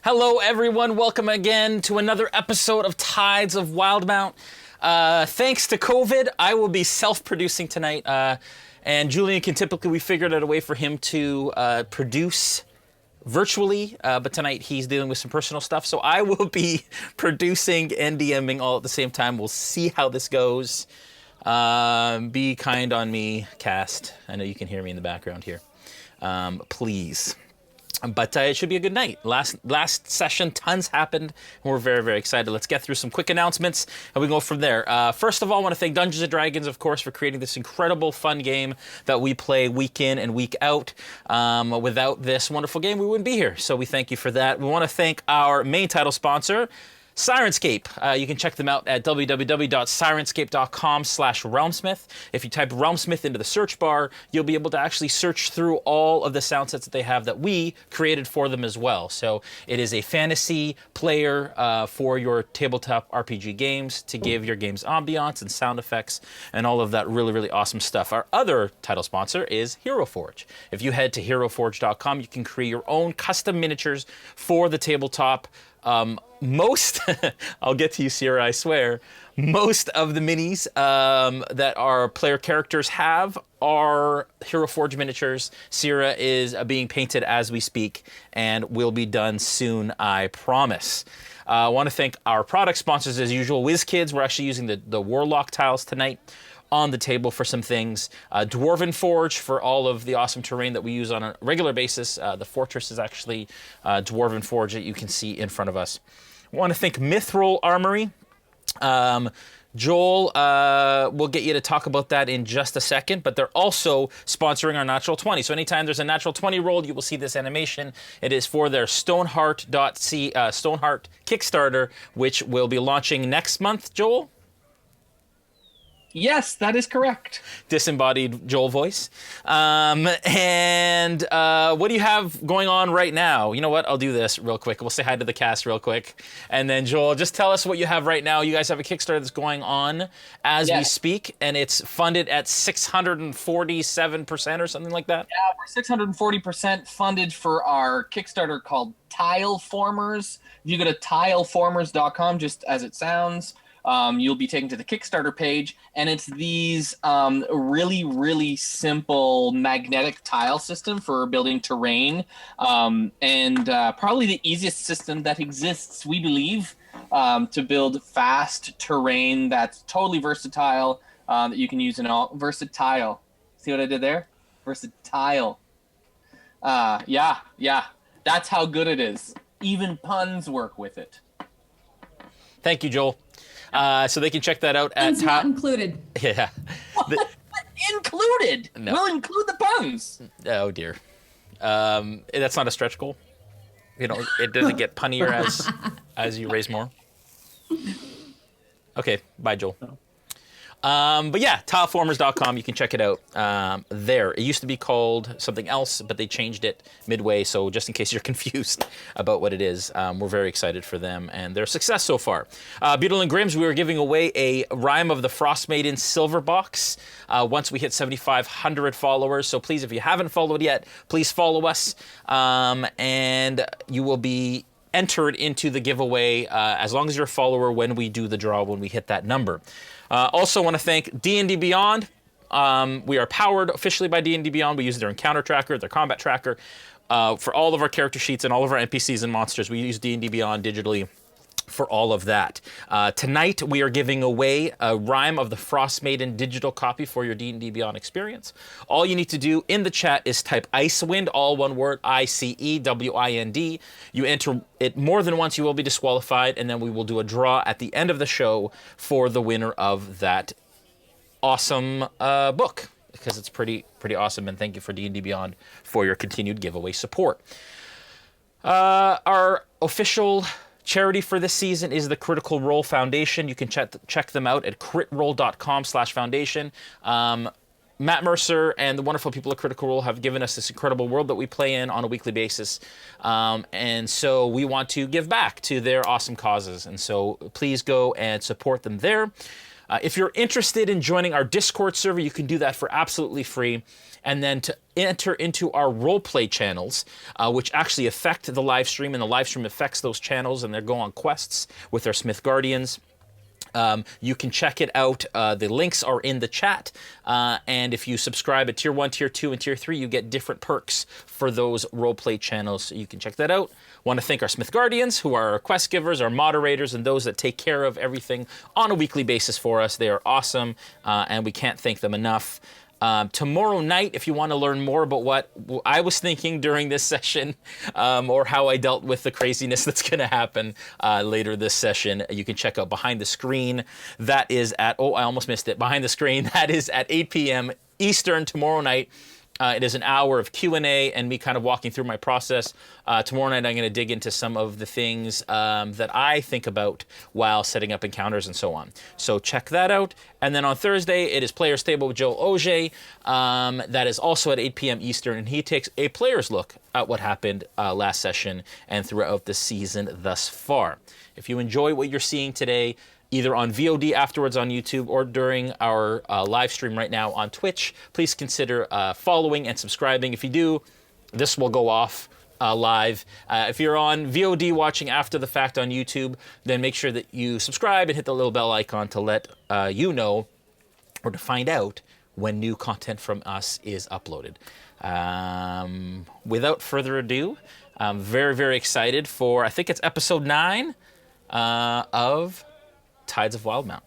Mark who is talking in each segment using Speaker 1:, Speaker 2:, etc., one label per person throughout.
Speaker 1: Hello, everyone. Welcome again to another episode of Tides of Wildemount. Thanks to COVID, I will be self-producing tonight. And Julian we figured out a way for him to produce virtually, but tonight he's dealing with some personal stuff. So I will be producing and DMing all at the same time. We'll see how this goes. Be kind on me, cast. I know you can hear me in the background here. Please. But it should be a good night. Last session, tons happened, and we're very, very excited. Let's get through some quick announcements, and we go from there. First of all, I want to thank Dungeons & Dragons, of course, for creating this incredible, fun game that we play week in and week out. Without this wonderful game, we wouldn't be here, so we thank you for that. We want to thank our main title sponsor, Syrinscape. You can check them out at www.syrinscape.com/RealmSmith. If you type RealmSmith into the search bar, you'll be able to actually search through all of the sound sets that they have that we created for them as well. So it is a fantasy player for your tabletop RPG games to give your games ambiance and sound effects and all of that really, really awesome stuff. Our other title sponsor is Hero Forge. If you head to heroforge.com, you can create your own custom miniatures for the tabletop. Most, I'll get to you, Cyra, I swear, most of the minis that our player characters have are Hero Forge miniatures. Cyra is being painted as we speak and will be done soon, I promise. I want to thank our product sponsors as usual, WizKids. We're actually using the Warlock tiles tonight on the table for some things. Dwarven Forge for all of the awesome terrain that we use on a regular basis. The fortress is actually Dwarven Forge that you can see in front of us. I want to thank Mithril Armory. Joel will get you to talk about that in just a second, but they're also sponsoring our Natural 20. So anytime there's a Natural 20 roll, you will see this animation. It is for their Stoneheart Kickstarter, which will be launching next month, Joel?
Speaker 2: Yes, that is correct.
Speaker 1: Disembodied Joel voice. And what do you have going on right now? You know what? I'll do this real quick. We'll say hi to the cast real quick. And then, Joel, just tell us what you have right now. You guys have a Kickstarter that's going on as we speak, and it's funded at 647% or something like that?
Speaker 2: Yeah, we're 640% funded for our Kickstarter called Tile Formers. If you go to tileformers.com, just as it sounds, you'll be taken to the Kickstarter page, and it's these really, really simple magnetic tile system for building terrain, and probably the easiest system that exists, we believe, to build fast terrain that's totally versatile, that you can use in all. Versatile. See what I did there? Versatile. Yeah, that's how good it is. Even puns work with it.
Speaker 1: Thank you, Joel. So they can check that out at
Speaker 3: puns not included.
Speaker 1: Yeah.
Speaker 2: Included.
Speaker 1: No.
Speaker 2: We'll include the puns.
Speaker 1: Oh dear. That's not a stretch goal. You know, it doesn't get punnier as you raise more. Okay, bye, Joel. But yeah, tileformers.com, you can check it out there. It used to be called something else, but they changed it midway, so just in case you're confused about what it is, we're very excited for them and their success so far. Beetle and Grimm's, we were giving away a Rime of the Frost Maiden silver box once we hit 7,500 followers, so please, if you haven't followed yet, please follow us, and you will be entered into the giveaway as long as you're a follower when we do the draw, when we hit that number. Also want to thank D&D Beyond. We are powered officially by D&D Beyond. We use their encounter tracker, their combat tracker. For all of our character sheets and all of our NPCs and monsters, we use D&D Beyond digitally for all of that. Tonight, we are giving away a Rime of the Frost Maiden digital copy for your D&D Beyond experience. All you need to do in the chat is type Icewind, all one word, ICEWIND. You enter it more than once, you will be disqualified, and then we will do a draw at the end of the show for the winner of that awesome book, because it's pretty awesome, and thank you for D&D Beyond for your continued giveaway support. Our official charity for this season is the Critical Role Foundation. You can check them out at critroll.com/foundation. Matt Mercer and the wonderful people at Critical Role have given us this incredible world that we play in on a weekly basis. And so we want to give back to their awesome causes. And so please go and support them there. If you're interested in joining our Discord server, you can do that for absolutely free. And then to enter into our roleplay channels, which actually affect the live stream, and the live stream affects those channels, and they go on quests with our Smith Guardians. You can check it out. The links are in the chat. And if you subscribe at Tier 1, Tier 2, and Tier 3, you get different perks for those roleplay channels. So you can check that out. Want to thank our Smith Guardians, who are our quest givers, our moderators, and those that take care of everything on a weekly basis for us. They are awesome, and we can't thank them enough. Tomorrow night, if you want to learn more about what I was thinking during this session, or how I dealt with the craziness that's going to happen later this session, you can check out Behind the Screen. That is at, oh, I almost missed it. Behind the Screen, that is at 8 p.m. Eastern tomorrow night. It is an hour of Q&A and me kind of walking through my process. Tomorrow night, I'm going to dig into some of the things that I think about while setting up encounters and so on. So check that out. And then on Thursday, it is Player's Table with Joe Auge. That is also at 8 p.m. Eastern, and he takes a player's look at what happened last session and throughout the season thus far. If you enjoy what you're seeing today, either on VOD afterwards on YouTube or during our live stream right now on Twitch, please consider following and subscribing. If you do, this will go off live. If you're on VOD watching after the fact on YouTube, then make sure that you subscribe and hit the little bell icon to let you know, or to find out, when new content from us is uploaded. Without further ado, I'm very, very excited for, I think it's episode 9 of Tides of Wildemount.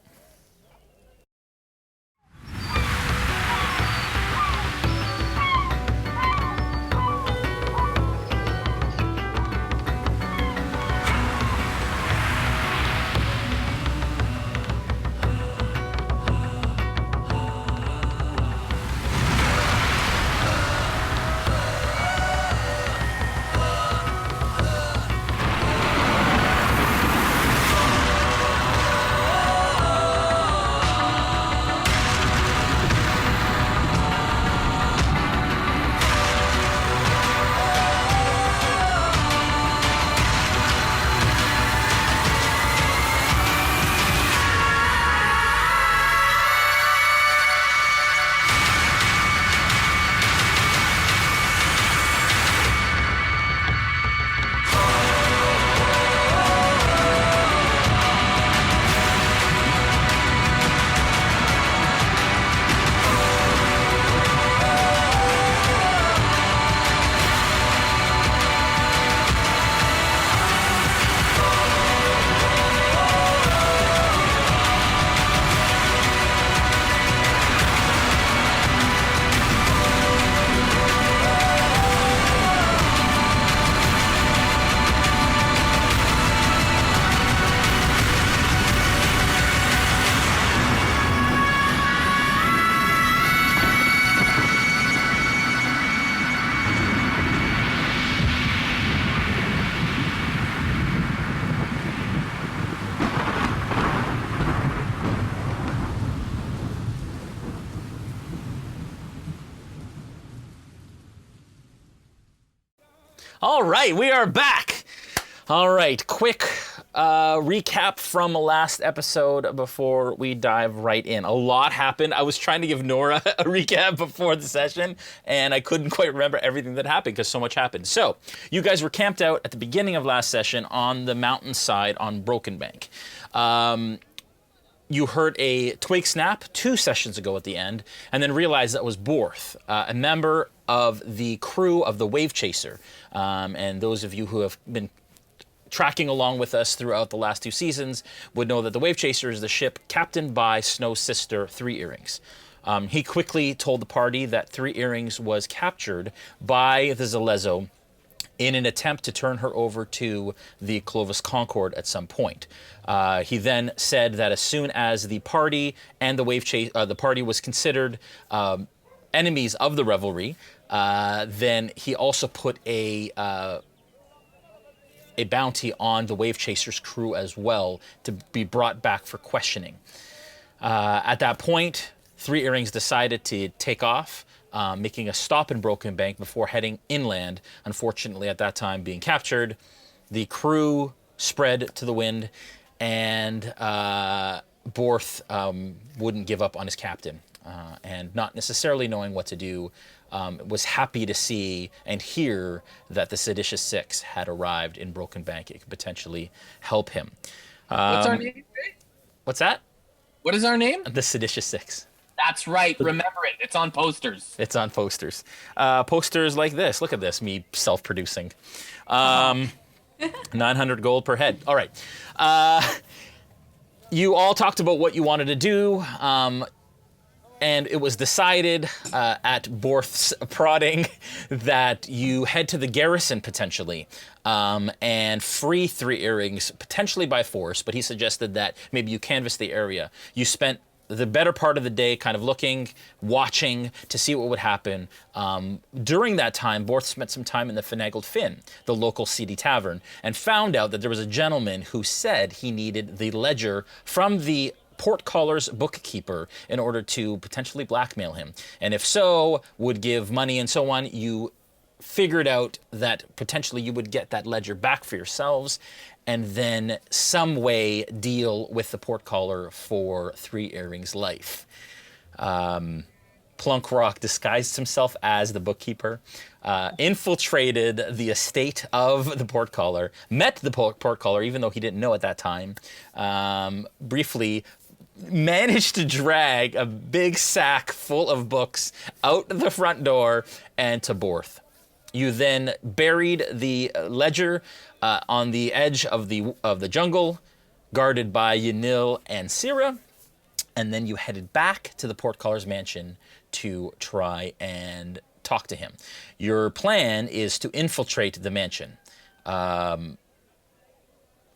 Speaker 1: All right, we are back. All right, quick recap from last episode before we dive right in. A lot happened. I was trying to give Noura a recap before the session, and I couldn't quite remember everything that happened because so much happened. So, you guys were camped out at the beginning of last session on the mountainside on Broken Bank. You heard a twig snap 2 sessions ago at the end, and then realized that was Borth, a member of the crew of the Wave Chaser. And those of you who have been tracking along with us throughout the last 2 seasons would know that the Wave Chaser is the ship captained by Snow's sister, Three Earrings. He quickly told the party that Three Earrings was captured by the Zalezo in an attempt to turn her over to the Clovis Concord at some point. He then said that as soon as the party and the Wave Chase, the party was considered enemies of the Revelry, then he also put a bounty on the Wave Chaser's crew as well to be brought back for questioning. At that point, Three Earrings decided to take off, making a stop in Broken Bank before heading inland, unfortunately at that time being captured. The crew spread to the wind, and Borth wouldn't give up on his captain, and not necessarily knowing what to do, was happy to see and hear that the Seditious Six had arrived in Broken Bank. It could potentially help him.
Speaker 2: What's our name?
Speaker 1: What's that?
Speaker 2: What is our name?
Speaker 1: The Seditious Six.
Speaker 2: That's right. Remember it. It's on posters.
Speaker 1: It's on posters. Posters like this. Look at this, me self-producing. 900 gold per head. All right. You all talked about what you wanted to do, and it was decided at Borth's prodding that you head to the garrison potentially and free 3 earrings, potentially by force, but he suggested that maybe you canvass the area. You spent the better part of the day kind of looking, watching to see what would happen. During that time, Borth spent some time in the Finagled Fin, the local seedy tavern, and found out that there was a gentleman who said he needed the ledger from the portcollar's bookkeeper in order to potentially blackmail him. And if so, would give money and so on. You figured out that potentially you would get that ledger back for yourselves, and then some way deal with the portcollar for 3 earrings life. Plunkrawk disguised himself as the bookkeeper, infiltrated the estate of the portcollar, met the portcollar even though he didn't know at that time, briefly managed to drag a big sack full of books out the front door and to Borth. You then buried the ledger on the edge of the jungle, guarded by Yanil and Cyra, and then you headed back to the portcollar's mansion to try and talk to him. Your plan is to infiltrate the mansion.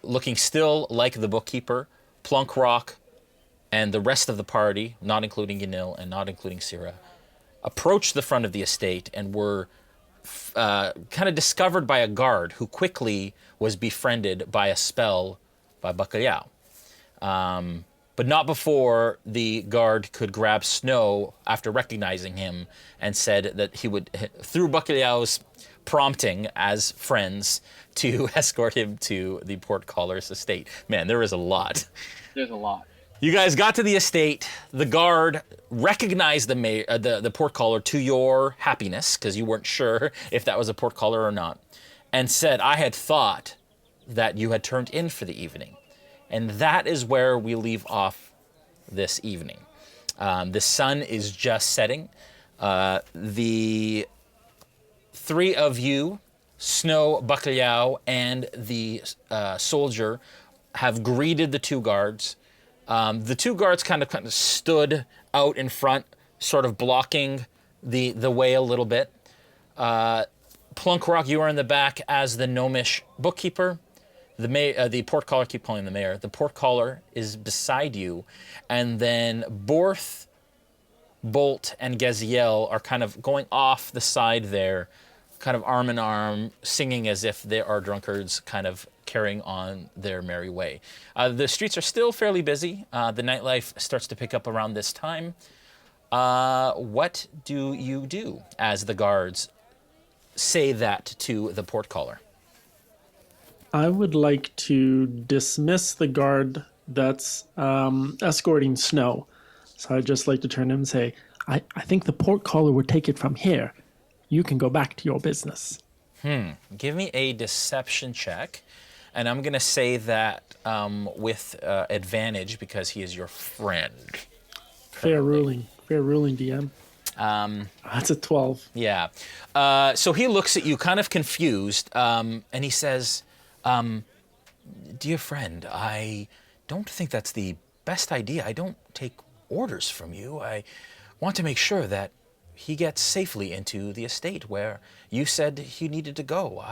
Speaker 1: Looking still like the bookkeeper, Plunkrawk and the rest of the party, not including Yanil and not including Cyra, approached the front of the estate and were kind of discovered by a guard who quickly was befriended by a spell by Bacalhau. But not before the guard could grab Snow after recognizing him and said that he would, through Bacalhau's prompting as friends, to escort him to the portcollar's estate. Man, there is a lot.
Speaker 2: There's a lot.
Speaker 1: You guys got to the estate. The guard recognized the portcollar to your happiness, because you weren't sure if that was a portcollar or not, and said, I had thought that you had turned in for the evening. And that is where we leave off this evening. The sun is just setting. The 3 of you, Snow, Bacalhau, and the soldier, have greeted the 2 guards. The 2 guards kind of stood out in front, sort of blocking the way a little bit. Plunkrawk, you are in the back as the gnomish bookkeeper. The portcollar, keep calling the mayor. The portcollar is beside you, and then Borth, Bolt, and Gaziel are kind of going off the side there, kind of arm in arm, singing as if they are drunkards, kind of carrying on their merry way. The streets are still fairly busy. The nightlife starts to pick up around this time. What do you do as the guards say that to the portcollar?
Speaker 3: I would like to dismiss the guard that's escorting Snow. So I'd just like to turn to him and say, I think the portcollar would take it from here. You can go back to your business.
Speaker 1: Give me a deception check. And I'm going to say that with advantage because he is your friend.
Speaker 3: Fair ruling, DM. That's a 12.
Speaker 1: Yeah. So he looks at you kind of confused, and he says, dear friend, I don't think that's the best idea. I don't take orders from you. I want to make sure that he gets safely into the estate where you said he needed to go.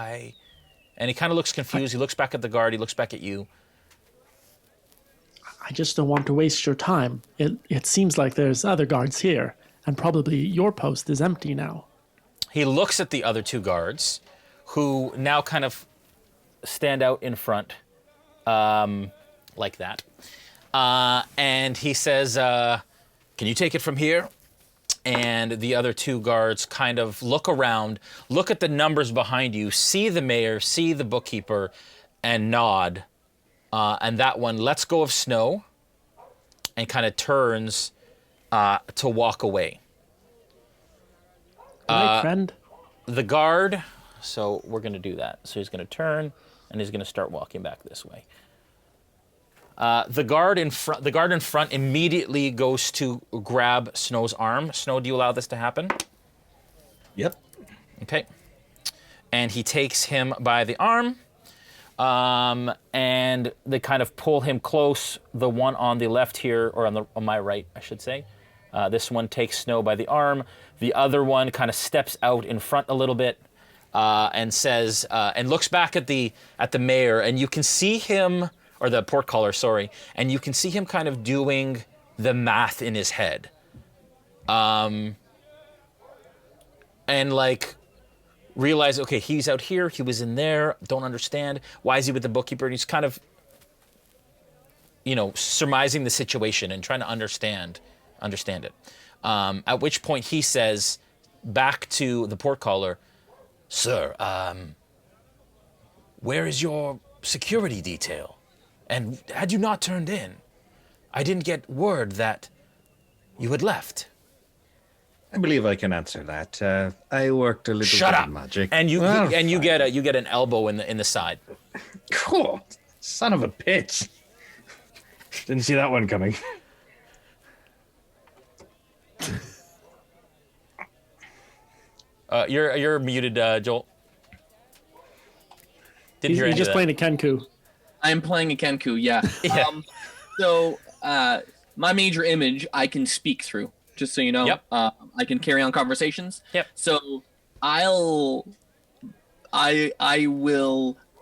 Speaker 1: And he kind of looks confused. He looks back at the guard. He looks back at you.
Speaker 3: I just don't want to waste your time. It seems like there's other guards here, and probably your post is empty now.
Speaker 1: He looks at the other 2 guards, who now kind of stand out in front, like that. And he says, can you take it from here? And the other 2 guards kind of look around, look at the numbers behind you, see the mayor, see the bookkeeper, and nod. And that one lets go of Snow and kind of turns to walk away.
Speaker 3: Good night, friend.
Speaker 1: The guard, so we're going to do that. So he's going to turn, and he's going to start walking back this way. The guard in front immediately goes to grab Snow's arm. Snow, do you allow this to happen?
Speaker 4: Yep.
Speaker 1: Okay. And he takes him by the arm, and they kind of pull him close. The one on the left here, or on my right, I should say. This one takes Snow by the arm. The other one kind of steps out in front a little bit and says, and looks back at the mayor, and you can see him, or the portcaller, sorry, and you can see him kind of doing the math in his head, and like realize, okay, he's out here, he was in there, don't understand. Why is he with the bookkeeper? And he's kind of, surmising the situation and trying to understand it. At which point he says back to the portcaller, "Sir, where is your security detail? And had you not turned in? I didn't get word that you had left."
Speaker 4: I believe I can answer that. I worked a little
Speaker 1: Shut
Speaker 4: bit
Speaker 1: up!
Speaker 4: of magic.
Speaker 1: And you
Speaker 4: Well,
Speaker 1: you get an elbow in the side.
Speaker 4: Cool. Son of a bitch. Didn't see that one coming.
Speaker 1: You're muted, Joel. Didn't hear
Speaker 3: He's
Speaker 1: any
Speaker 3: just
Speaker 1: of that.
Speaker 3: playing a Kancko.
Speaker 2: I'm playing a Kancko, yeah.
Speaker 1: Yeah.
Speaker 2: So my major image I can speak through, just so you know.
Speaker 1: Yep.
Speaker 2: I can carry on conversations.
Speaker 1: Yep.
Speaker 2: So I will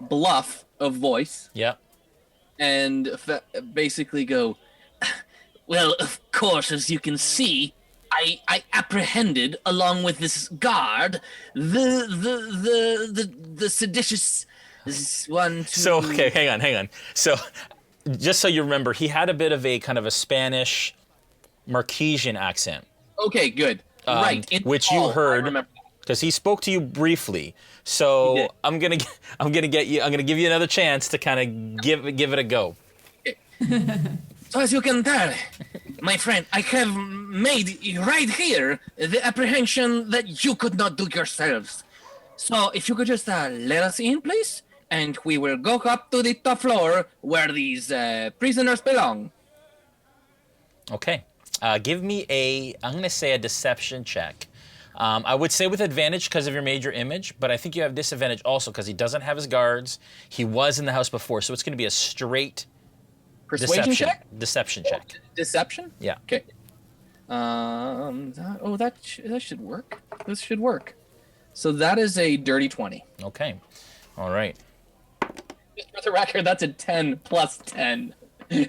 Speaker 2: bluff a voice
Speaker 1: Yeah.
Speaker 2: and basically go, well, of course, as you can see, I apprehended along with this guard the seditious one.
Speaker 1: So, okay, hang on. So, just so you remember, he had a bit of a kind of a Spanish Marquesian accent.
Speaker 2: Okay, good. Right.
Speaker 1: Which you
Speaker 2: I
Speaker 1: heard
Speaker 2: remember.
Speaker 1: because he spoke to you briefly. So
Speaker 2: He did.
Speaker 1: I'm gonna give you another chance to kind of give it a go.
Speaker 2: So as you can tell, my friend, I have made right here the apprehension that you could not do yourselves. So if you could just let us in, please, and we will go up to the top floor where these prisoners belong.
Speaker 1: Okay. Give me I'm gonna say a deception check. I would say with advantage because of your major image, but I think you have disadvantage also because he doesn't have his guards. He was in the house before, so it's gonna be a straight
Speaker 2: Persuasion check?
Speaker 1: Deception check.
Speaker 2: Deception?
Speaker 1: Yeah.
Speaker 2: Okay. That should work. This should work. So that is a dirty 20.
Speaker 1: Okay. All right.
Speaker 2: Just for the record, that's a 10 plus 10. So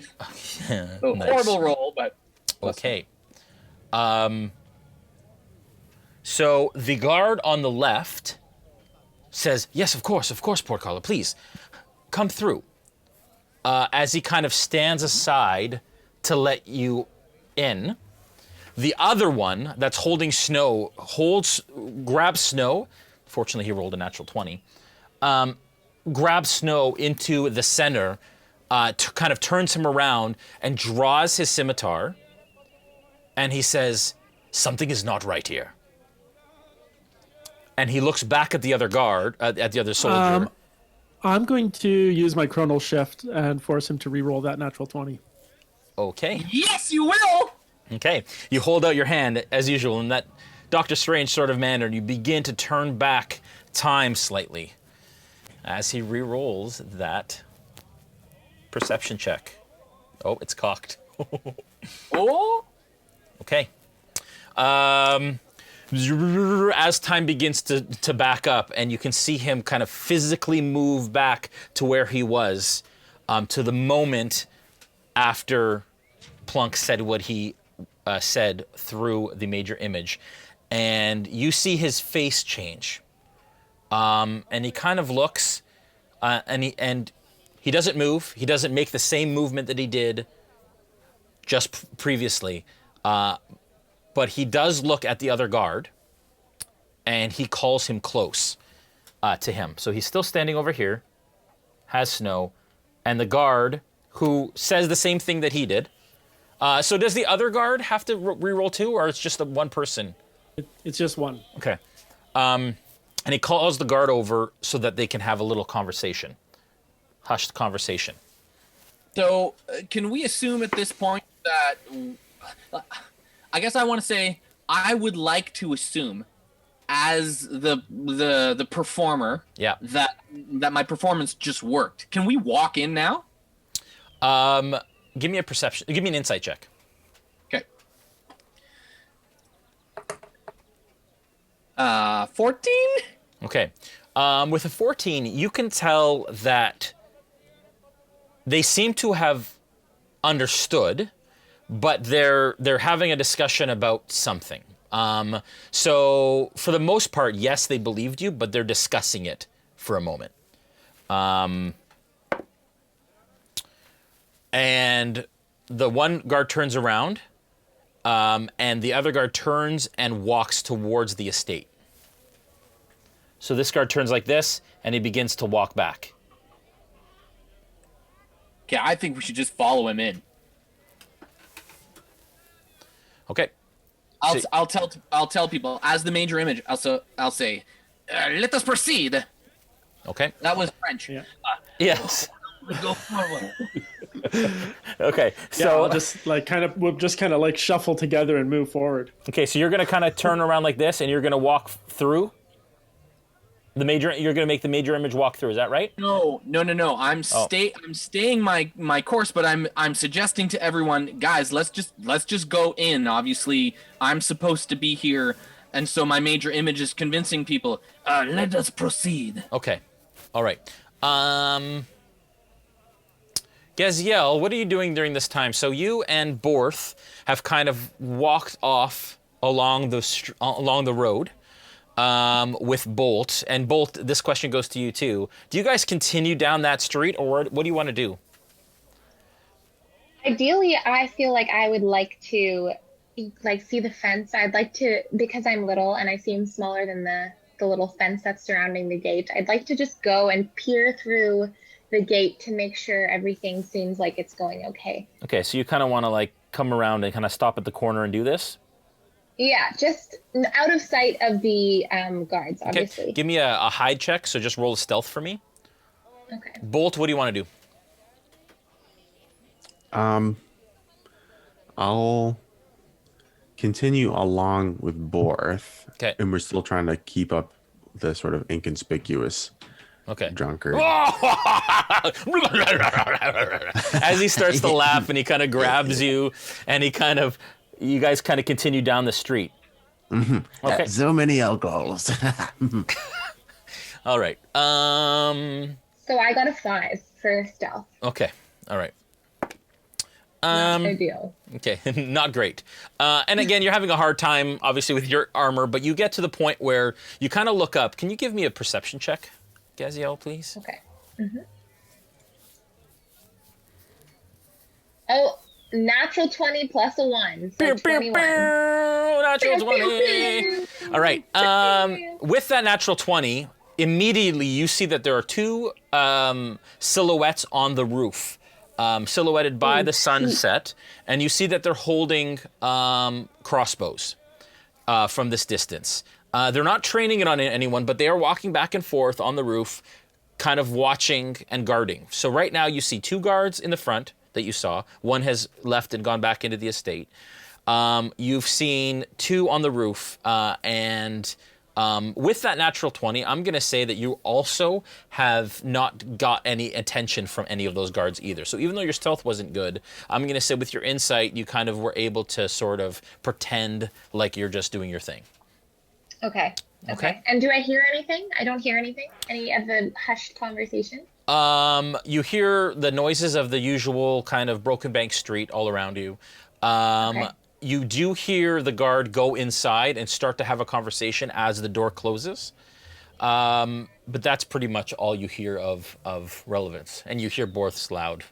Speaker 1: Nice.
Speaker 2: horrible roll, but
Speaker 1: Okay. So the guard on the left says, "Yes, of course, portcaller, please come through." As he kind of stands aside to let you in. The other one that's holding Snow grabs Snow. Fortunately, he rolled a natural 20. Grabs Snow into the center, kind of turns him around and draws his scimitar. And he says, "Something is not right here." And he looks back at the other guard, at the other soldier.
Speaker 3: I'm going to use my chronal shift and force him to re-roll that natural 20.
Speaker 1: Okay.
Speaker 2: yes, you will.
Speaker 1: Okay. You hold out your hand, as usual, in that Doctor Strange sort of manner, and you begin to turn back time slightly as he re-rolls that perception check. Oh, it's cocked.
Speaker 2: Oh,
Speaker 1: Okay. As time begins to back up, and you can see him kind of physically move back to where he was, to the moment after Plunk said what he said through the major image, and you see his face change, and he kind of looks, and he doesn't move. He doesn't make the same movement that he did just previously. But he does look at the other guard, and he calls him close to him. So he's still standing over here, has Snow, and the guard, who says the same thing that he did, So does the other guard have to re-roll too, or it's just the one person?
Speaker 3: It's just one.
Speaker 1: Okay. And he calls the guard over so that they can have a little conversation. Hushed conversation.
Speaker 2: So, can we assume at this point that... I guess I want to say, I would like to assume, as the performer, that my performance just worked. Can we walk in now?
Speaker 1: Give me a perception. Give me an insight check.
Speaker 2: Okay. 14?
Speaker 1: Okay. With a 14, you can tell that they seem to have understood, but they're having a discussion about something. So for the most part, yes, they believed you, but they're discussing it for a moment. And the one guard turns around, and the other guard turns and walks towards the estate. So this guard turns like this, and he begins to walk back.
Speaker 2: Okay, I think we should just follow him in.
Speaker 1: Okay.
Speaker 2: I'll tell people as the major image. I'll say, let us proceed.
Speaker 1: Okay.
Speaker 2: That was French.
Speaker 3: Yeah.
Speaker 1: Yes.
Speaker 2: Go forward.
Speaker 1: Okay. So
Speaker 3: I'll just we'll just kind of like shuffle together and move forward.
Speaker 1: Okay, so you're gonna kind of turn around like this, and you're gonna walk through the major. You're gonna make the major image walk through. Is that right?
Speaker 2: No. I'm staying my course, but I'm suggesting to everyone, guys, let's just go in. Obviously, I'm supposed to be here, and so my major image is convincing people. Let us proceed.
Speaker 1: Okay. All right. Gaziel, what are you doing during this time? So you and Borth have kind of walked off along the road with Bolt. And Bolt, this question goes to you too. Do you guys continue down that street, or what do you want to do?
Speaker 5: Ideally, I feel like I would like to see the fence. I'd like to, because I'm little and I seem smaller than the little fence that's surrounding the gate. I'd like to just go and peer through the gate to make sure everything seems like it's going okay.
Speaker 1: Okay, so you kind of want to like come around and kind of stop at the corner and do this?
Speaker 5: Yeah, just out of sight of the guards, obviously.
Speaker 1: Okay, give me a hide check, so just roll a stealth for me.
Speaker 5: Okay.
Speaker 1: Bolt, what do you want to do?
Speaker 6: I'll continue along with Borth.
Speaker 1: Okay.
Speaker 6: And we're still trying to keep up the sort of inconspicuous drunkard.
Speaker 1: As he starts to laugh and he kind of grabs you and you guys kind of continue down the street.
Speaker 6: Mm-hmm.
Speaker 1: Okay.
Speaker 6: So many alcohols.
Speaker 1: All right.
Speaker 5: So I got a 5 for stealth.
Speaker 1: Okay. All right.
Speaker 5: Not ideal.
Speaker 1: Okay, not great. And again, you're having a hard time, obviously, with your armor, but you get to the point where you kind of look up. Can you give me a perception check, Gaziel, please?
Speaker 5: Okay. Mm-hmm. Oh, natural 20 plus a 1. So 21.
Speaker 1: Natural 20. All right. With that natural 20, immediately you see that there are two silhouettes on the roof. Silhouetted by the sunset, and you see that they're holding crossbows from this distance. They're not training it on anyone, but they are walking back and forth on the roof, kind of watching and guarding. So right now you see 2 guards in the front that you saw. One has left and gone back into the estate. You've seen 2 on the roof, and with that natural 20, I'm going to say that you also have not got any attention from any of those guards either. So even though your stealth wasn't good, I'm going to say with your insight, you kind of were able to sort of pretend like you're just doing your thing.
Speaker 5: Okay. And do I hear anything? I don't hear anything? Any of the hushed conversation?
Speaker 1: You hear the noises of the usual kind of Broken Bank Street all around you. Okay. You do hear the guard go inside and start to have a conversation as the door closes. But that's pretty much all you hear of relevance. And you hear Borth's loud.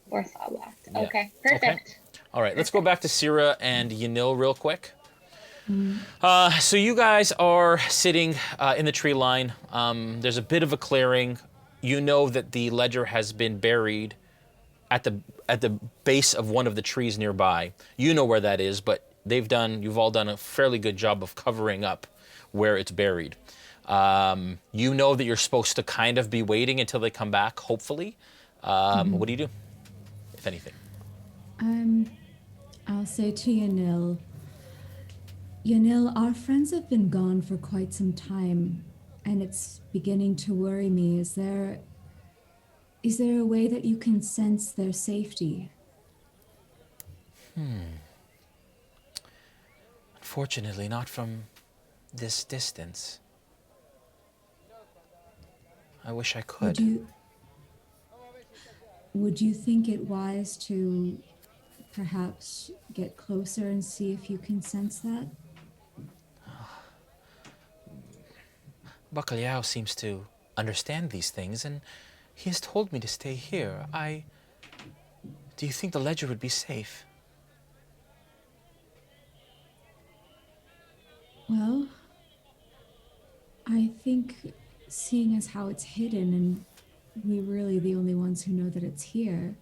Speaker 5: Borth's loud.
Speaker 1: Yeah.
Speaker 5: Okay, perfect.
Speaker 1: Okay. All right, let's go back to Cyra and Yanil real quick. So you guys are sitting in the tree line. There's a bit of a clearing. You know that the ledger has been buried at the base of one of the trees nearby. You know where that is, but you've all done a fairly good job of covering up where it's buried. You know that you're supposed to kind of be waiting until they come back, hopefully. What do you do, if anything?
Speaker 7: I'll say to Yanil, our friends have been gone for quite some time, and it's beginning to worry me. Is there a way that you can sense their safety?
Speaker 1: Unfortunately, not from this distance. I wish I could.
Speaker 7: Would you think it wise to perhaps get closer and see if you can sense that?
Speaker 1: Bacalhau seems to understand these things, and he has told me to stay here. Do you think the ledger would be safe?
Speaker 7: Well, I think seeing as how it's hidden and we're really the only ones who know that it's here,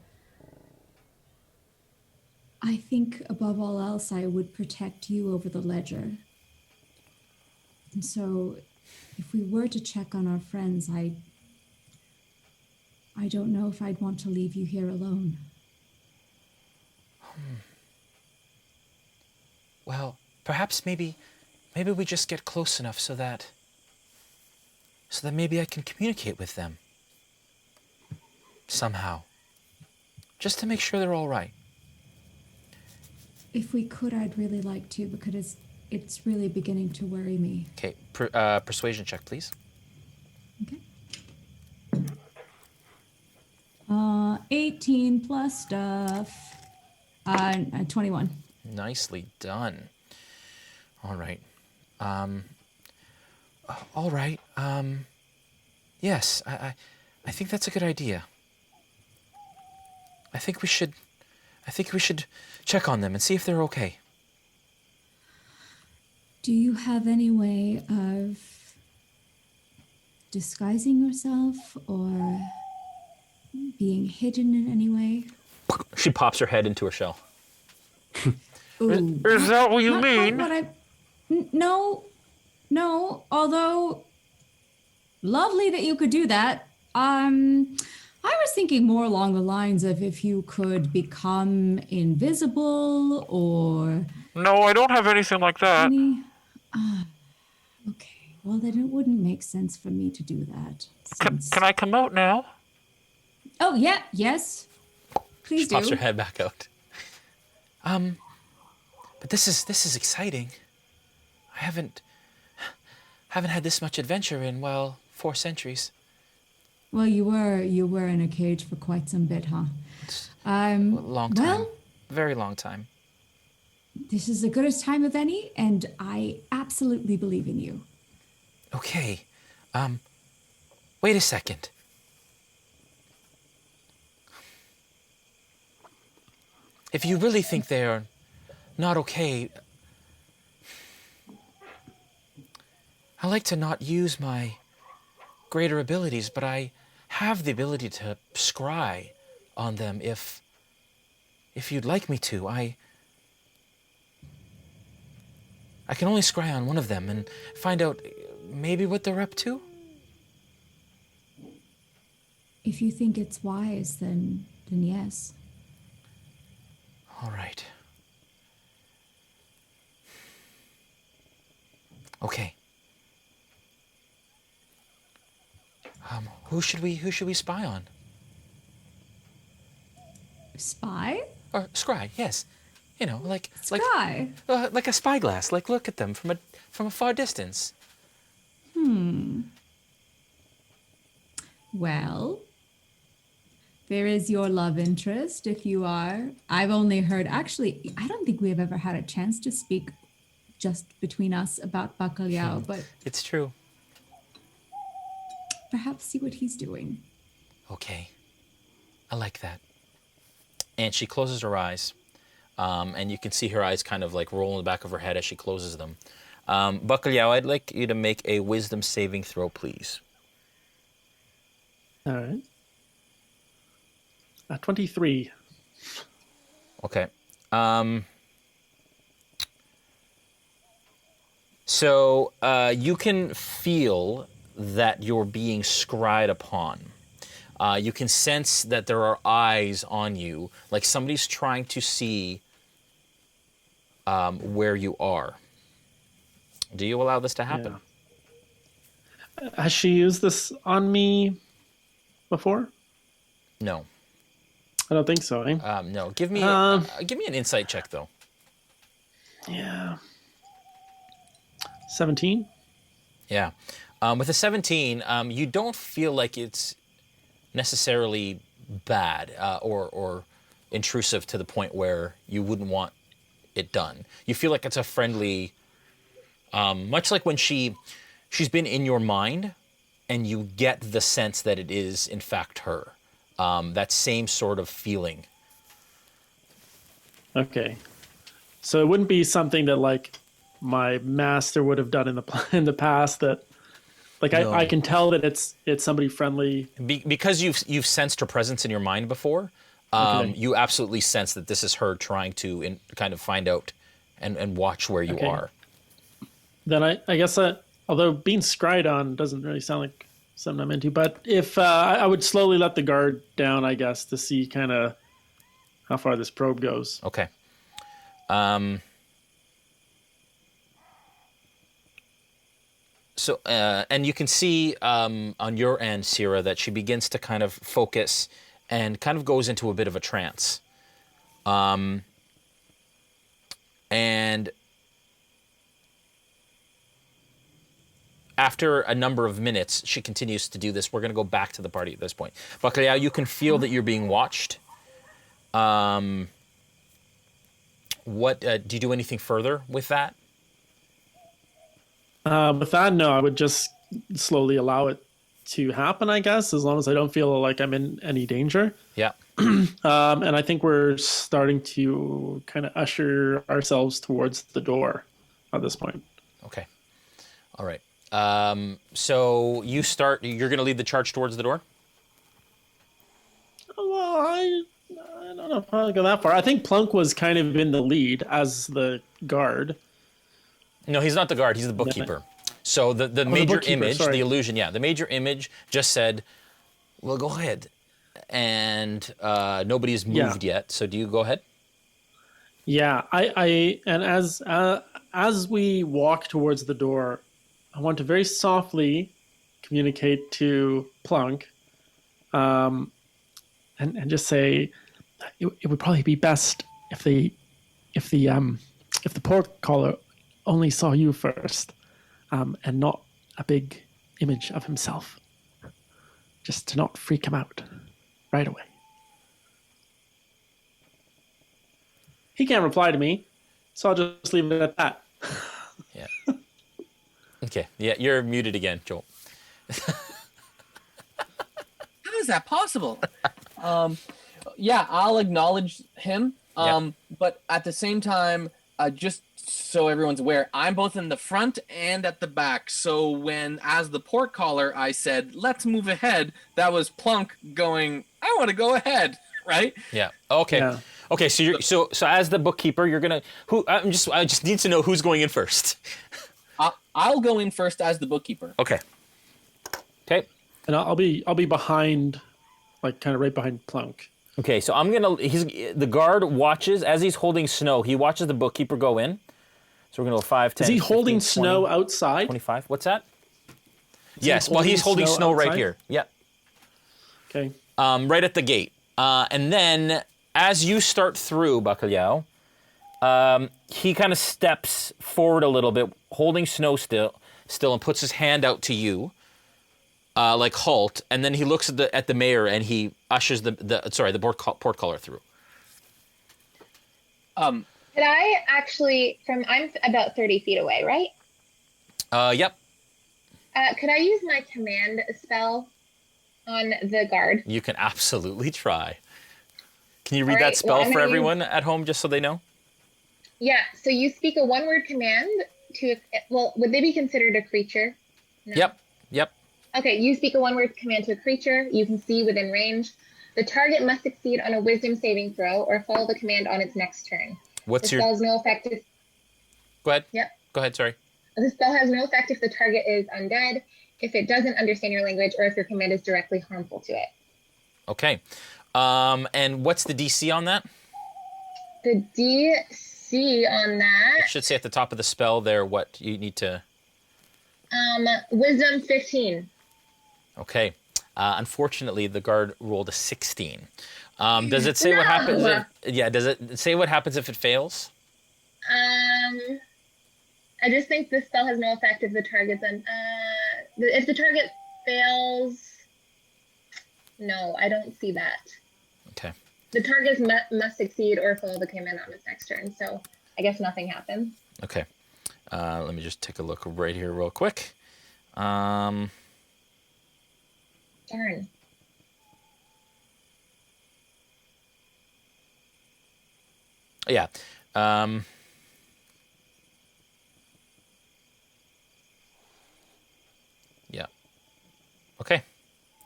Speaker 7: I think above all else I would protect you over the ledger. And so if we were to check on our friends, I don't know if I'd want to leave you here alone.
Speaker 1: Well, perhaps maybe we just get close enough so that maybe I can communicate with them somehow, just to make sure they're all right.
Speaker 7: If we could, I'd really like to, because it's really beginning to worry me.
Speaker 1: Okay, persuasion check, please.
Speaker 7: Okay. 18 plus stuff. 21.
Speaker 1: Nicely done. All right. All right. Yes, I think that's a good idea. I think we should check on them and see if they're okay.
Speaker 7: Do you have any way of disguising yourself or being hidden in any way?
Speaker 1: She pops her head into her shell.
Speaker 7: Ooh,
Speaker 1: Is that what you mean?
Speaker 7: No. Although lovely that you could do that. I was thinking more along the lines of if you could become invisible or...
Speaker 1: No, I don't have anything like that.
Speaker 7: Okay. Well, then it wouldn't make sense for me to do that.
Speaker 1: Can I come out now?
Speaker 7: Oh, yeah. Yes. Please do.
Speaker 1: She pops her head back out. But this is exciting. I haven't had this much adventure in, 4 centuries.
Speaker 7: Well, you were in a cage for quite some bit, huh?
Speaker 1: Long time.
Speaker 7: Well,
Speaker 1: very long time.
Speaker 7: This is the goodest time of any, and I absolutely believe in you.
Speaker 1: Okay. Wait a second. If you really think they're not okay, I like to not use my greater abilities, but I have the ability to scry on them if you'd like me to. I can only scry on one of them and find out maybe what they're up to.
Speaker 7: If you think it's wise, then yes.
Speaker 1: All right. Okay. Who should we spy on?
Speaker 7: Spy?
Speaker 1: Or scry? Yes. You know, like
Speaker 7: Spy?
Speaker 1: like a spyglass. Like look at them from a far distance.
Speaker 7: Well, there is your love interest, if you are. I've only heard, actually, I don't think we have ever had a chance to speak just between us about Bacalhau, but
Speaker 1: It's true.
Speaker 7: perhaps see what he's doing.
Speaker 1: Okay. I like that. And she closes her eyes. And you can see her eyes kind of like roll in the back of her head as she closes them. Bacalhau, I'd like you to make a wisdom saving throw, please.
Speaker 3: All right. 23.
Speaker 1: Okay. So you can feel that you're being scryed upon. You can sense that there are eyes on you, like somebody's trying to see where you are. Do you allow this to happen?
Speaker 3: Yeah. Has she used this on me before?
Speaker 1: No.
Speaker 3: I don't think so, eh?
Speaker 1: No. Give me an insight check, though.
Speaker 3: Yeah. 17?
Speaker 1: Yeah. With a 17, you don't feel like it's necessarily bad or intrusive to the point where you wouldn't want it done. You feel like it's a friendly, much like when she's been in your mind and you get the sense that it is, in fact, her. That same sort of feeling.
Speaker 3: Okay. So it wouldn't be something that, like, my master would have done in the past that... Like,
Speaker 1: No.
Speaker 3: I can tell that it's somebody friendly.
Speaker 1: Because you've sensed her presence in your mind before,
Speaker 3: Okay.
Speaker 1: you absolutely sense that this is her trying to kind of find out and watch where you
Speaker 3: Okay.
Speaker 1: are.
Speaker 3: Then I guess, although being scryed on doesn't really sound like something I'm into, but if I would slowly let the guard down, I guess, to see kind of how far this probe goes.
Speaker 1: Okay. So, and you can see on your end, Cyra, that she begins to kind of focus and kind of goes into a bit of a trance. And after a number of minutes, she continues to do this. We're going to go back to the party at this point. Bacalhau, you can feel that you're being watched. What do you do anything further with that?
Speaker 3: With that, no, I would just slowly allow it to happen, I guess, as long as I don't feel like I'm in any danger.
Speaker 1: Yeah.
Speaker 3: And I think we're starting to kind of usher ourselves towards the door at this point.
Speaker 1: Okay. All right. So you're going to lead the charge towards the door?
Speaker 3: Well, I don't know if I'll go that far. I think Plunk was kind of in the lead as the guard.
Speaker 1: No, he's not the guard. He's the bookkeeper. So the major
Speaker 3: bookkeeper,
Speaker 1: image,
Speaker 3: sorry.
Speaker 1: the illusion, the major image just said, well, go ahead. And nobody's moved yet. So do you go ahead?
Speaker 3: Yeah, and as we walk towards the door, I want to very softly communicate to Plunk, and just say it would probably be best if the portcaller only saw you first, and not a big image of himself, just to not freak him out right away. He can't reply to me, so I'll just leave it at that.
Speaker 1: Yeah. Okay. Yeah, you're muted again, Joel.
Speaker 2: How is that possible? Yeah, I'll acknowledge him. But at the same time, just so everyone's aware, I'm both in the front and at the back. So when, as the portcaller, I said, let's move ahead, that was Plunk going, I want to go ahead, right?
Speaker 1: Yeah. Okay.
Speaker 3: Yeah.
Speaker 1: Okay. So you're so as the bookkeeper, you're gonna I just need to know who's going in first.
Speaker 2: I'll go in first as the bookkeeper.
Speaker 1: Okay. Okay.
Speaker 3: And I'll be behind, like kind of right behind Plunk.
Speaker 1: Okay. So the guard watches as he's holding snow. He watches the bookkeeper go in. So we're gonna go 5, 10.
Speaker 3: Is he
Speaker 1: 15,
Speaker 3: holding
Speaker 1: 20,
Speaker 3: snow outside?
Speaker 1: 25. What's that?
Speaker 3: Is he
Speaker 1: Yes. Well, he's holding snow right
Speaker 3: outside?
Speaker 1: here. Yeah.
Speaker 3: Okay.
Speaker 1: Right at the gate. And then as you start through, Bacalhau, he kind of steps forward a little bit, holding snow still, and puts his hand out to you, like halt. And then he looks at the mayor and he ushers the portcaller through.
Speaker 5: Could I actually, I'm about 30 feet away, right?
Speaker 1: Yep.
Speaker 5: Could I use my command spell on the guard?
Speaker 1: You can absolutely try. Can you read
Speaker 5: All
Speaker 1: that
Speaker 5: right,
Speaker 1: spell
Speaker 5: well, I'm
Speaker 1: for
Speaker 5: gonna
Speaker 1: everyone at home, just so they know?
Speaker 5: Yeah, so you speak a one-word command to, well, would they be considered a creature? No.
Speaker 1: Yep.
Speaker 5: Okay, you speak a one-word command to a creature you can see within range. The target must succeed on a wisdom saving throw or follow the command on its next turn.
Speaker 1: What's
Speaker 5: the
Speaker 1: your...
Speaker 5: spell has no effect if...
Speaker 1: Go ahead.
Speaker 5: Yep.
Speaker 1: Go ahead, sorry.
Speaker 5: The spell has no effect if the target is undead, if it doesn't understand your language, or if your command is directly harmful to it.
Speaker 1: Okay. And what's the DC on that?
Speaker 5: The DC on that...
Speaker 1: It should say at the top of the spell there what you need to...
Speaker 5: Wisdom 15.
Speaker 1: Okay. Unfortunately, the guard rolled a 16. Does it say what happens? Does it say what happens if it fails?
Speaker 5: I just think this spell has no effect if the target's if the target fails. No, I don't see that.
Speaker 1: Okay.
Speaker 5: The target must succeed or follow the command on its next turn. So I guess nothing happens.
Speaker 1: Okay. Let me just take a look right here real quick.
Speaker 5: Darn.
Speaker 1: Yeah. Yeah. Okay.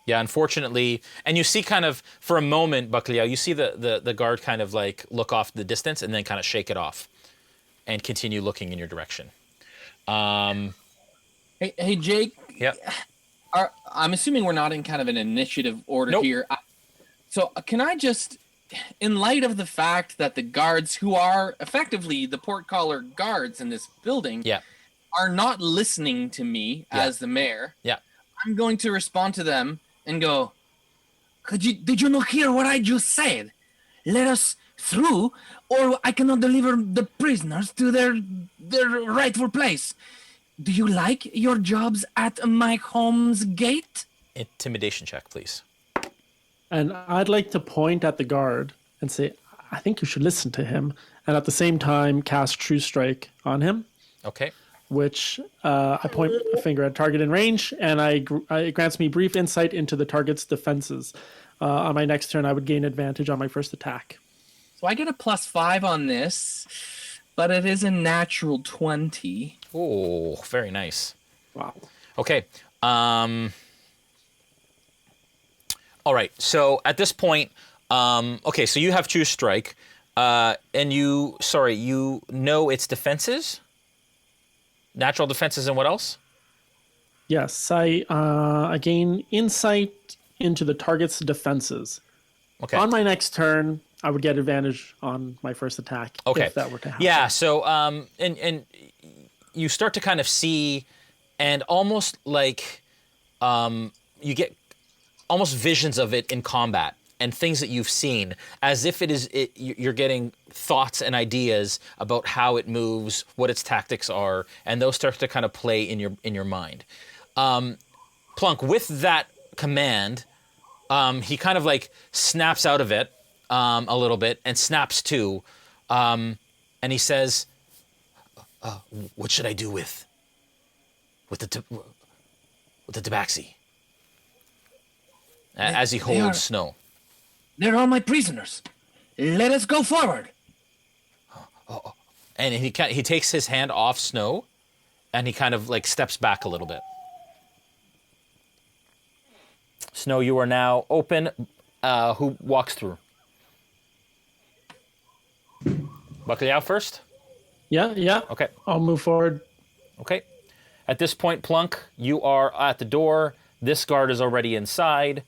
Speaker 1: Yeah, unfortunately, and you see kind of, for a moment, Bacalhau, you see the guard kind of like look off the distance and then kind of shake it off and continue looking in your direction.
Speaker 2: Hey, Jake.
Speaker 1: Yeah.
Speaker 2: I'm assuming we're not in kind of an initiative order here. So can I just, in light of the fact that the guards who are effectively the portcaller guards in this building are not listening to me as the mayor, I'm going to respond to them and go, did you not hear what I just said? Let us through, or I cannot deliver the prisoners to their rightful place. Do you like your jobs at my home's gate?
Speaker 1: Intimidation check, please.
Speaker 3: And I'd like to point at the guard and say, I think you should listen to him. And at the same time, cast True Strike on him.
Speaker 1: Okay.
Speaker 3: Which I point a finger at target in range, and it grants me brief insight into the target's defenses. On my next turn, I would gain advantage on my first attack.
Speaker 2: So I get a +5 on this, but it is a natural 20.
Speaker 1: Oh, very nice.
Speaker 3: Wow.
Speaker 1: Okay. All right. So at this point, okay, so you have True Strike, and you know its defenses? Natural defenses and what else?
Speaker 3: Yes, I gain insight into the target's defenses.
Speaker 1: Okay.
Speaker 3: On my next turn, I would get advantage on my first attack if that were to happen.
Speaker 1: Yeah, so and you start to kind of see, and almost like you get almost visions of it in combat and things that you've seen, as if you're getting thoughts and ideas about how it moves, what its tactics are, and those start to kind of play in your mind. Plunk, with that command, he kind of like snaps out of it a little bit and snaps to, and he says, "What should I do with the tabaxi?" As he holds Snow.
Speaker 2: They're all my prisoners. Let us go forward.
Speaker 1: And he takes his hand off Snow, and he kind of like steps back a little bit. Snow, you are now open. Who walks through? Bacalhau first?
Speaker 3: Yeah.
Speaker 1: Okay.
Speaker 3: I'll move forward.
Speaker 1: Okay. At this point, Plunk, you are at the door. This guard is already inside.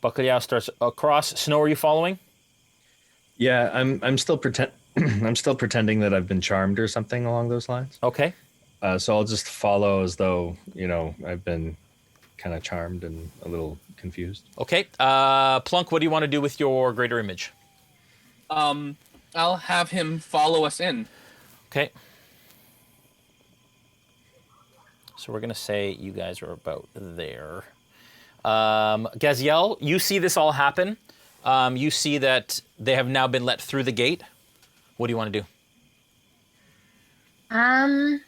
Speaker 1: Bacalhau starts across. Snow, are you following?
Speaker 4: Yeah, I'm still pretending that I've been charmed or something along those lines.
Speaker 1: Okay.
Speaker 4: So I'll just follow as though, I've been kind of charmed and a little confused.
Speaker 1: Okay. Plunk, what do you want to do with your greater image?
Speaker 2: I'll have him follow us in.
Speaker 1: Okay. So we're going to say you guys are about there. Gaziel, you see this all happen. You see that they have now been let through the gate. What do you want to do?
Speaker 5: I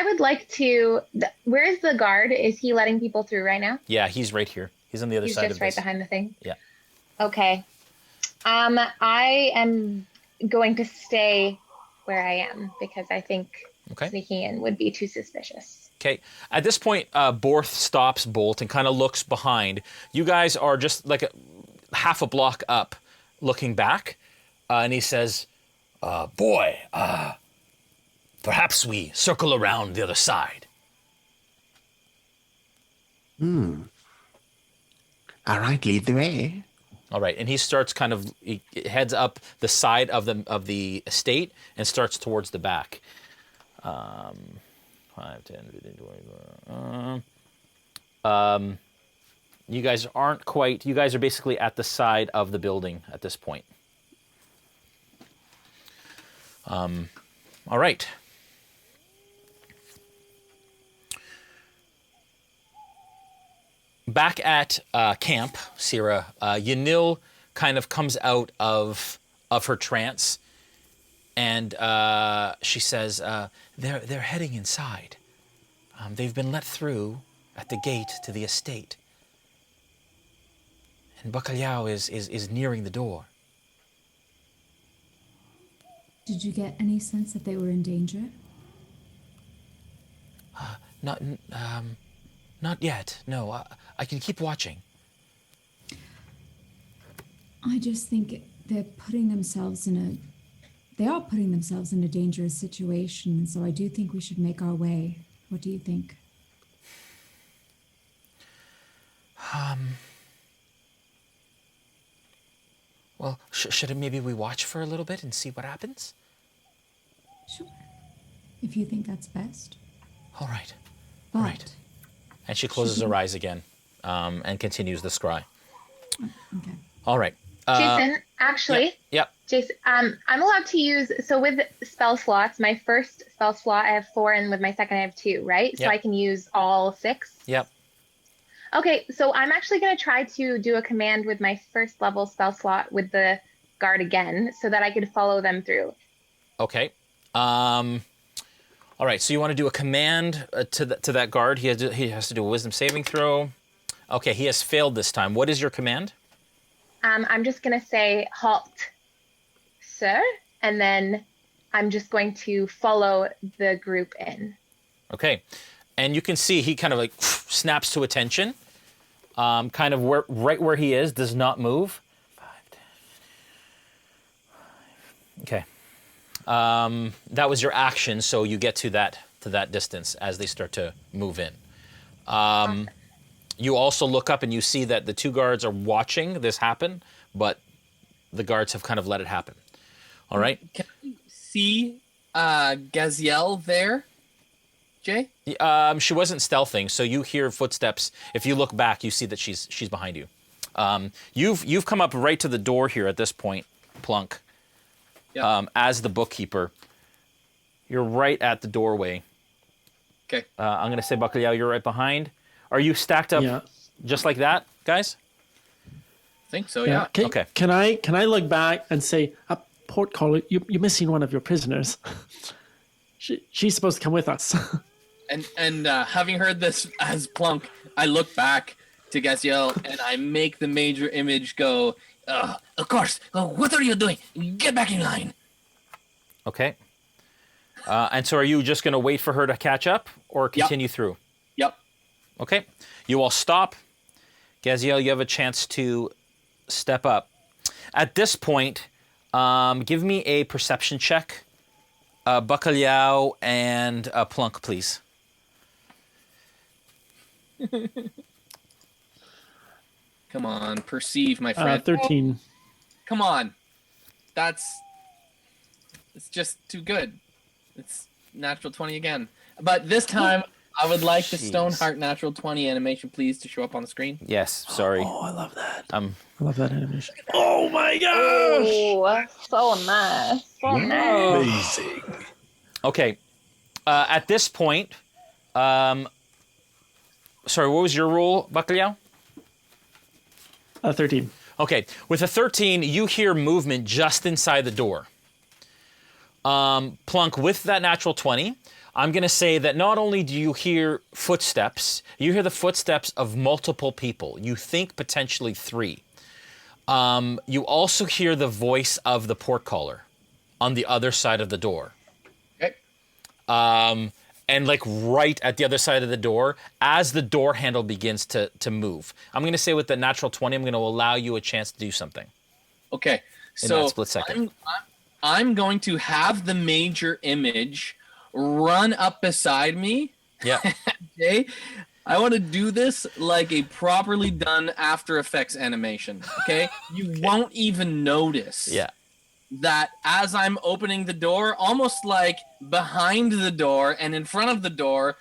Speaker 5: would like to... Where is the guard? Is he letting people through right now?
Speaker 1: Yeah, he's right here. He's on the other side of this.
Speaker 5: He's just right behind the thing?
Speaker 1: Yeah.
Speaker 5: Okay. I am going to stay where I am because I think sneaking in would be too suspicious.
Speaker 1: Okay. At this point, Borth stops Bolt and kind of looks behind. You guys are just like half a block up looking back. And he says, boy, perhaps we circle around the other side.
Speaker 6: All right, lead the way.
Speaker 1: All right, and he starts he heads up the side of the estate and starts towards the back. 5, 10, 15, 20. You guys aren't quite. You guys are basically at the side of the building at this point. All right. Back at camp, Cyra, Yanil kind of comes out of her trance, and she says, "They're heading inside. They've been let through at the gate to the estate, and Bacalhau is nearing the door."
Speaker 7: Did you get any sense that they were in danger?
Speaker 1: Not yet. No, I can keep watching.
Speaker 7: I just think they are putting themselves in a dangerous situation, so I do think we should make our way. What do you think?
Speaker 1: Well, should maybe we watch for a little bit and see what happens?
Speaker 7: Sure. If you think that's best.
Speaker 1: All right.
Speaker 7: But
Speaker 1: All right. And she closes her eyes again and continues the scry.
Speaker 7: Okay.
Speaker 1: All right.
Speaker 5: Jason, actually,
Speaker 1: Yep.
Speaker 5: Jason, I'm allowed to use, so with spell slots, my first spell slot I have 4, and with my second I have 2, right? So
Speaker 1: Yep.
Speaker 5: I can use all 6?
Speaker 1: Yep.
Speaker 5: Okay, so I'm actually going to try to do a command with my first level spell slot with the guard again, so that I could follow them through.
Speaker 1: Okay. All right. So you want to do a command to that guard? He has to do a wisdom saving throw. Okay. He has failed this time. What is your command?
Speaker 5: I'm just going to say, halt, sir, and then I'm just going to follow the group in.
Speaker 1: Okay. And you can see he kind of like snaps to attention, kind of right where he is, does not move. 5, 10, 5. Okay. That was your action, so you get to that distance as they start to move in.
Speaker 5: Awesome.
Speaker 1: You also look up and you see that the 2 guards are watching this happen, but the guards have kind of let it happen. All right?
Speaker 2: Can you see Gaziel there, Jay?
Speaker 1: She wasn't stealthing, so you hear footsteps. If you look back, you see that she's behind you. You've come up right to the door here at this point, Plunk.
Speaker 2: Yep.
Speaker 1: As the bookkeeper. You're right at the doorway.
Speaker 2: Okay.
Speaker 1: I'm going to say, Bacalhau, you're right behind. Are you stacked up just like that, guys?
Speaker 2: I think so, yeah.
Speaker 1: Okay.
Speaker 3: Can I look back and say, Portcaller, you're missing one of your prisoners. She's supposed to come with us.
Speaker 2: And having heard this as Plunk, I look back to Gaziel and I make the major image go, of course, what are you doing? Get back in line.
Speaker 1: Okay. And so are you just going to wait for her to catch up or continue through?
Speaker 2: Yep.
Speaker 1: Okay. You all stop. Gaziel, you have a chance to step up. At this point, give me a perception check. Bacalhau and Plunk, please.
Speaker 2: Come on, perceive, my friend.
Speaker 3: 13.
Speaker 2: Oh, come on. It's just too good. It's natural 20 again. But this time, I would like the Stoneheart natural 20 animation, please, to show up on the screen.
Speaker 1: Yes, sorry.
Speaker 3: Oh, I love that.
Speaker 1: I
Speaker 3: love that animation. Oh my gosh!
Speaker 5: Oh, so nice. So nice.
Speaker 4: Amazing.
Speaker 1: Okay. At this point, sorry, what was your roll, Bacalhau?
Speaker 3: 13.
Speaker 1: Okay. With a 13, you hear movement just inside the door. Plunk, with that natural 20, I'm going to say that not only do you hear footsteps, you hear the footsteps of multiple people. You think potentially 3. You also hear the voice of the portcaller on the other side of the door. and like right at the other side of the door as the door handle begins to move. I'm going to say with the natural 20, I'm going to allow you a chance to do something.
Speaker 2: Okay.
Speaker 1: In
Speaker 2: So
Speaker 1: that split second.
Speaker 2: I'm going to have the major image run up beside me.
Speaker 1: Yeah.
Speaker 2: Okay. I want to do this like a properly done After Effects animation. Okay. You won't even notice.
Speaker 1: Yeah.
Speaker 2: That as I'm opening the door, almost like behind the door and in front of the door,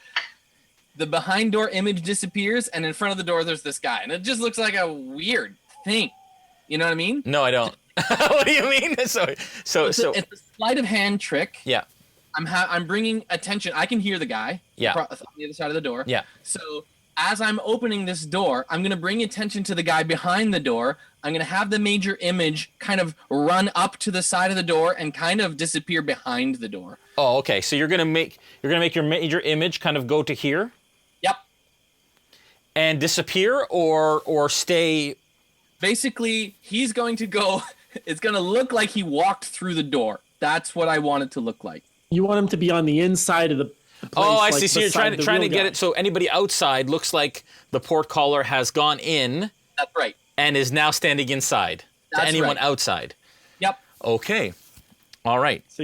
Speaker 2: the behind door image disappears, and in front of the door there's this guy, and it just looks like a weird thing. You know what I mean?
Speaker 1: No, I don't. What do you mean? So
Speaker 2: It's a sleight of hand trick.
Speaker 1: yeah.
Speaker 2: I'm bringing attention. I can hear the guy.
Speaker 1: Yeah.
Speaker 2: On the other side of the door.
Speaker 1: Yeah.
Speaker 2: So as I'm opening this door, I'm going to bring attention to the guy behind the door. I'm going to have the major image kind of run up to the side of the door and kind of disappear behind the door.
Speaker 1: Oh, okay. So you're gonna make your major image kind of go to here.
Speaker 2: Yep.
Speaker 1: And disappear or stay.
Speaker 2: Basically, he's going to go. It's going to look like he walked through the door. That's what I want it to look like.
Speaker 3: You want him to be on the inside of the place,
Speaker 1: Oh, I
Speaker 3: like
Speaker 1: see. So you're
Speaker 3: beside
Speaker 1: trying
Speaker 3: the
Speaker 1: to get
Speaker 3: real
Speaker 1: it so anybody outside looks like the portcaller has gone in
Speaker 2: That's right.
Speaker 1: and is now standing inside to
Speaker 2: That's
Speaker 1: anyone
Speaker 2: right.
Speaker 1: outside.
Speaker 2: Yep.
Speaker 1: Okay. All right.
Speaker 3: guy. So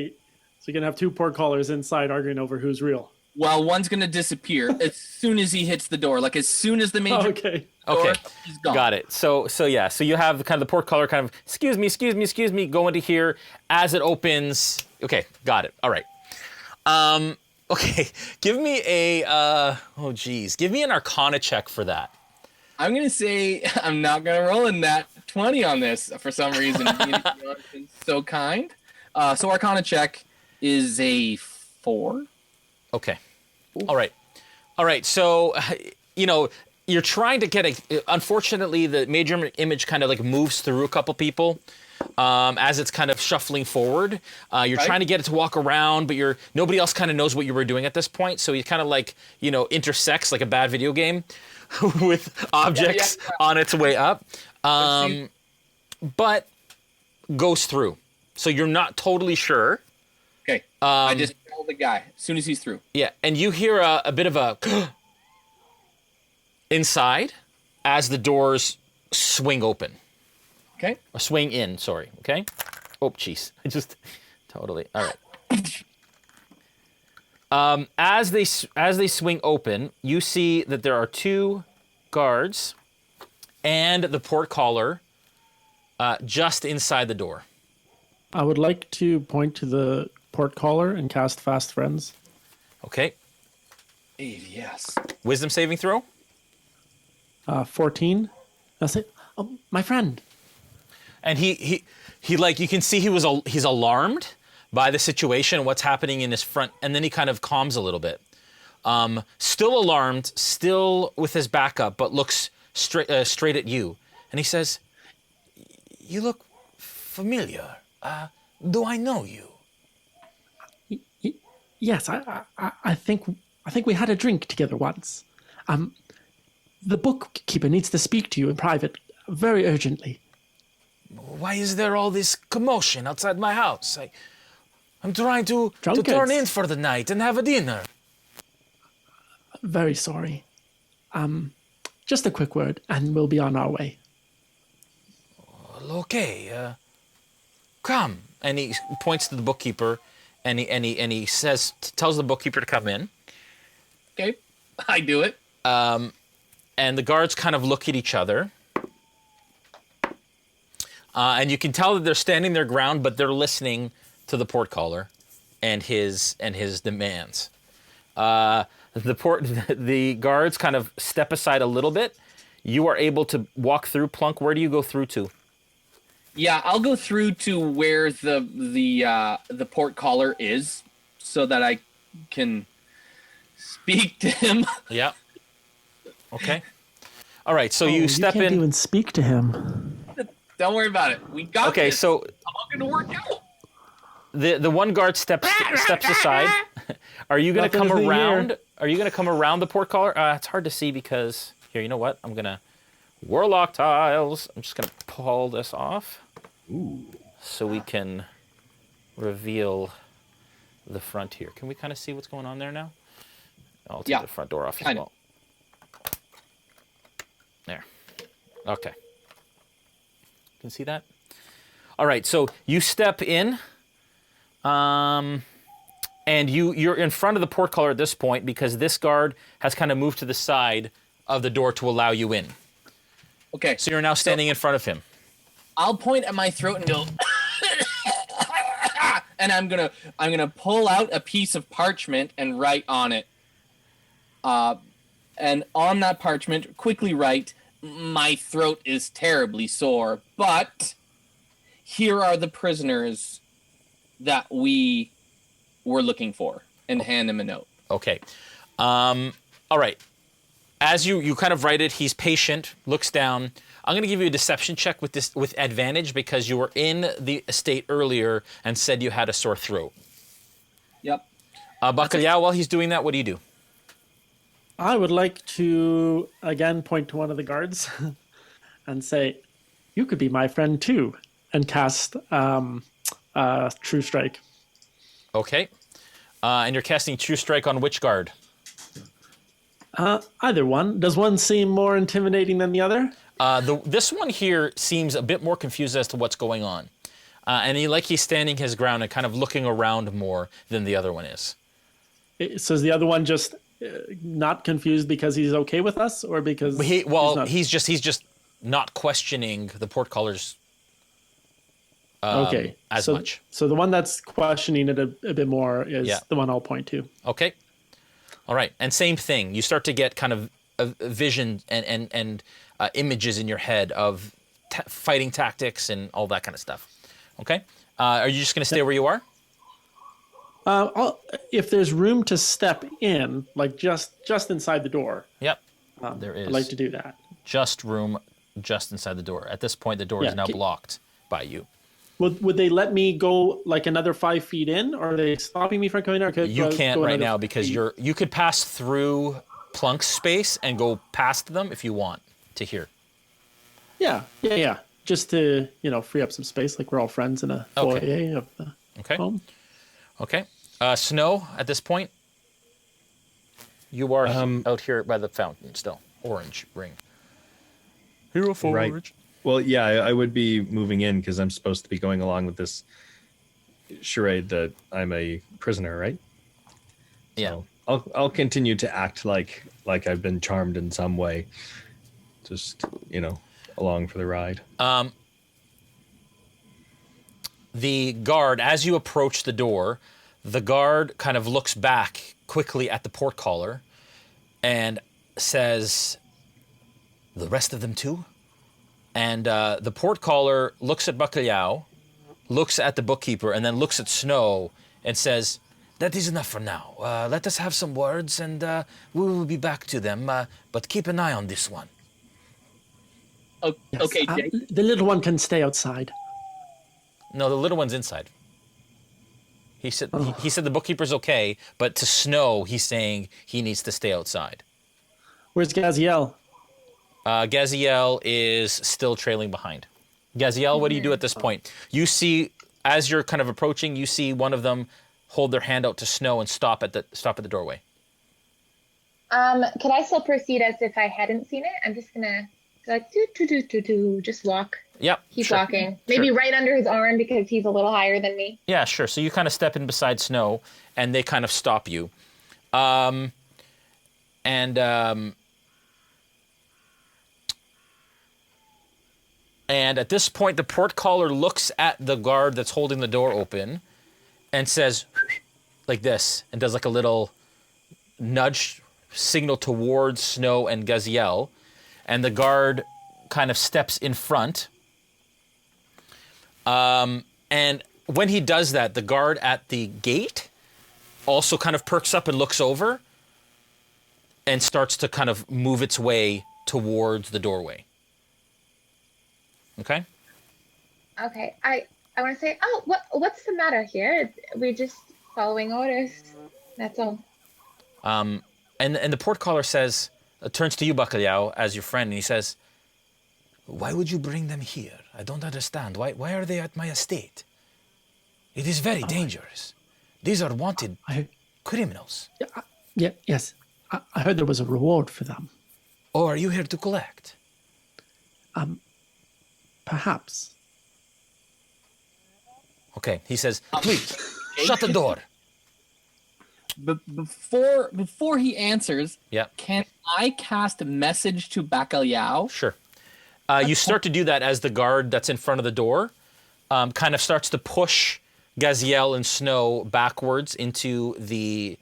Speaker 3: you're gonna have two portcallers inside arguing over who's real.
Speaker 2: Well, one's going to disappear as soon as he hits the door. Like as soon as the major
Speaker 3: Okay.
Speaker 2: door,
Speaker 1: Okay.
Speaker 2: he's gone.
Speaker 1: Got it. So yeah. So you have kind of the portcaller kind of excuse me, go into here as it opens. Okay. Got it. All right. Okay. Give me a give me an Arcana check for that.
Speaker 2: I'm going to say I'm not going to roll in that 20 on this for some reason. You've been so kind. So Arcana check is a 4.
Speaker 1: Okay. All right. So, you're trying to get unfortunately, the major image kind of like moves through a couple people as it's kind of shuffling forward. You're
Speaker 2: Right.
Speaker 1: trying to get it to walk around, but nobody else kind of knows what you were doing at this point. So you kind of like, intersects like a bad video game with objects on its way up. But goes through. So you're not totally sure.
Speaker 2: Okay. I just rolled the guy as soon as he's through.
Speaker 1: Yeah, and you hear a bit of a inside as the doors swing open.
Speaker 2: Okay.
Speaker 1: Or swing in, sorry, okay? Oh, jeez. I just totally. All right. As they swing open, you see that there are 2 guards and the portcaller just inside the door.
Speaker 3: I would like to point to the portcaller and cast Fast Friends.
Speaker 1: Okay.
Speaker 2: Yes.
Speaker 1: Wisdom saving throw?
Speaker 3: 14. That's it. Oh, my friend.
Speaker 1: And he like, you can see he's alarmed by the situation and what's happening in his front, and then he kind of calms a little bit. Still alarmed, still with his back up, but looks straight at you, and he says, "You look familiar. Do I know you?"
Speaker 3: Yes, I think we had a drink together once. The bookkeeper needs to speak to you in private, very urgently.
Speaker 1: Why is there all this commotion outside my house? I'm trying to
Speaker 3: Drunkards.
Speaker 1: turn in for the night and have a dinner.
Speaker 3: Very sorry. Just a quick word, and we'll be on our way.
Speaker 1: Okay, come. And he points to the bookkeeper, and he says, tells the bookkeeper to come in.
Speaker 2: Okay. I do it.
Speaker 1: And the guards kind of look at each other. And you can tell that they're standing their ground, but they're listening to the portcaller and his demands. The guards kind of step aside a little bit. You are able to walk through. Plunk, where do you go through to?
Speaker 2: Yeah, I'll go through to where the portcaller is so that I can speak to him.
Speaker 1: Yeah. Okay. All right, so you
Speaker 3: You
Speaker 1: step
Speaker 3: can't
Speaker 1: in.
Speaker 3: even speak to him.
Speaker 2: Don't worry about it. We got
Speaker 1: Okay,
Speaker 2: this.
Speaker 1: so
Speaker 2: I'm all gonna work out.
Speaker 1: the one guard steps aside. Are you going to come
Speaker 3: Nothing is in
Speaker 1: around?
Speaker 3: here.
Speaker 1: Are you going to come around the portcaller? It's hard to see because here. You know what? I'm gonna warlock tiles. I'm just gonna pull this off, so we can reveal the front here. Can we kind of see what's going on there now? I'll take
Speaker 2: Yeah,
Speaker 1: the front door off as
Speaker 2: kind of.
Speaker 1: well. There. Okay. Can you see that? All right, so you step in, and you're in front of the portcullis at this point because this guard has kind of moved to the side of the door to allow you in.
Speaker 2: Okay.
Speaker 1: So you're now standing in front of him.
Speaker 2: I'll point at my throat and go, and I'm gonna pull out a piece of parchment and write on it. And on that parchment, quickly write, "My throat is terribly sore, but here are the prisoners that we were looking for," and hand him a note.
Speaker 1: Okay. All right. As you kind of write it, he's patient, looks down. I'm going to give you a deception check with advantage because you were in the estate earlier and said you had a sore throat.
Speaker 2: Yep.
Speaker 1: Bacalhau, while he's doing that, what do you do?
Speaker 3: I would like to again point to one of the guards and say, "You could be my friend too," and cast True Strike.
Speaker 1: Okay. And you're casting True Strike on which guard?
Speaker 3: Either one. Does one seem more intimidating than the other?
Speaker 1: This one here seems a bit more confused as to what's going on. And he's standing his ground and kind of looking around more than the other one is.
Speaker 3: So is the other one just not confused because he's okay with us, or because
Speaker 1: he's just not questioning the portcullis
Speaker 3: okay
Speaker 1: as much.
Speaker 3: So the one that's questioning it a bit more is the one I'll point to.
Speaker 1: Okay. All right. And same thing. You start to get kind of a vision and images in your head of fighting tactics and all that kind of stuff. Okay. Are you just going to stay where you are?
Speaker 3: If there's room to step in, like just inside the door.
Speaker 1: Yep. There is.
Speaker 3: I'd like to do that.
Speaker 1: Just room just inside the door. At this point, the door is now blocked by you.
Speaker 3: Would they let me go like another 5 feet in, or are they stopping me from coming in?
Speaker 1: You can't right now because you could pass through Plunk's space and go past them if you want to here.
Speaker 3: Yeah. Just to free up some space, like we're all friends in a foyer of the home.
Speaker 1: Okay. Snow, at this point, you are out here by the fountain still. Orange ring. Hero forge.
Speaker 4: Right. Well, yeah, I would be moving in because I'm supposed to be going along with this charade that I'm a prisoner, right?
Speaker 1: Yeah.
Speaker 4: So I'll continue to act like I've been charmed in some way. Just, along for the ride.
Speaker 1: The guard, as you approach the door, the guard kind of looks back quickly at the portcollar and says, "The rest of them too?" And the portcollar looks at Bacalhau, looks at the bookkeeper, and then looks at Snow and says, "That is enough for now. Let us have some words, and we will be back to them. But keep an eye on this one."
Speaker 3: Yes.
Speaker 2: Okay, Jay.
Speaker 3: The little one can stay outside.
Speaker 1: No, the little one's inside. He said he said the bookkeeper's okay, but to Snow, he's saying he needs to stay outside.
Speaker 3: Where's Gaziel?
Speaker 1: Gaziel is still trailing behind. Gaziel, what do you do at this point? You see, as you're kind of approaching, you see one of them hold their hand out to Snow and stop at the doorway.
Speaker 5: Could I still proceed as if I hadn't seen it? I'm just gonna go like just walk.
Speaker 1: Yep.
Speaker 5: Keep walking. Maybe right under his arm because he's a little higher than me.
Speaker 1: Yeah, sure. So you kind of step in beside Snow, and they kind of stop you. And at this point, the portcaller looks at the guard that's holding the door open and says, like this, and does like a little nudge signal towards Snow and Gaziel. And the guard kind of steps in front. And when he does that, the guard at the gate also kind of perks up and looks over and starts to kind of move its way towards the doorway. Okay?
Speaker 5: Okay. I want to say, what's the matter here? We're just following orders. That's all.
Speaker 1: And the portcaller says, turns to you, Bacalhau, as your friend, and he says, "Why would you bring them here? I don't understand. Why are they at my estate? It is very dangerous. These are wanted
Speaker 3: I
Speaker 1: criminals.
Speaker 3: yes. I heard there was a reward for them.
Speaker 1: Or are you here to collect?
Speaker 3: Perhaps.
Speaker 1: Okay, he says, please, shut the door.
Speaker 2: Before he answers,
Speaker 1: Yeah,
Speaker 2: can I cast a message to Bacalhau?
Speaker 1: sure. You start to do that as the guard that's in front of the door kind of starts to push Gaziel and Snow backwards into the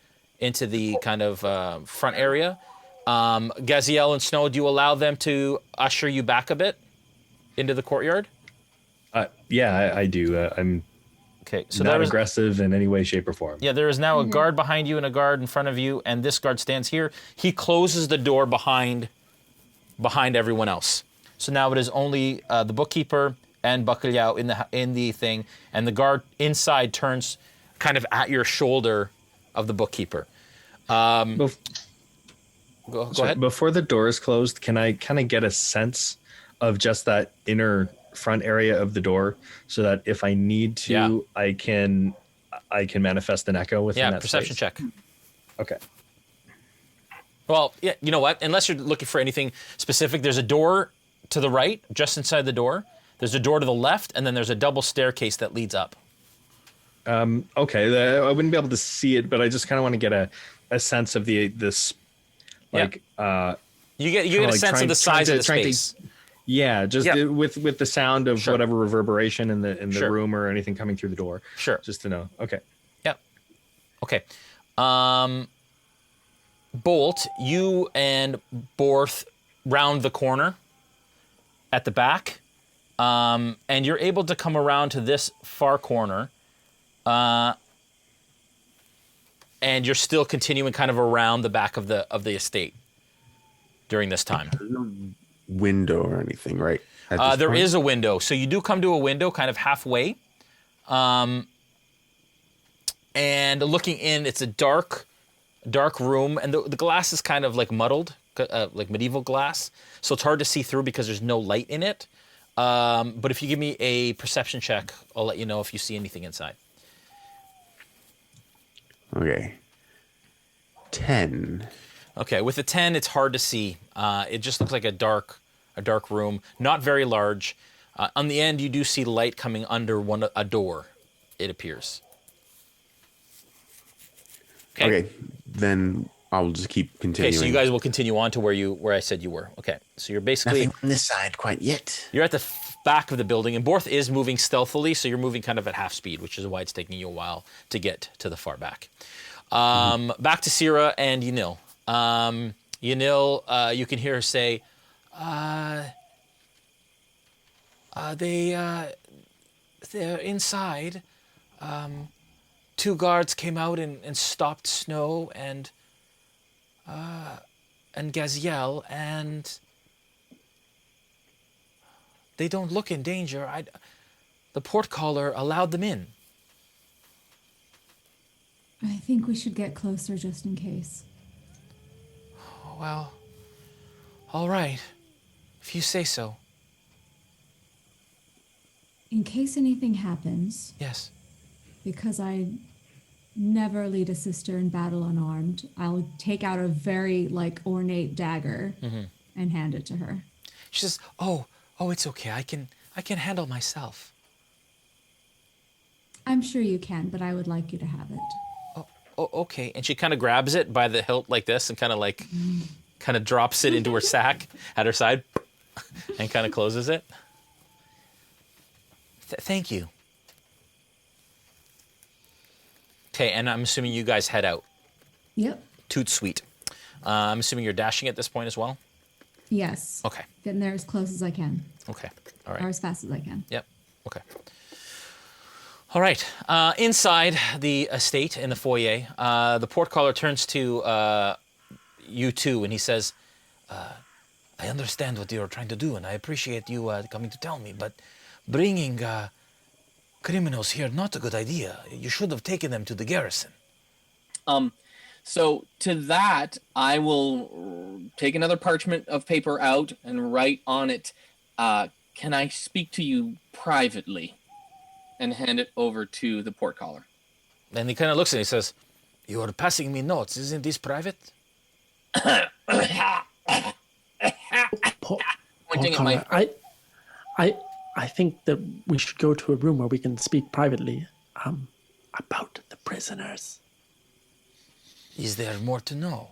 Speaker 1: kind of front area. Gaziel and Snow, do you allow them to usher you back a bit into the courtyard?
Speaker 4: Yeah, I do. I'm
Speaker 1: Okay, so
Speaker 4: not
Speaker 1: there is,
Speaker 4: aggressive in any way, shape, or form.
Speaker 1: yeah, there is now a guard behind you and a guard in front of you, and this guard stands here. He closes the door behind everyone else. So now it is only the bookkeeper and Bacalhau in the thing, and the guard inside turns kind of at your shoulder of the bookkeeper. Go ahead.
Speaker 4: Before the door is closed, can I kind of get a sense of just that inner front area of the door, so that if I need to, I can manifest an echo within that
Speaker 1: perception
Speaker 4: space?
Speaker 1: check.
Speaker 4: Okay.
Speaker 1: Well, yeah, you know what? Unless you're looking for anything specific, there's a door to the right, just inside the door. There's a door to the left, and then there's a double staircase that leads up.
Speaker 4: Okay, I wouldn't be able to see it, but I just kind of want to get a sense of this, like
Speaker 1: you get a sense of the size of the space.
Speaker 4: With the sound of whatever reverberation in the room or anything coming through the door.
Speaker 1: Sure.
Speaker 4: Just to know. Okay.
Speaker 1: Yep. Okay. Bolt, you and Borth round the corner at the back, and you're able to come around to this far corner, and you're still continuing kind of around the back of the estate during this time.
Speaker 6: Window or anything, right?
Speaker 1: There is a window, so you do come to a window kind of halfway, and looking in, it's a dark room, and the glass is kind of like muddled, like medieval glass, so it's hard to see through because there's no light in it. But if you give me a perception check, I'll let you know if you see anything inside.
Speaker 6: Okay. 10.
Speaker 1: Okay, with a 10, it's hard to see. It just looks like a dark room, not very large. On the end, you do see light coming under a door, it appears.
Speaker 6: Okay, then I'll just keep continuing.
Speaker 1: Okay, so you guys will continue on to where I said you were. Okay, so you're basically...
Speaker 6: Nothing on this side quite yet.
Speaker 1: You're at the back of the building, and Borth is moving stealthily, so you're moving kind of at half speed, which is why it's taking you a while to get to the far back. Back to Cyra and Yanil. Yanil, you can hear her say, they're inside. Two guards came out and stopped Snow and Gaziel, and they don't look in danger. The portcaller allowed them in.
Speaker 7: I think we should get closer just in case.
Speaker 1: Well, all right, if you say so.
Speaker 7: In case anything happens.
Speaker 1: Yes.
Speaker 7: Because I never lead a sister in battle unarmed, I'll take out a very ornate dagger and hand it to her.
Speaker 1: She says, "Oh, it's okay. I can handle myself."
Speaker 7: I'm sure you can, but I would like you to have it.
Speaker 1: Oh, okay. And she kind of grabs it by the hilt like this and kind of drops it into her sack at her side and kind of closes it. Thank you. Okay, and I'm assuming you guys head out.
Speaker 7: Yep.
Speaker 1: Toot sweet. I'm assuming you're dashing at this point as well?
Speaker 7: Yes.
Speaker 1: Okay.
Speaker 7: Getting there as close as I can.
Speaker 1: Okay. All right.
Speaker 7: Or as fast as I can.
Speaker 1: Yep. Okay. All right. Inside the estate in the foyer, the portcaller turns to you two and he says, I understand what you're trying to do and I appreciate you coming to tell me, but bringing criminals here, not a good idea. You should have taken them to the garrison.
Speaker 2: So to that, I will take another parchment of paper out and write on it, can I speak to you privately? And hand it over to the portcaller.
Speaker 1: And he kind of looks at me and says, "You are passing me notes. Isn't this private?"
Speaker 2: Pointing at my.
Speaker 3: I think that we should go to a room where we can speak privately about the prisoners.
Speaker 1: Is there more to know?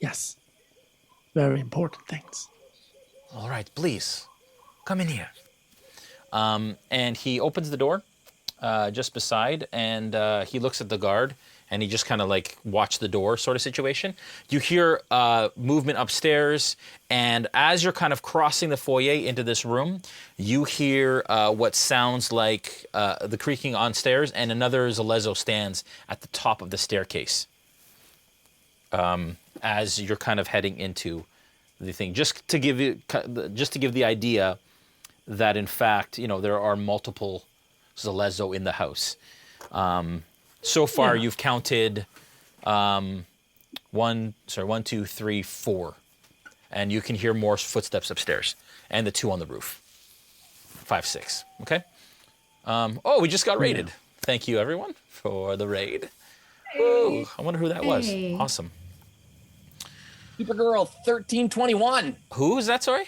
Speaker 3: Yes. Very important things.
Speaker 1: All right, please, come in here. And he opens the door just beside, and he looks at the guard, and he just kind of like watch the door sort of situation. You hear movement upstairs, and as you're kind of crossing the foyer into this room, you hear what sounds like the creaking on stairs, and another Zalezo stands at the top of the staircase as you're kind of heading into the thing. Just to give the idea that in fact, there are multiple Zalezo in the house. So far, you've counted 1, 2, 3, 4. And you can hear more footsteps upstairs. And the 2 on the roof. 5, 6. Okay? We just got raided. Yeah. Thank you, everyone, for the raid. Ooh, I wonder who that was. Awesome.
Speaker 2: Supergirl 1321.
Speaker 1: Who is that, sorry?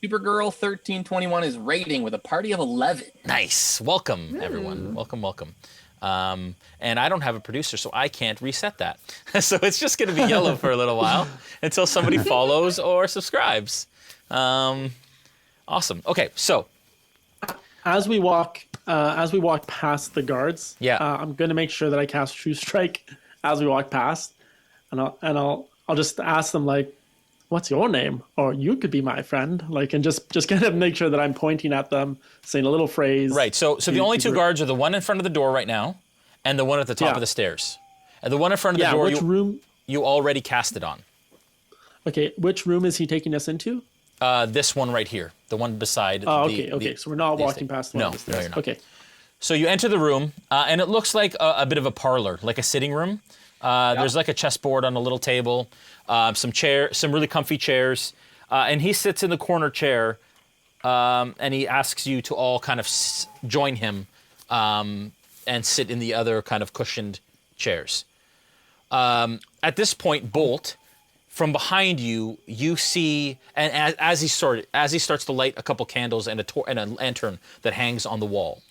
Speaker 2: Supergirl 1321 is raiding with a party of 11.
Speaker 1: Nice. Welcome, everyone. Welcome. And I don't have a producer, so I can't reset that. So it's just going to be yellow for a little while until somebody follows or subscribes. Awesome. Okay, so
Speaker 3: as we walk past the guards, I'm going to make sure that I cast True Strike as we walk past, and I'll just ask them like, "What's your name?" Or "You could be my friend." Like, and just kind of make sure that I'm pointing at them, saying a little phrase.
Speaker 1: Right. So the only 2 guards are the one in front of the door right now, and the one at the top of the stairs. And the one in front of the door,
Speaker 3: which room?
Speaker 1: You already cast it on.
Speaker 3: Okay, which room is he taking us into?
Speaker 1: This one right here, the one beside.
Speaker 3: Okay. So we're not walking past the one on the stairs.
Speaker 1: No, you're not.
Speaker 3: Okay.
Speaker 1: So you enter the room, and it looks like a bit of a parlor, like a sitting room. There's like a chessboard on a little table, some really comfy chairs, and he sits in the corner chair, and he asks you to all kind of join him and sit in the other kind of cushioned chairs. At this point, Bolt, from behind you, you see, and as he starts to light a couple candles and a lantern that hangs on the wall.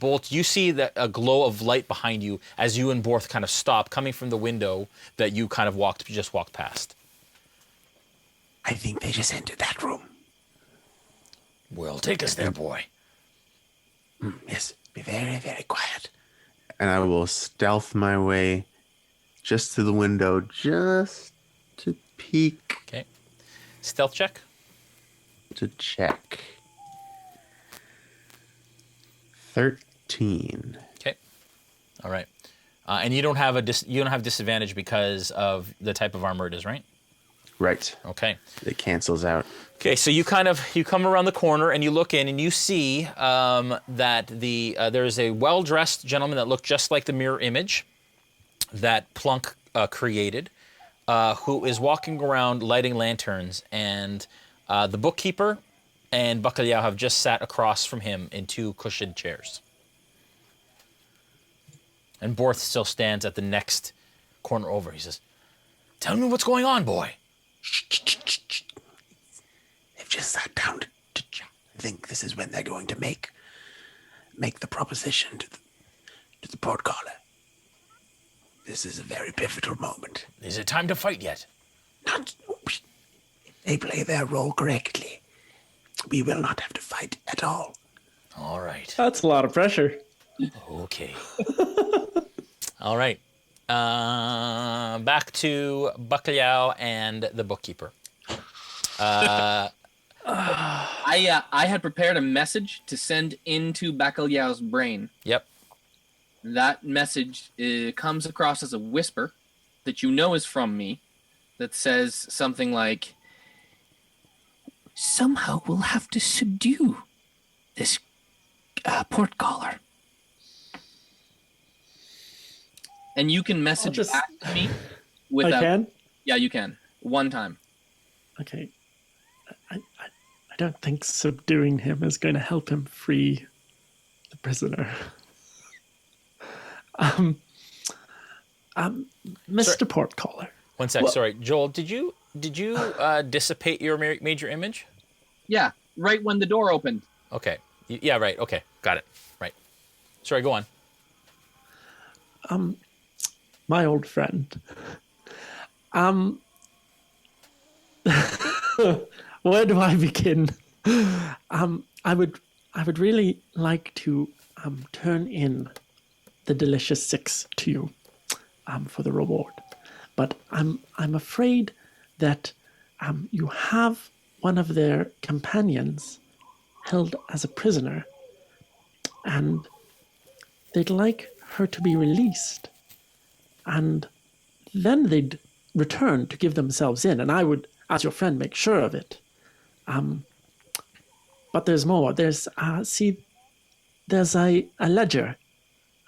Speaker 1: Bolt, you see that a glow of light behind you as you and Borth kind of stop, coming from the window that you kind of just walked past.
Speaker 6: I think they just entered that room.
Speaker 1: Well, take us there, boy.
Speaker 6: Yes, be very, very quiet. And I will stealth my way just to the window, just to peek.
Speaker 1: Okay. Stealth check?
Speaker 6: To check. 13.
Speaker 1: Okay. All right. And you don't have disadvantage because of the type of armor it is, right?
Speaker 6: Right.
Speaker 1: Okay.
Speaker 6: It cancels out.
Speaker 1: Okay, so you come around the corner and you look in and you see that there's a well-dressed gentleman that looked just like the mirror image that Plunk created, who is walking around lighting lanterns, and the bookkeeper and Bacalhau have just sat across from him in 2 cushioned chairs. And Borth still stands at the next corner over. He says, "Tell me what's going on, boy."
Speaker 6: Shh. They've just sat down to chat. I think this is when they're going to make the proposition to the portcaller. This is a very pivotal moment.
Speaker 1: Is it time to fight yet?
Speaker 6: Not if they play their role correctly. We will not have to fight at all.
Speaker 1: All right.
Speaker 3: That's a lot of pressure.
Speaker 1: Okay. All right. Back to Bacalhau and the bookkeeper.
Speaker 2: I had prepared a message to send into Bacalhau's brain.
Speaker 1: Yep.
Speaker 2: That message comes across as a whisper that you know is from me, that says something like, "Somehow we'll have to subdue this portcaller." And you can message back to me without...
Speaker 3: I can?
Speaker 2: Yeah, you can. One time.
Speaker 3: Okay. I don't think subduing him is going to help him free the prisoner. Mr. Portcaller.
Speaker 1: One sec. Sorry, Joel. Did you dissipate your major image?
Speaker 2: Yeah, right when the door opened.
Speaker 1: Okay. Yeah. Right. Okay. Got it. Right. Sorry. Go on.
Speaker 3: My old friend. Where do I begin? I would really like to turn in the delicious 6 to you for the reward, but I'm afraid that you have one of their companions held as a prisoner, and they'd like her to be released, and then they'd return to give themselves in, and I would, as your friend, make sure of it. But there's more. There's a ledger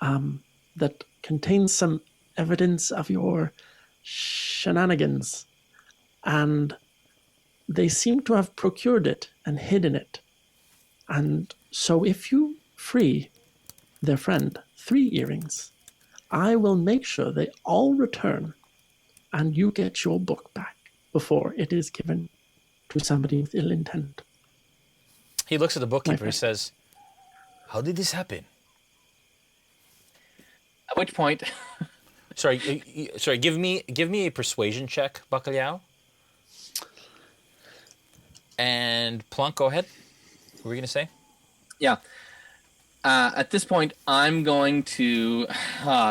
Speaker 3: that contains some evidence of your shenanigans, and they seem to have procured it and hidden it. And so if you free their friend 3 earrings, I will make sure they all return and you get your book back before it is given to somebody with ill intent.
Speaker 1: He looks at the bookkeeper. He says, "How did this happen?"
Speaker 2: At which point,
Speaker 1: Sorry. Give me a persuasion check, Bacalhau. And Plunk, go ahead. What were you gonna say?
Speaker 2: yeah. At this point, I'm going to.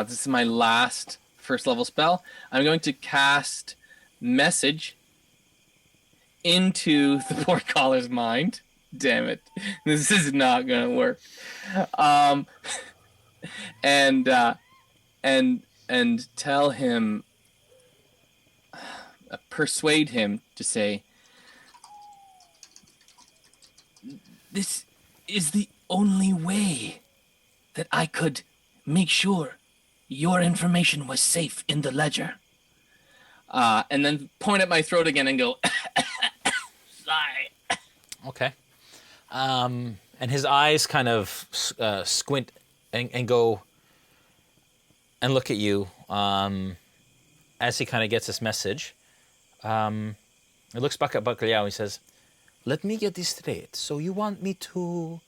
Speaker 2: This is my last first level spell. I'm going to cast Message into the portcaller's mind. Damn it. This is not going to work. And tell him, persuade him to say, this is the only way that I could make sure your information was safe in the ledger. And then point at my throat again and go, sigh.
Speaker 1: Okay. And his eyes kind of squint and go and look at you as he kind of gets this message. He looks back at Bacalhau and he says, "Let me get this straight. So you want me to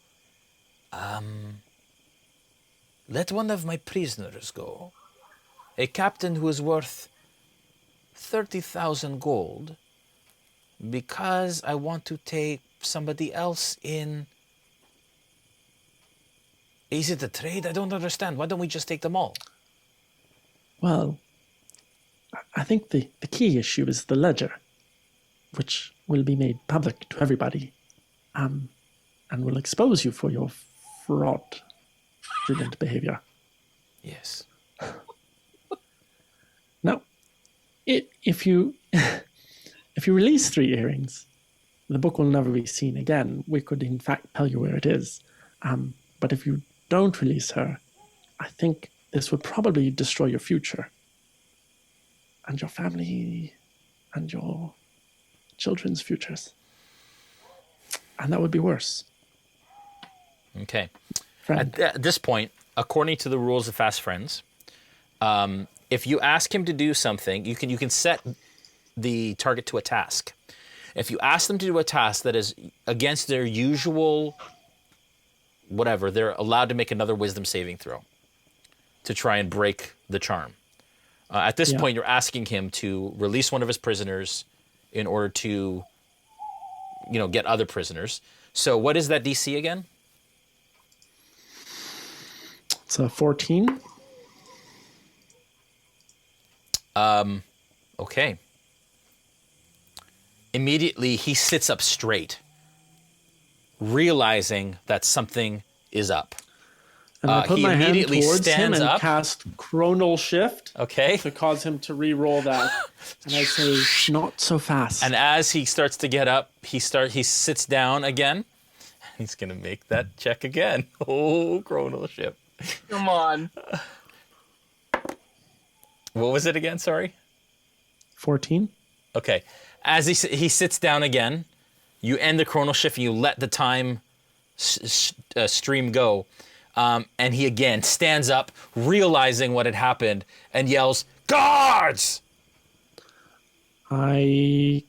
Speaker 1: let one of my prisoners go? A captain who is worth 30,000 gold because I want to take somebody else in. Is it a trade? I don't understand. Why don't we just take them all?"
Speaker 3: Well, I think the key issue is the ledger, which will be made public to everybody, and will expose you for your fraudulent behavior.
Speaker 1: Yes.
Speaker 3: Now, if you release 3 earrings, the book will never be seen again. We could, in fact, tell you where it is. But if you don't release her, I think this would probably destroy your future and your family and your children's futures. And that would be worse.
Speaker 1: Okay.
Speaker 3: Friend.
Speaker 1: At this point, according to the rules of Fast Friends, if you ask him to do something, you can set the target to a task. If you ask them to do a task that is against their usual whatever, they're allowed to make another wisdom saving throw to try and break the charm. At this point, you're asking him to release one of his prisoners in order to, get other prisoners. So what is that DC again?
Speaker 3: It's a 14.
Speaker 1: Okay. Immediately, he sits up straight, realizing that something is up.
Speaker 3: And I put
Speaker 1: he
Speaker 3: my hand
Speaker 1: immediately
Speaker 3: towards him
Speaker 1: stands
Speaker 3: and
Speaker 1: up.
Speaker 3: cast Chronal Shift
Speaker 1: Okay.
Speaker 3: to cause him to re-roll that. And I say, not so fast.
Speaker 1: And as he starts to get up, he sits down again. He's gonna make that check again. Oh, chronal ship.
Speaker 2: Come on.
Speaker 1: What was it again? Sorry.
Speaker 3: 14.
Speaker 1: Okay. As he sits down again, you end the chronal shift and you let the time stream go. And he again stands up, realizing what had happened, and yells, "Guards!"
Speaker 3: Okay.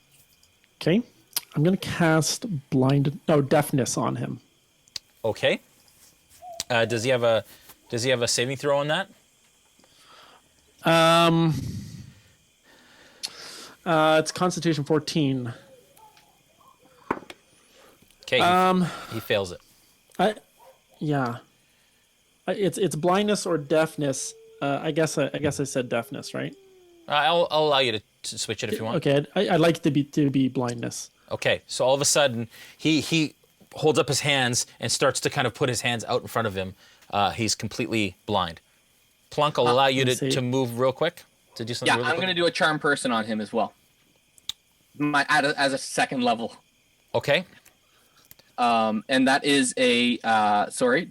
Speaker 3: I'm going to cast deafness on him.
Speaker 1: Okay. Does he have a saving throw on that?
Speaker 3: It's Constitution 14.
Speaker 1: Okay. He fails it.
Speaker 3: It's blindness or deafness. I guess I said deafness, right?
Speaker 1: I'll allow you to switch it if you want.
Speaker 3: Okay, I'd like it to be blindness.
Speaker 1: Okay, so all of a sudden, he holds up his hands and starts to kind of put his hands out in front of him. He's completely blind. Plunk, I'll allow you to move real quick, to do something really quick.
Speaker 2: I'm going to do a charm person on him as well. As a second level.
Speaker 1: Okay.
Speaker 2: And that is a,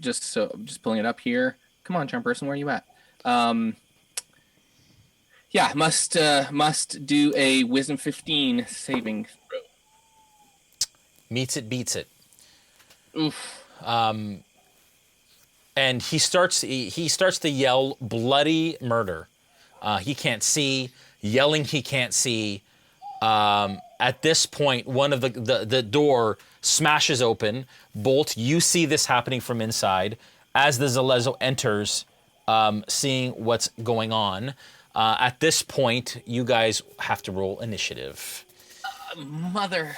Speaker 2: just pulling it up here. Come on, charm person, where are you at? Must do a wisdom 15 saving throw.
Speaker 1: Meets it, beats it.
Speaker 2: Oof.
Speaker 1: And he starts to yell bloody murder. He can't see, yelling he can't see. At this point, one of the door smashes open. Bolt, you see this happening from inside as the Zalezo enters, seeing what's going on. At this point, you guys have to roll initiative.
Speaker 2: Mother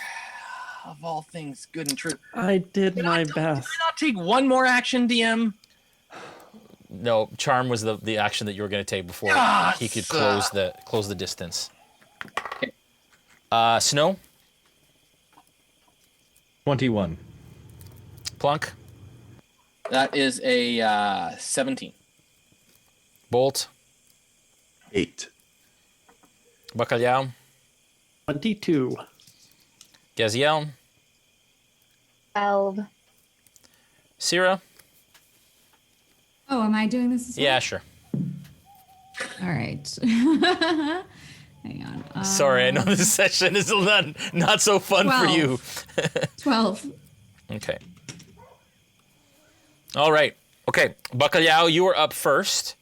Speaker 2: of all things good and true.
Speaker 3: I did my best.
Speaker 2: Did I not take one more action, DM?
Speaker 1: No, charm was the action that you were going to take before he could close the distance.
Speaker 2: Okay.
Speaker 1: Snow?
Speaker 4: 21.
Speaker 1: Plunk?
Speaker 2: That is a 17.
Speaker 1: Bolt?
Speaker 6: 8.
Speaker 1: Bacalhau?
Speaker 3: 22.
Speaker 1: Gaziel?
Speaker 5: 12.
Speaker 1: Cyra?
Speaker 7: Oh, am I doing this as well?
Speaker 1: Yeah, sure.
Speaker 7: All right. Hang on.
Speaker 1: Sorry, I know this session is not so fun for you.
Speaker 7: 12.
Speaker 1: Okay. All right. Okay, Bacalhau, you are up first.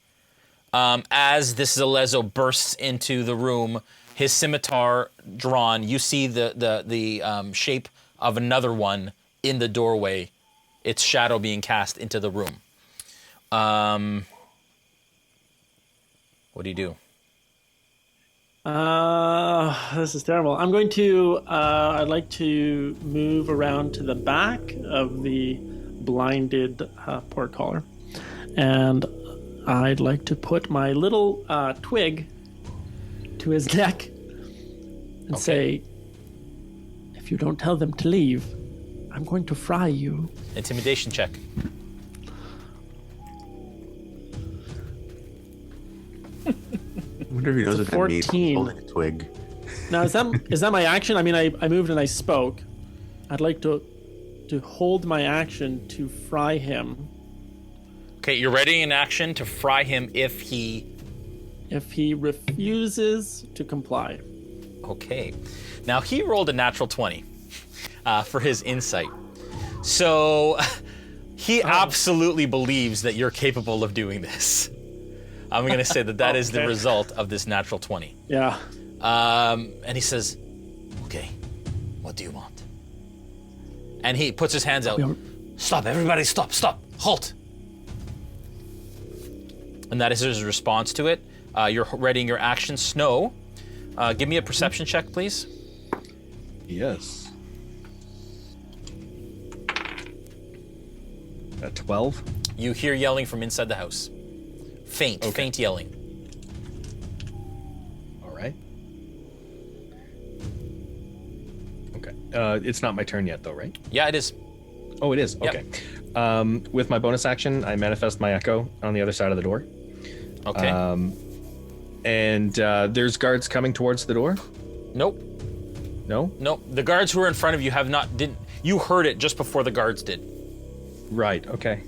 Speaker 1: As this Zalezo bursts into the room, his scimitar drawn, you see the shape of another one in the doorway, its shadow being cast into the room. What do you do?
Speaker 3: This is terrible. I'm going to, I'd like to move around to the back of the blinded portcaller. And I'd like to put my little twig to his neck and say, if you don't tell them to leave, I'm going to fry you.
Speaker 1: Intimidation check.
Speaker 6: I wonder if he knows what that means.
Speaker 3: 14.
Speaker 6: Holding a twig.
Speaker 3: Now, is that my action? I mean, I moved and I spoke. I'd like to hold my action to fry him.
Speaker 1: Okay, you're ready in action to fry him if he
Speaker 3: refuses to comply.
Speaker 1: Okay. Now, he rolled a natural 20 for his insight. So he absolutely believes that you're capable of doing this. I'm going to say that is the result of this natural 20.
Speaker 3: Yeah.
Speaker 1: And he says, okay, what do you want? And he puts his hands out. Stop, everybody, stop, halt. And that is his response to it. You're readying your action. Snow, give me a perception check, please.
Speaker 4: Yes. 12.
Speaker 1: You hear yelling from inside the house. Faint yelling.
Speaker 4: All right. Okay. It's not my turn yet, though, right?
Speaker 1: Yeah, it is.
Speaker 4: Oh, it is.
Speaker 1: Yep.
Speaker 4: Okay. With my bonus action, I manifest my echo on the other side of the door.
Speaker 1: Okay.
Speaker 4: And there's guards coming towards the door.
Speaker 1: Nope.
Speaker 4: No.
Speaker 1: Nope. The guards who are in front of you didn't. You heard it just before the guards did.
Speaker 4: Right. Okay.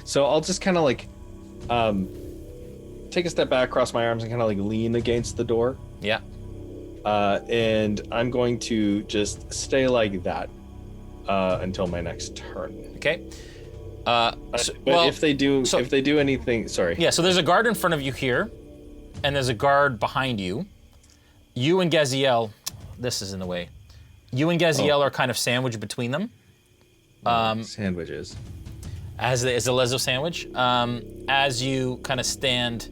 Speaker 4: So I'll just kind of like take a step back, cross my arms, and kind of like lean against the door.
Speaker 1: Yeah.
Speaker 4: And I'm going to just stay like that until my next turn.
Speaker 1: Okay.
Speaker 4: But if they do anything, sorry.
Speaker 1: Yeah, so there's a guard in front of you here, and there's a guard behind you. You and Gaziel, this is in the way. You and Gaziel are kind of sandwiched between them.
Speaker 4: Sandwiches.
Speaker 1: As a Lezo sandwich, as you kind of stand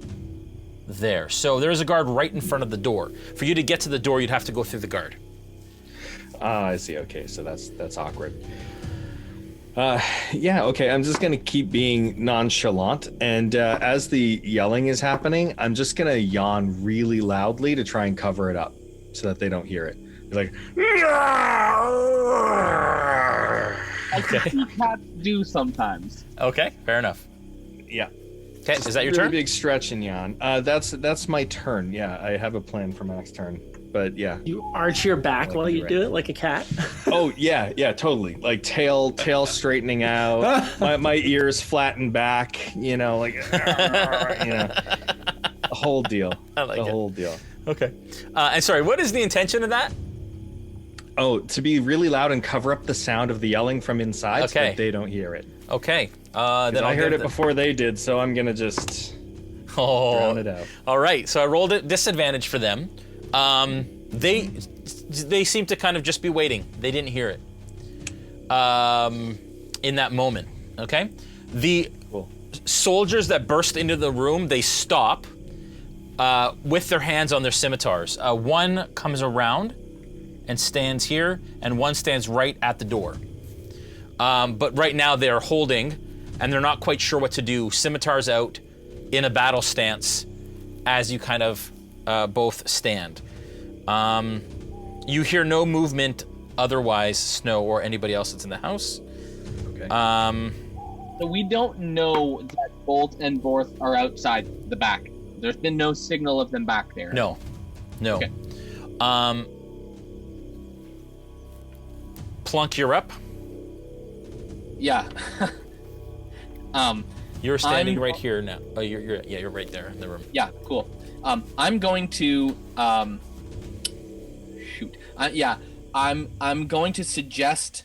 Speaker 1: there. So there's a guard right in front of the door. For you to get to the door, you'd have to go through the guard.
Speaker 4: I see. Okay, so that's awkward. Yeah, okay, I'm just gonna keep being nonchalant, and as the yelling is happening, I'm just gonna yawn really loudly to try and cover it up so that they don't hear it. It's like,
Speaker 2: Okay. Cats do sometimes.
Speaker 1: Okay, fair enough.
Speaker 4: yeah.
Speaker 1: Okay, is that your
Speaker 4: really
Speaker 1: turn?
Speaker 4: big stretch and yawn. That's my turn. Yeah, I have a plan for my next turn, but yeah.
Speaker 3: You arch your back while you do it like a cat.
Speaker 4: Oh yeah, totally. Like tail straightening out, my ears flattened back. You know, like the whole deal.
Speaker 1: I like it.
Speaker 4: Whole deal.
Speaker 1: Okay. And sorry, what is the intention of that?
Speaker 4: Oh, to be really loud and cover up the sound of the yelling from inside so
Speaker 1: Okay.
Speaker 4: that they don't hear it.
Speaker 1: Okay. Then
Speaker 4: I heard it before they did, so I'm gonna just drown it out.
Speaker 1: All right. So I rolled a disadvantage for them. They seem to kind of just be waiting. They didn't hear it. In that moment. Okay. The soldiers that burst into the room, they stop with their hands on their scimitars. One comes around and stands here, and one stands right at the door. But right now they're holding, and they're not quite sure what to do. Scimitars out, in a battle stance, as you kind of both stand. You hear no movement otherwise, Snow or anybody else that's in the house.
Speaker 4: Okay.
Speaker 2: So we don't know that Bolt and Borth are outside the back. There's been no signal of them back there.
Speaker 1: No.
Speaker 2: Okay.
Speaker 1: Plunk, you're up.
Speaker 2: Yeah.
Speaker 1: You're standing
Speaker 2: I'm-
Speaker 1: right here now. Oh, you're right there in the room.
Speaker 2: Yeah, cool. I'm going to shoot. I'm going to suggest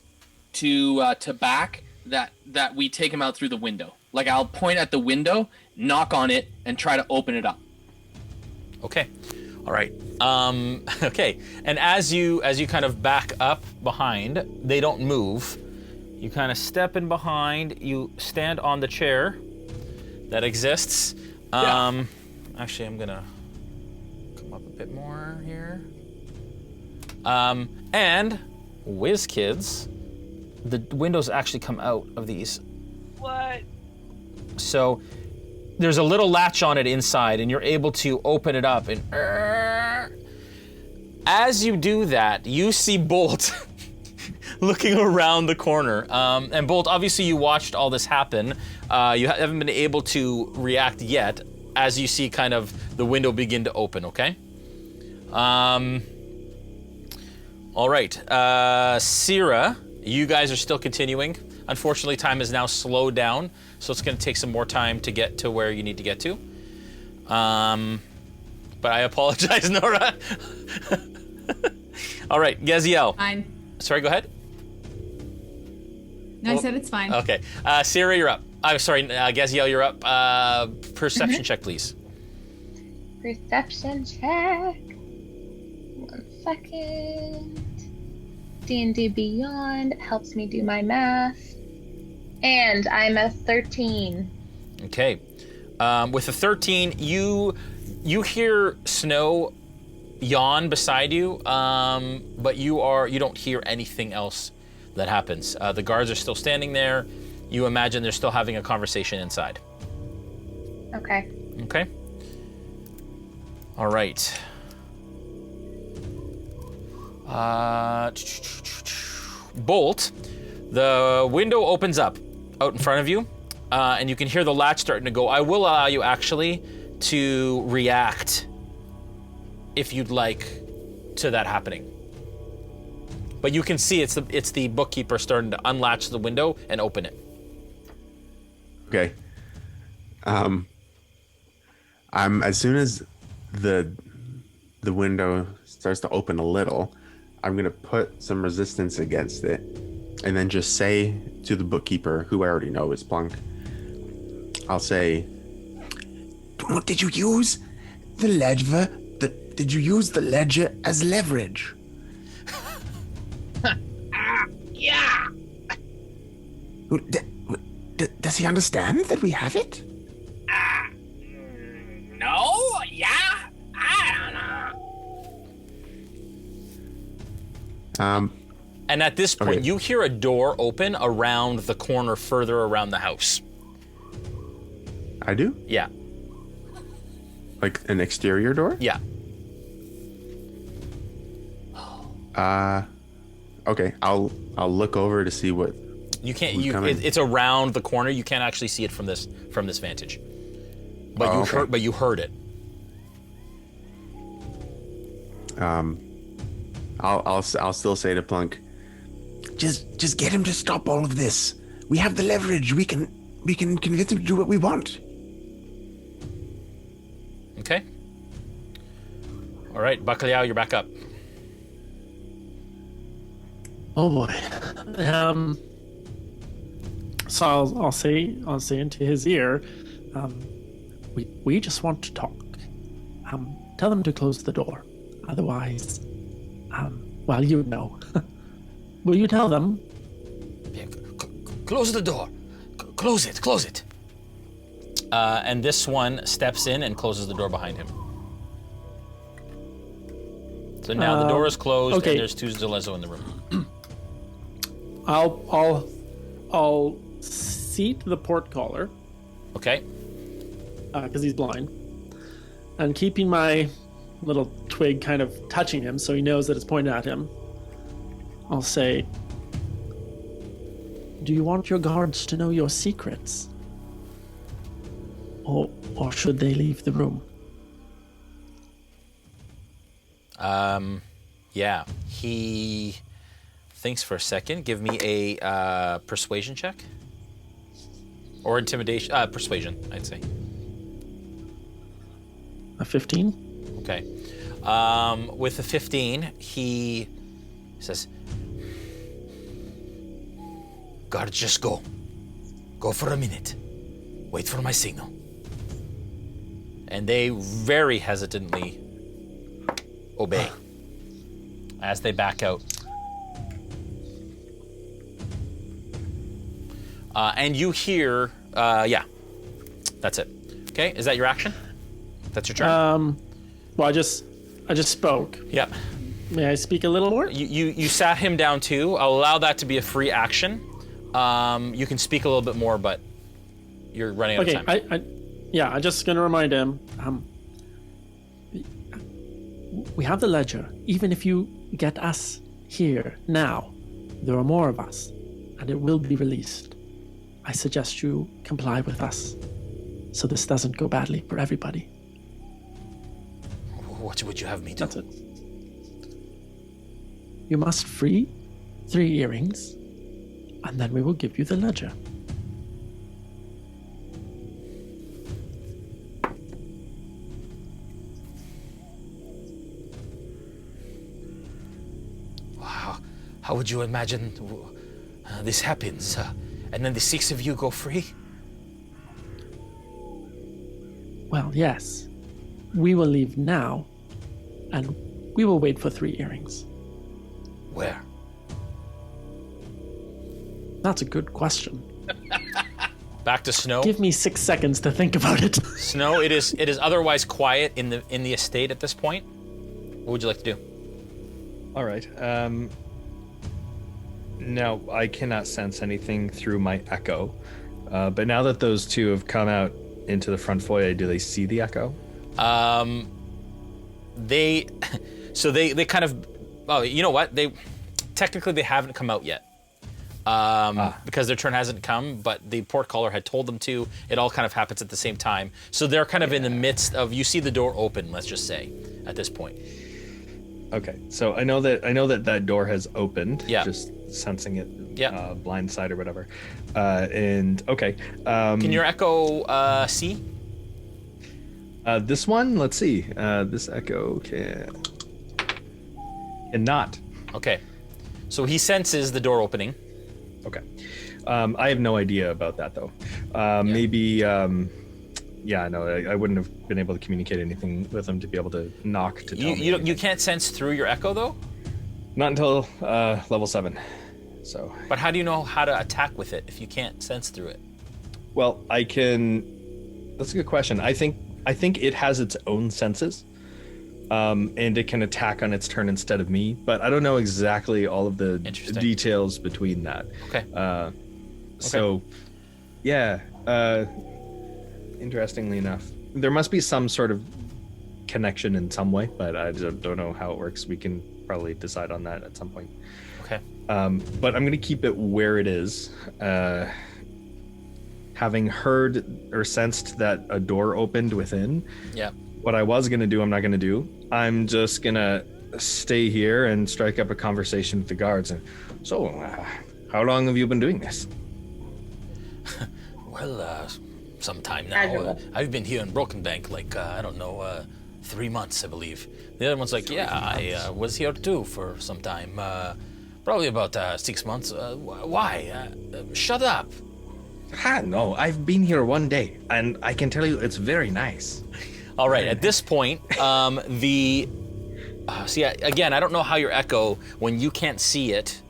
Speaker 2: to Back that we take him out through the window. Like I'll point at the window, knock on it, and try to open it up.
Speaker 1: Okay. All right. Okay. And as you kind of back up behind, they don't move. You kind of step in behind. You stand on the chair that exists. Actually, I'm gonna come up a bit more here. And whiz kids, the windows actually come out of these.
Speaker 2: What?
Speaker 1: So there's a little latch on it inside, and you're able to open it up. And as you do that, you see Bolt looking around the corner. And Bolt, obviously you watched all this happen. You haven't been able to react yet as you see kind of the window begin to open, okay? All right. Cyra, you guys are still continuing. Unfortunately, time is now slowed down, so it's going to take some more time to get to where you need to get to. But I apologize, Noura. All right, Gaziel.
Speaker 7: Fine.
Speaker 1: Sorry, go ahead.
Speaker 7: No, I said it's fine.
Speaker 1: Okay. Cyra, you're up. I'm sorry, Gaziel, you're up. Perception check, please.
Speaker 5: Perception check. 1 second. D&D Beyond helps me do my math. And I'm a 13.
Speaker 1: Okay. With a 13, you hear Snow yawn beside you, but you don't hear anything else that happens. The guards are still standing there. You imagine they're still having a conversation inside.
Speaker 5: Okay.
Speaker 1: Okay. All right. Bolt, the window opens up out in front of you, and you can hear the latch starting to go. I will allow you actually to react if you'd like to that happening. But you can see it's the bookkeeper starting to unlatch the window and open it.
Speaker 6: Okay. I'm as soon as the window starts to open a little, I'm gonna put some resistance against it, and then just say to the bookkeeper, who I already know is Plunk, I'll say, did you use the ledger? Did you use the ledger as leverage?
Speaker 2: Yeah.
Speaker 6: Does he understand that we have it?
Speaker 2: No? Yeah? I don't know.
Speaker 1: And at this point,
Speaker 6: Okay.
Speaker 1: you hear a door open around the corner further around the house.
Speaker 6: I do?
Speaker 1: Yeah.
Speaker 6: Like an exterior door?
Speaker 1: Yeah.
Speaker 6: Okay, I'll look over to see what.
Speaker 1: You can't.
Speaker 6: Who's coming?
Speaker 1: It's around the corner. You can't actually see it from this vantage. But
Speaker 6: Oh,
Speaker 1: you
Speaker 6: okay.
Speaker 1: heard. But you heard it.
Speaker 6: I'll still say to Plunk, just get him to stop all of this. We have the leverage. We can convince him to do what we want.
Speaker 1: Okay. All right, Bacalhau, you're back up.
Speaker 3: Oh boy. So I'll say into his ear, we just want to talk. Tell them to close the door. Otherwise, well, you know. Will you tell them?
Speaker 1: Yeah, close the door. Close it. And this one steps in and closes the door behind him. So now the door is closed,
Speaker 3: okay.
Speaker 1: and there's two Zalezo in the room.
Speaker 3: I'll seat the portcaller
Speaker 1: Okay.
Speaker 3: because he's blind, and keeping my little twig kind of touching him so he knows that it's pointed at him. I'll say, do you want your guards to know your secrets? Or should they leave the room?
Speaker 1: Yeah. He thinks for a second. Give me a persuasion check. Or intimidation. Persuasion, I'd say.
Speaker 3: A 15?
Speaker 1: Okay. With the 15, he says, guards, just go. Go for a minute. Wait for my signal. And they very hesitantly obey as they back out. And you hear, yeah, that's it. Okay, is that your action? That's your turn?
Speaker 3: Well, I just spoke.
Speaker 1: Yep.
Speaker 3: May I speak a little more?
Speaker 1: You sat him down too. I'll allow that to be a free action. You can speak a little bit more, but you're running out of time.
Speaker 3: I'm just gonna remind him. We have the ledger. Even if you get us here now, there are more of us, and it will be released. I suggest you comply with us, so this doesn't go badly for everybody.
Speaker 1: What would you have me do?
Speaker 3: That's it. You must free 3 earrings, and then we will give you the ledger.
Speaker 1: Wow. How would you imagine this happens? And then the 6 of you go free?
Speaker 3: Well, yes. We will leave now, and we will wait for 3 earrings.
Speaker 1: Where?
Speaker 3: That's a good question.
Speaker 1: Back to Snow.
Speaker 3: Give me 6 seconds to think about it.
Speaker 1: Snow, it is otherwise quiet in the estate at this point. What would you like to do?
Speaker 4: All right. Now, I cannot sense anything through my echo. But now that those two have come out into the front foyer, do they see the echo?
Speaker 1: They kind of, oh, you know what? They haven't come out yet. Because their turn hasn't come, but the portcaller had told them to. It all kind of happens at the same time. So they're kind of in the midst of, you see the door open, let's just say, at this point.
Speaker 4: Okay, so I know that door has opened.
Speaker 1: Yeah.
Speaker 4: Just sensing it.
Speaker 1: Yeah.
Speaker 4: Blindside or whatever. And okay.
Speaker 1: Can your echo see?
Speaker 4: This one, let's see. This echo cannot.
Speaker 1: Okay. So he senses the door opening.
Speaker 4: Okay. I have no idea about that though. Maybe. Yeah, no, I wouldn't have been able to communicate anything with them to be able to knock to tell me.
Speaker 1: You can't sense through your echo though.
Speaker 4: Not until level 7. So.
Speaker 1: But how do you know how to attack with it if you can't sense through it?
Speaker 4: Well, I can. That's a good question. I think it has its own senses, and it can attack on its turn instead of me. But I don't know exactly all of the details between that.
Speaker 1: Okay.
Speaker 4: So, yeah. Interestingly enough, there must be some sort of connection in some way, but I don't know how it works. We can probably decide on that at some point.
Speaker 1: Okay.
Speaker 4: But I'm going to keep it where it is. Having heard or sensed that a door opened within, what I was going to do, I'm not going to do. I'm just going to stay here and strike up a conversation with the guards. And so, how long have you been doing this?
Speaker 1: Well, some time now. I've been here in Broken Bank, 3 months, I believe. The other one's like, I was here too for some time. Probably about 6 months. Why? Shut up.
Speaker 4: No, I've been here 1 day, and I can tell you it's very nice.
Speaker 1: All right, at this point, again, I don't know how your echo, when you can't see it,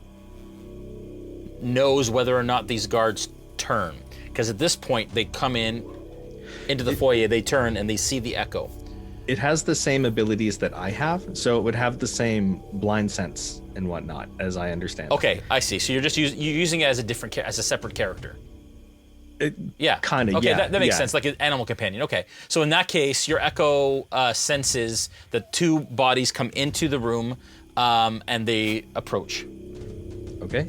Speaker 1: knows whether or not these guards turn. Because at this point, they come into the foyer, they turn, and they see the echo.
Speaker 4: It has the same abilities that I have, so it would have the same blind sense and whatnot, as I understand.
Speaker 1: Okay, I see. So you're just you're using it as as a separate character.
Speaker 4: Kind of.
Speaker 1: Okay,
Speaker 4: yeah.
Speaker 1: that makes sense, like an animal companion. Okay, so in that case, your echo senses that 2 bodies come into the room, and they approach.
Speaker 4: Okay.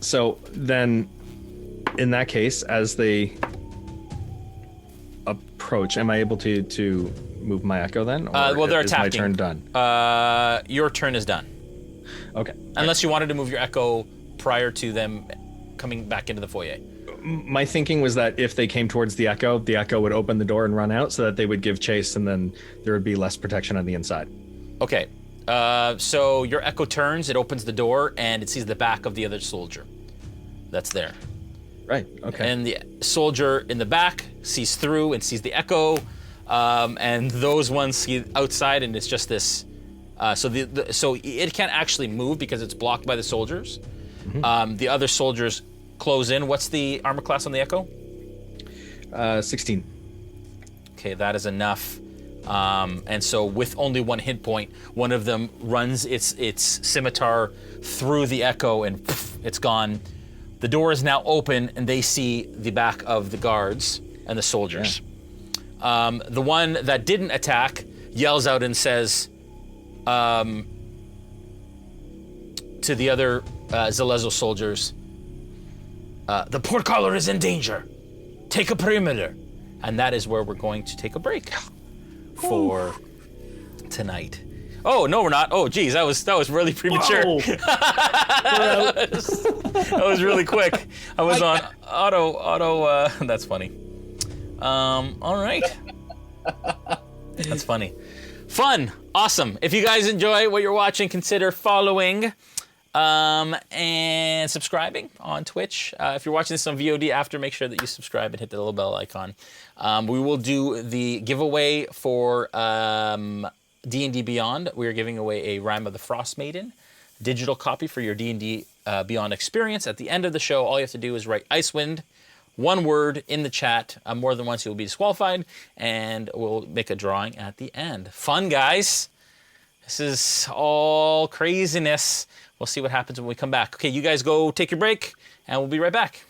Speaker 4: So then, in that case, as they approach, am I able to move my echo then? Or
Speaker 1: they're
Speaker 4: is
Speaker 1: attacking.
Speaker 4: my turn done?
Speaker 1: Your turn is done.
Speaker 4: Okay.
Speaker 1: Unless you wanted to move your echo prior to them coming back into the foyer.
Speaker 4: My thinking was that if they came towards the echo would open the door and run out so that they would give chase, and then there would be less protection on the inside. Okay.
Speaker 1: So your echo turns, it opens the door, and it sees the back of the other soldier that's there.
Speaker 4: Right, okay.
Speaker 1: And the soldier in the back sees through and sees the echo, and those ones see outside, and it's just this. So it can't actually move because it's blocked by the soldiers. Mm-hmm. The other soldiers close in. What's the armor class on the echo?
Speaker 4: 16.
Speaker 1: Okay, that is enough. And so with only 1 hit point, one of them runs its scimitar through the echo, and poof, it's gone. The door is now open, and they see the back of the guards and the soldiers. Yeah. The one that didn't attack yells out and says to the other Zalezo soldiers, the portcaller is in danger. Take a perimeter. And that is where we're going to take a break for tonight. Oh, no, we're not. Oh, geez, that was really premature. That was really quick. I was on auto. That's funny. All right. That's funny. Fun. Awesome. If you guys enjoy what you're watching, consider following and subscribing on Twitch. If you're watching this on VOD after, make sure that you subscribe and hit the little bell icon. We will do the giveaway for D&D Beyond. We are giving away a Rime of the Frost Maiden digital copy for your D&D Beyond experience. At the end of the show, all you have to do is write Icewind, 1 word in the chat. More than once, you will be disqualified, and we'll make a drawing at the end. Fun, guys. This is all craziness. We'll see what happens when we come back. Okay, you guys go take your break, and we'll be right back.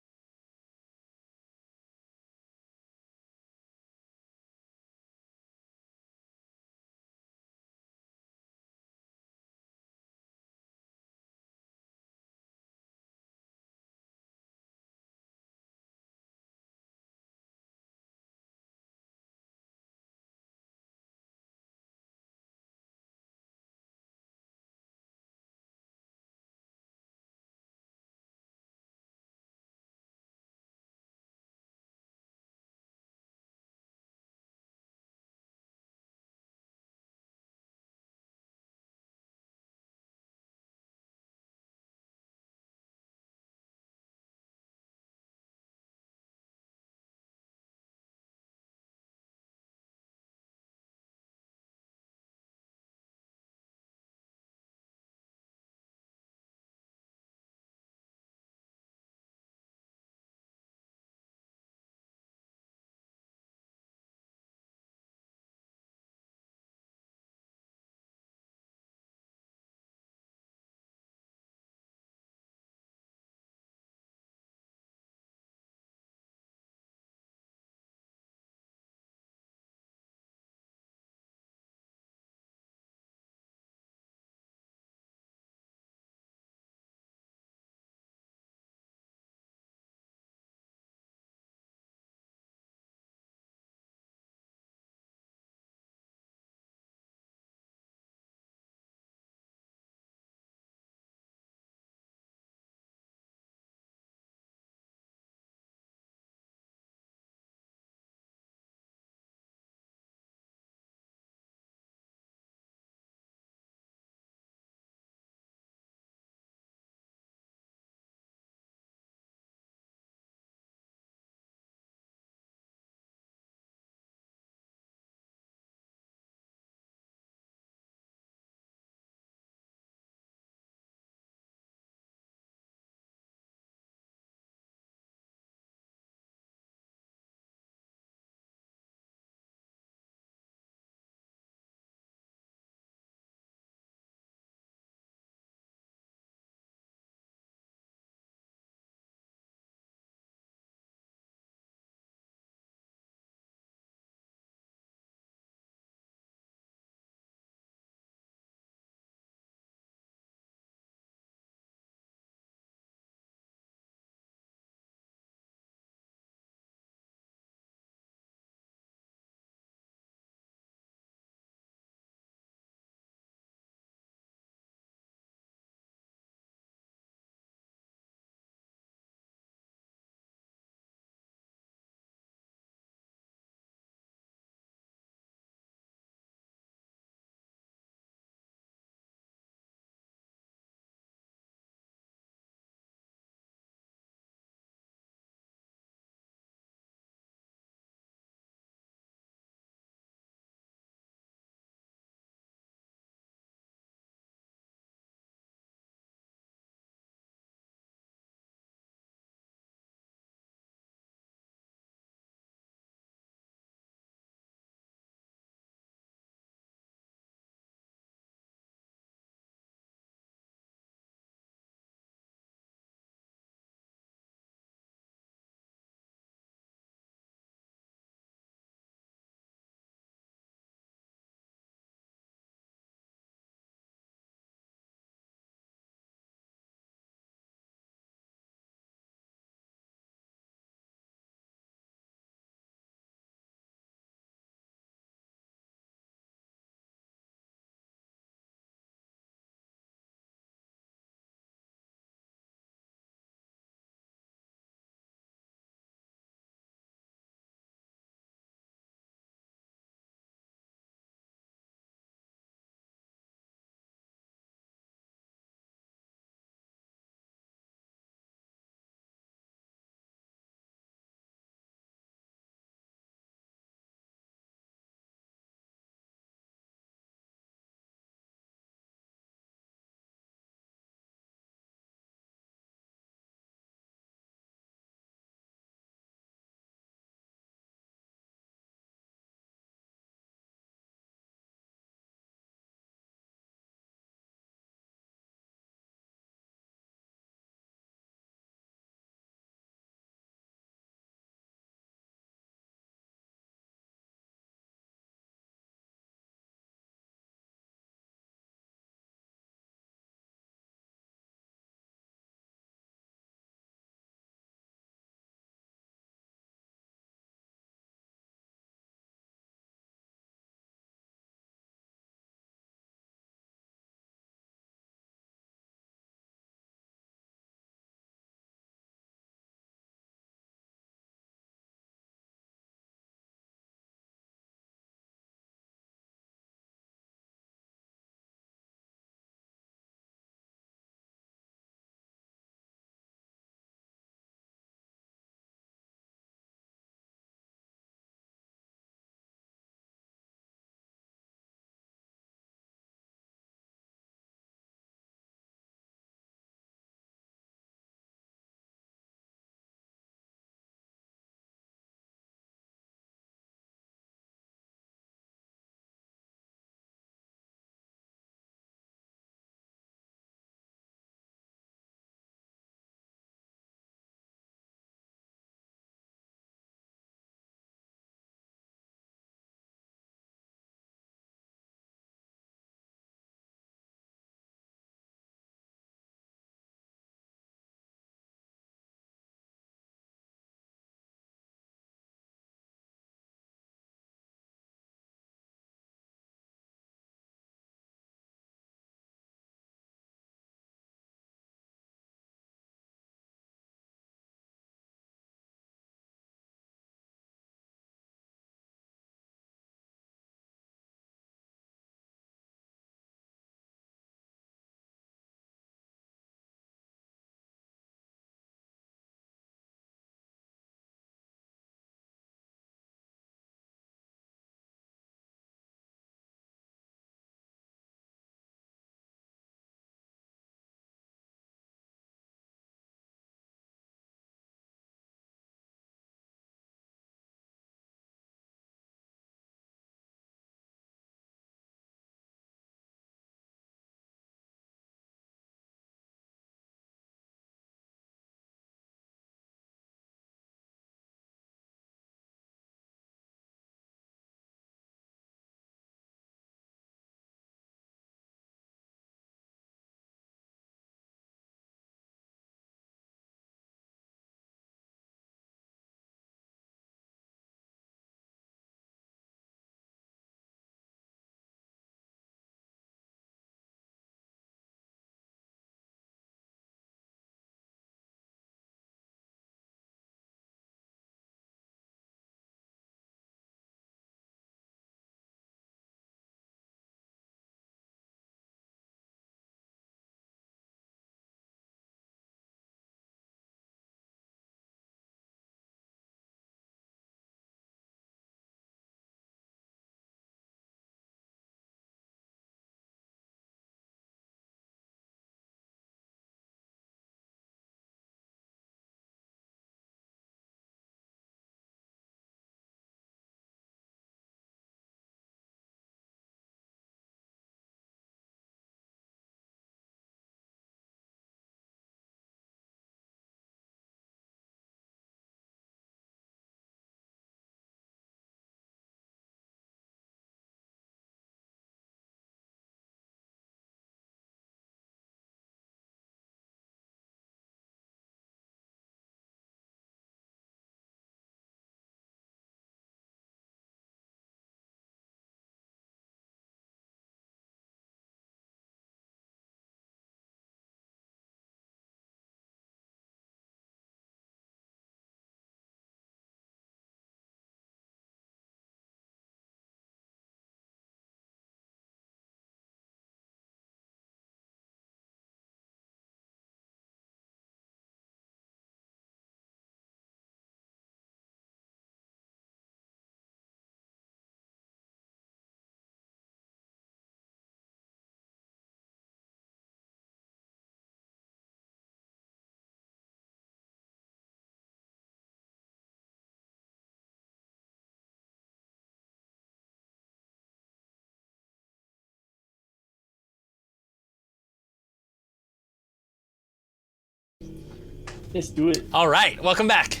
Speaker 3: Let's do it.
Speaker 1: All right, welcome back.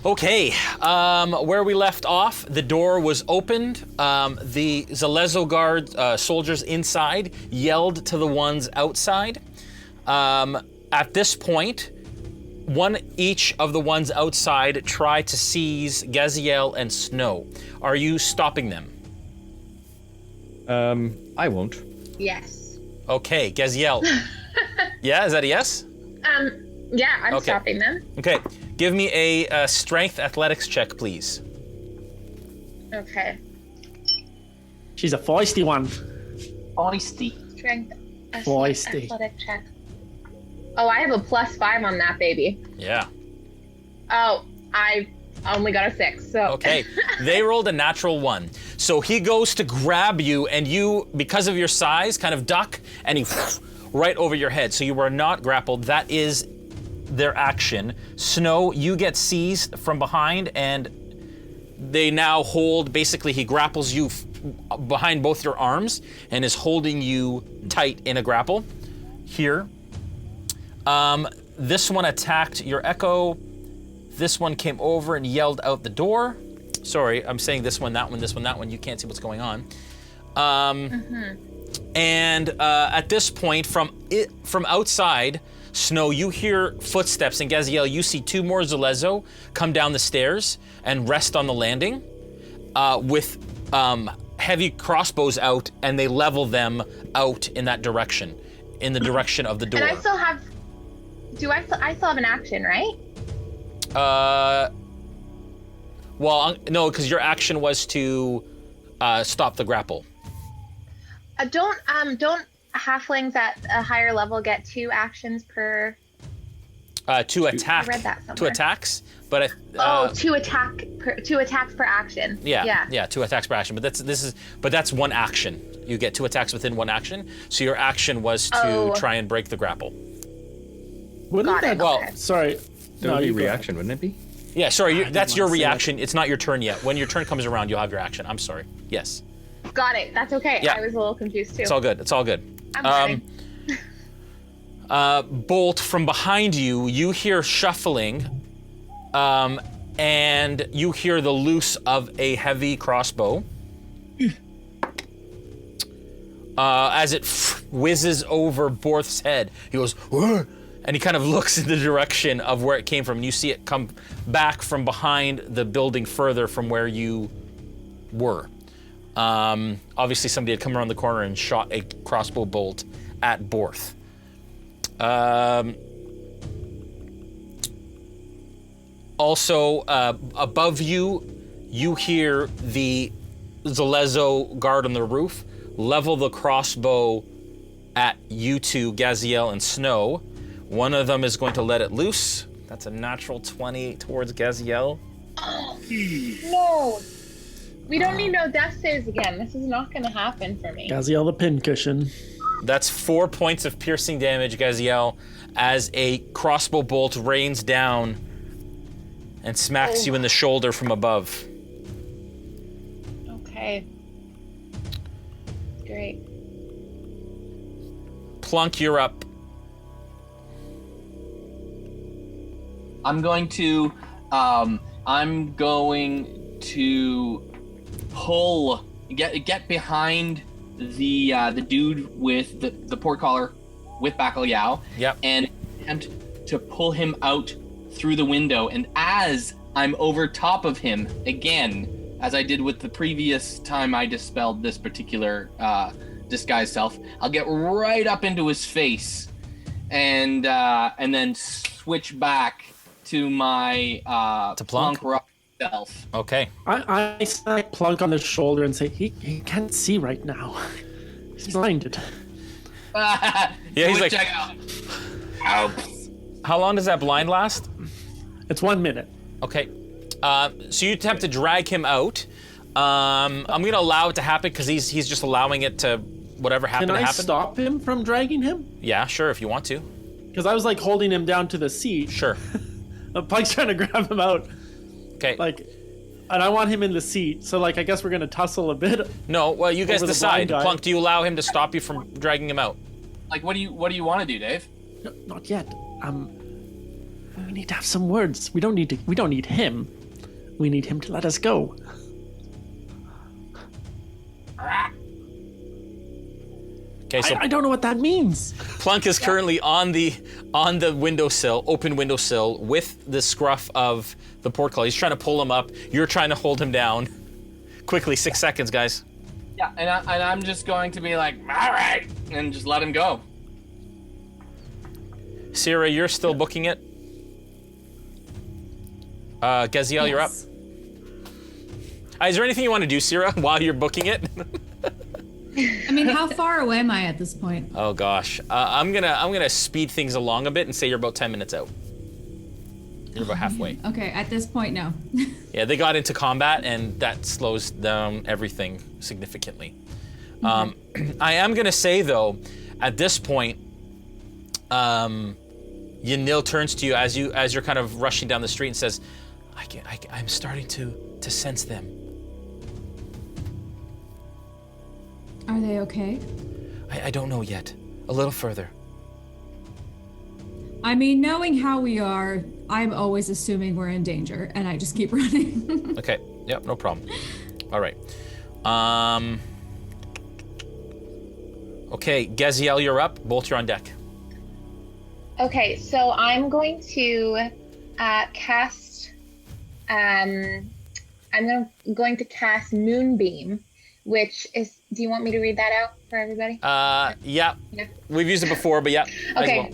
Speaker 1: Okay, where we left off, the door was opened. The Zalezo guard soldiers inside yelled to the ones outside. At this point, one each of the ones outside try to seize Gaziel and Snow. Are you stopping them?
Speaker 4: I won't.
Speaker 5: Yes.
Speaker 1: Okay, Gaziel. Yeah, is that a yes?
Speaker 5: Yeah, I'm stopping them.
Speaker 1: Okay, give me a strength athletics check, please.
Speaker 5: Okay.
Speaker 3: She's a feisty one.
Speaker 2: Honesty.
Speaker 5: Strength.
Speaker 3: Feisty.
Speaker 5: Athletic check. Oh, I have a +5 on that, baby.
Speaker 1: Yeah.
Speaker 5: Oh, I only got a 6, so.
Speaker 1: Okay, they rolled a natural 1. So he goes to grab you, and you, because of your size, kind of duck, and he right over your head. So you were not grappled. That is their action. Snow, you get seized from behind, and they now hold, basically he grapples you behind both your arms and is holding you tight in a grapple. Here. This one attacked your echo. This one came over and yelled out the door. Sorry, I'm saying this one, that one, this one, that one. You can't see what's going on. And at this point, from outside, Snow, you hear footsteps, and Gaziel, you see 2 more Zalezo come down the stairs and rest on the landing with heavy crossbows out, and they level them out in that direction, in the direction of the door.
Speaker 5: And I still have. I still have an action, right?
Speaker 1: Well, no, because your action was to stop the grapple.
Speaker 5: Don't halflings at a higher level get 2 actions per?
Speaker 1: To attack.
Speaker 5: I read that somewhere.
Speaker 1: 2 attacks, but
Speaker 5: 2 attacks per action.
Speaker 1: Yeah, 2 attacks per action. But that's 1 action. You get 2 attacks within 1 action. So your action was to try and break the grapple.
Speaker 3: Wouldn't
Speaker 5: Got it,
Speaker 3: that?
Speaker 5: okay.
Speaker 3: Sorry.
Speaker 4: That would be
Speaker 3: you go
Speaker 4: reaction, wouldn't it be?
Speaker 1: Yeah, sorry, that's your
Speaker 3: want to say
Speaker 1: reaction. It's not your turn yet. When your turn comes around, you'll have your action. I'm sorry. Yes.
Speaker 5: Got it. That's okay.
Speaker 1: Yeah.
Speaker 5: I was a little confused too.
Speaker 1: It's all good. It's all good.
Speaker 5: I'm learning.
Speaker 1: Bolt, from behind you, you hear shuffling, and you hear the loose of a heavy crossbow. As it whizzes over Borth's head, he goes, "Whoa," and he kind of looks in the direction of where it came from. And you see it come back from behind the building further from where you were. Obviously, somebody had come around the corner and shot a crossbow bolt at Borth. Also, above you, you hear the Zalezo guard on the roof level the crossbow at you two, Gaziel and Snow. One of them is going to let it loose. That's a natural 20 towards Gaziel.
Speaker 5: No. We don't need no death saves again. This is not going to happen for me.
Speaker 3: Gaziel the pincushion.
Speaker 1: That's 4 points of piercing damage, Gaziel, as a crossbow bolt rains down and smacks you in the shoulder from above.
Speaker 5: Okay. Great.
Speaker 1: Plunk, you're up.
Speaker 2: I'm going to pull, get behind the dude with the portcollar with Bacalhau.
Speaker 1: Yep.
Speaker 2: And attempt to pull him out through the window. And as I'm over top of him again, as I did with the previous time I dispelled this particular disguise self, I'll get right up into his face, and then switch back to my
Speaker 1: To Plunk?
Speaker 2: Plunkrawk self.
Speaker 1: Okay.
Speaker 3: I smack Plunk on the shoulder and say, he can't see right now. He's blinded.
Speaker 1: Yeah, he's like,
Speaker 2: Check out.
Speaker 1: how long does that blind last?
Speaker 3: It's 1 minute.
Speaker 1: Okay. So you attempt to drag him out. I'm going to allow it to happen because he's just allowing it to whatever happened
Speaker 3: Can
Speaker 1: to
Speaker 3: I
Speaker 1: happen.
Speaker 3: stop him from dragging him?
Speaker 1: Yeah, sure, if you want to.
Speaker 3: Because I was like holding him down to the seat.
Speaker 1: Sure.
Speaker 3: Plunk's trying to grab him out.
Speaker 1: Okay.
Speaker 3: And I want him in the seat. So I guess we're gonna tussle a bit.
Speaker 1: No, well, you guys
Speaker 3: Over the
Speaker 1: decide.
Speaker 3: blind guy.
Speaker 1: Plunk, do you allow him to stop you from dragging him out?
Speaker 2: Like, what do you want to do, Dave?
Speaker 3: No, not yet. We need to have some words. We don't need him. We need him to let us go.
Speaker 1: Okay, so
Speaker 3: I don't know what that means.
Speaker 1: Plunk is currently on the windowsill, open windowsill, with the scruff of the portcullis. He's trying to pull him up. You're trying to hold him down. Quickly, 6 seconds, guys.
Speaker 2: Yeah, and I'm just going to be like, all right, and just let him go.
Speaker 1: Cyra, you're still booking it. Gaziel, you're up. Is there anything you want to do, Cyra, while you're booking it?
Speaker 7: I mean, how far away am I at this point?
Speaker 1: Oh gosh, I'm gonna speed things along a bit and say you're about 10 minutes out. You're about halfway.
Speaker 7: Okay, at this point, no.
Speaker 1: Yeah, they got into combat and that slows down everything significantly. I am gonna say though, at this point, Yanil turns to you as you're kind of rushing down the street and says, I'm starting to sense them.
Speaker 7: Are they okay?
Speaker 1: I don't know yet. A little further.
Speaker 7: I mean, knowing how we are, I'm always assuming we're in danger, and I just keep running.
Speaker 1: Okay. Yep, no problem. All right. Okay, Gaziel, you're up. Bolt, you're on deck.
Speaker 5: Okay, so I'm going to cast. I'm going to cast Moonbeam, which is. Do you want me to read that out for everybody?
Speaker 1: Yeah.
Speaker 5: Yeah.
Speaker 1: We've used it before, but yeah.
Speaker 5: Okay.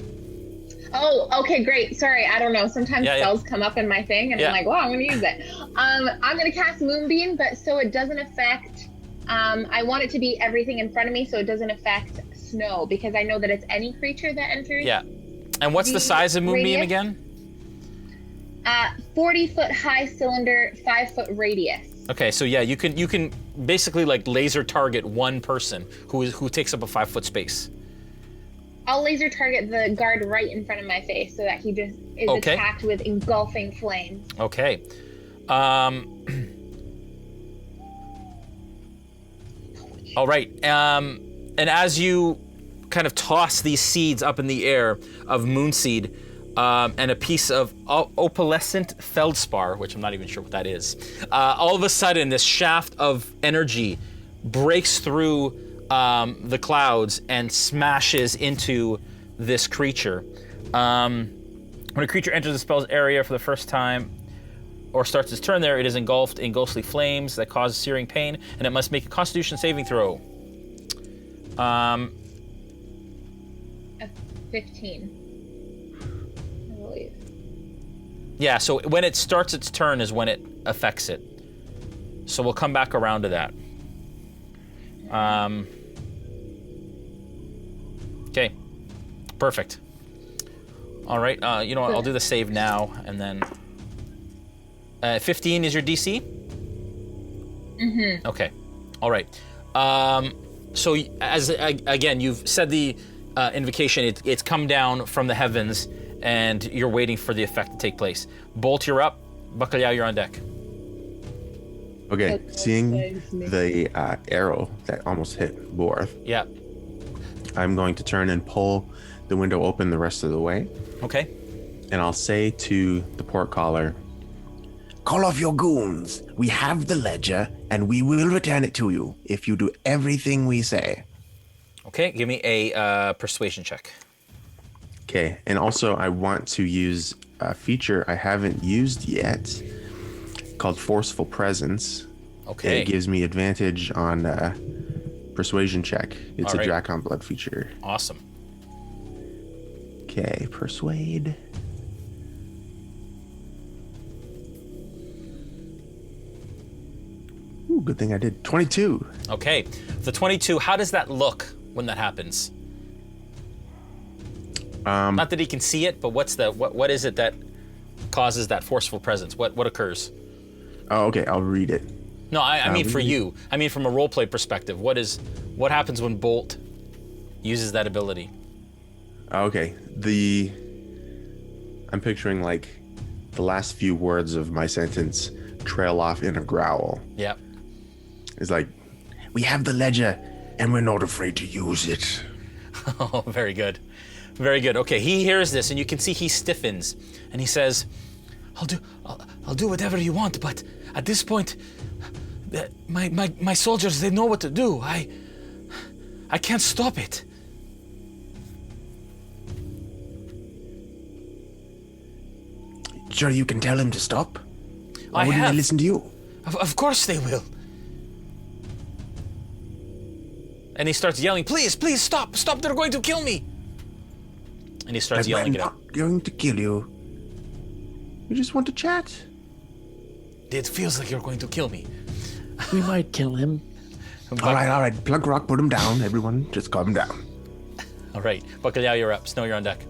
Speaker 5: Oh, okay, great. Sorry, I don't know. Sometimes spells come up in my thing, and I'm like, wow, I'm going to use it. I'm going to cast Moonbeam, but so it doesn't affect. I want it to be everything in front of me, so it doesn't affect snow, because I know that it's any creature that enters.
Speaker 1: Yeah. And what's the size of Moonbeam again?
Speaker 5: 40-foot high cylinder, 5-foot radius.
Speaker 1: Okay, so yeah, you can basically like laser target one person who takes up a 5-foot space.
Speaker 5: I'll laser target the guard right in front of my face so that he just is attacked with engulfing flames.
Speaker 1: Okay. All right. And as you kind of toss these seeds up in the air of moonseed and a piece of opalescent feldspar, which I'm not even sure what that is, all of a sudden this shaft of energy breaks through the clouds and smashes into this creature. When a creature enters the spell's area for the first time or starts its turn there, it is engulfed in ghostly flames that cause searing pain, and it must make a Constitution saving throw.
Speaker 5: A 15. I believe.
Speaker 1: Yeah, so when it starts its turn is when it affects it. So we'll come back around to that. Okay, perfect. All right, you know what, I'll do the save now, and then... 15 is your DC?
Speaker 5: Mm-hmm.
Speaker 1: Okay, all right. So as again, you've said the invocation, it's come down from the heavens, and you're waiting for the effect to take place. Bolt, you're up. Bacalhau, you're on deck.
Speaker 6: Okay, seeing the arrow that almost hit Borth,
Speaker 1: Yeah.
Speaker 6: I'm going to turn and pull the window open the rest of the way,
Speaker 1: Okay.
Speaker 6: and I'll say to the portcaller, "Call off your goons. We have the ledger, and we will return it to you if you do everything we say."
Speaker 1: Okay, give me a persuasion check.
Speaker 6: Okay, and also I want to use a feature I haven't used yet called Forceful Presence.
Speaker 1: Okay.
Speaker 6: It gives me advantage on persuasion check. It's
Speaker 1: All right.
Speaker 6: a Dracon Blood feature.
Speaker 1: Awesome.
Speaker 6: Okay, persuade. Ooh, good thing I did 22.
Speaker 1: Okay, the 22, how does that look when that happens? Not that he can see it, but what is it that causes that forceful presence? What occurs?
Speaker 6: Oh, okay, I'll read it.
Speaker 1: No, I mean for you. I mean from a roleplay perspective. What happens when Bolt uses that ability?
Speaker 6: Okay, I'm picturing like the last few words of my sentence trail off in a growl.
Speaker 1: Yeah.
Speaker 6: It's like, "We have the ledger, and we're not afraid to use it."
Speaker 1: Oh, very good. Very good. Okay, he hears this, and you can see he stiffens, and he says, I'll do whatever you want, but at this point, my soldiers, they know what to do. I can't stop it.
Speaker 6: Sure, you can tell him to stop? Why
Speaker 1: I
Speaker 6: wouldn't
Speaker 1: have.
Speaker 6: they listen to you?
Speaker 1: Of course they will. And he starts yelling, please, stop, they're going to kill me. And he starts yelling it out.
Speaker 6: I'm not going to kill you. We just want to chat.
Speaker 1: It feels like you're going to kill me.
Speaker 3: We might kill him.
Speaker 6: All right. Plunkrawk, put him down. Everyone, just calm down.
Speaker 1: All right, Bacalhau, you're up. Snow, you're on deck.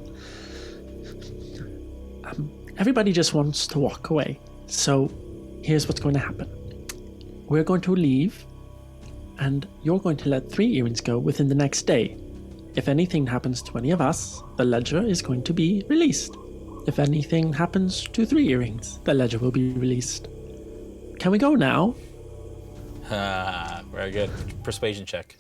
Speaker 3: Everybody just wants to walk away. So here's what's going to happen. We're going to leave, and you're going to let 3 earrings go within the next day. If anything happens to any of us, the ledger is going to be released. If anything happens to 3 earrings, the ledger will be released. Can we go now?
Speaker 1: Very good. Persuasion check.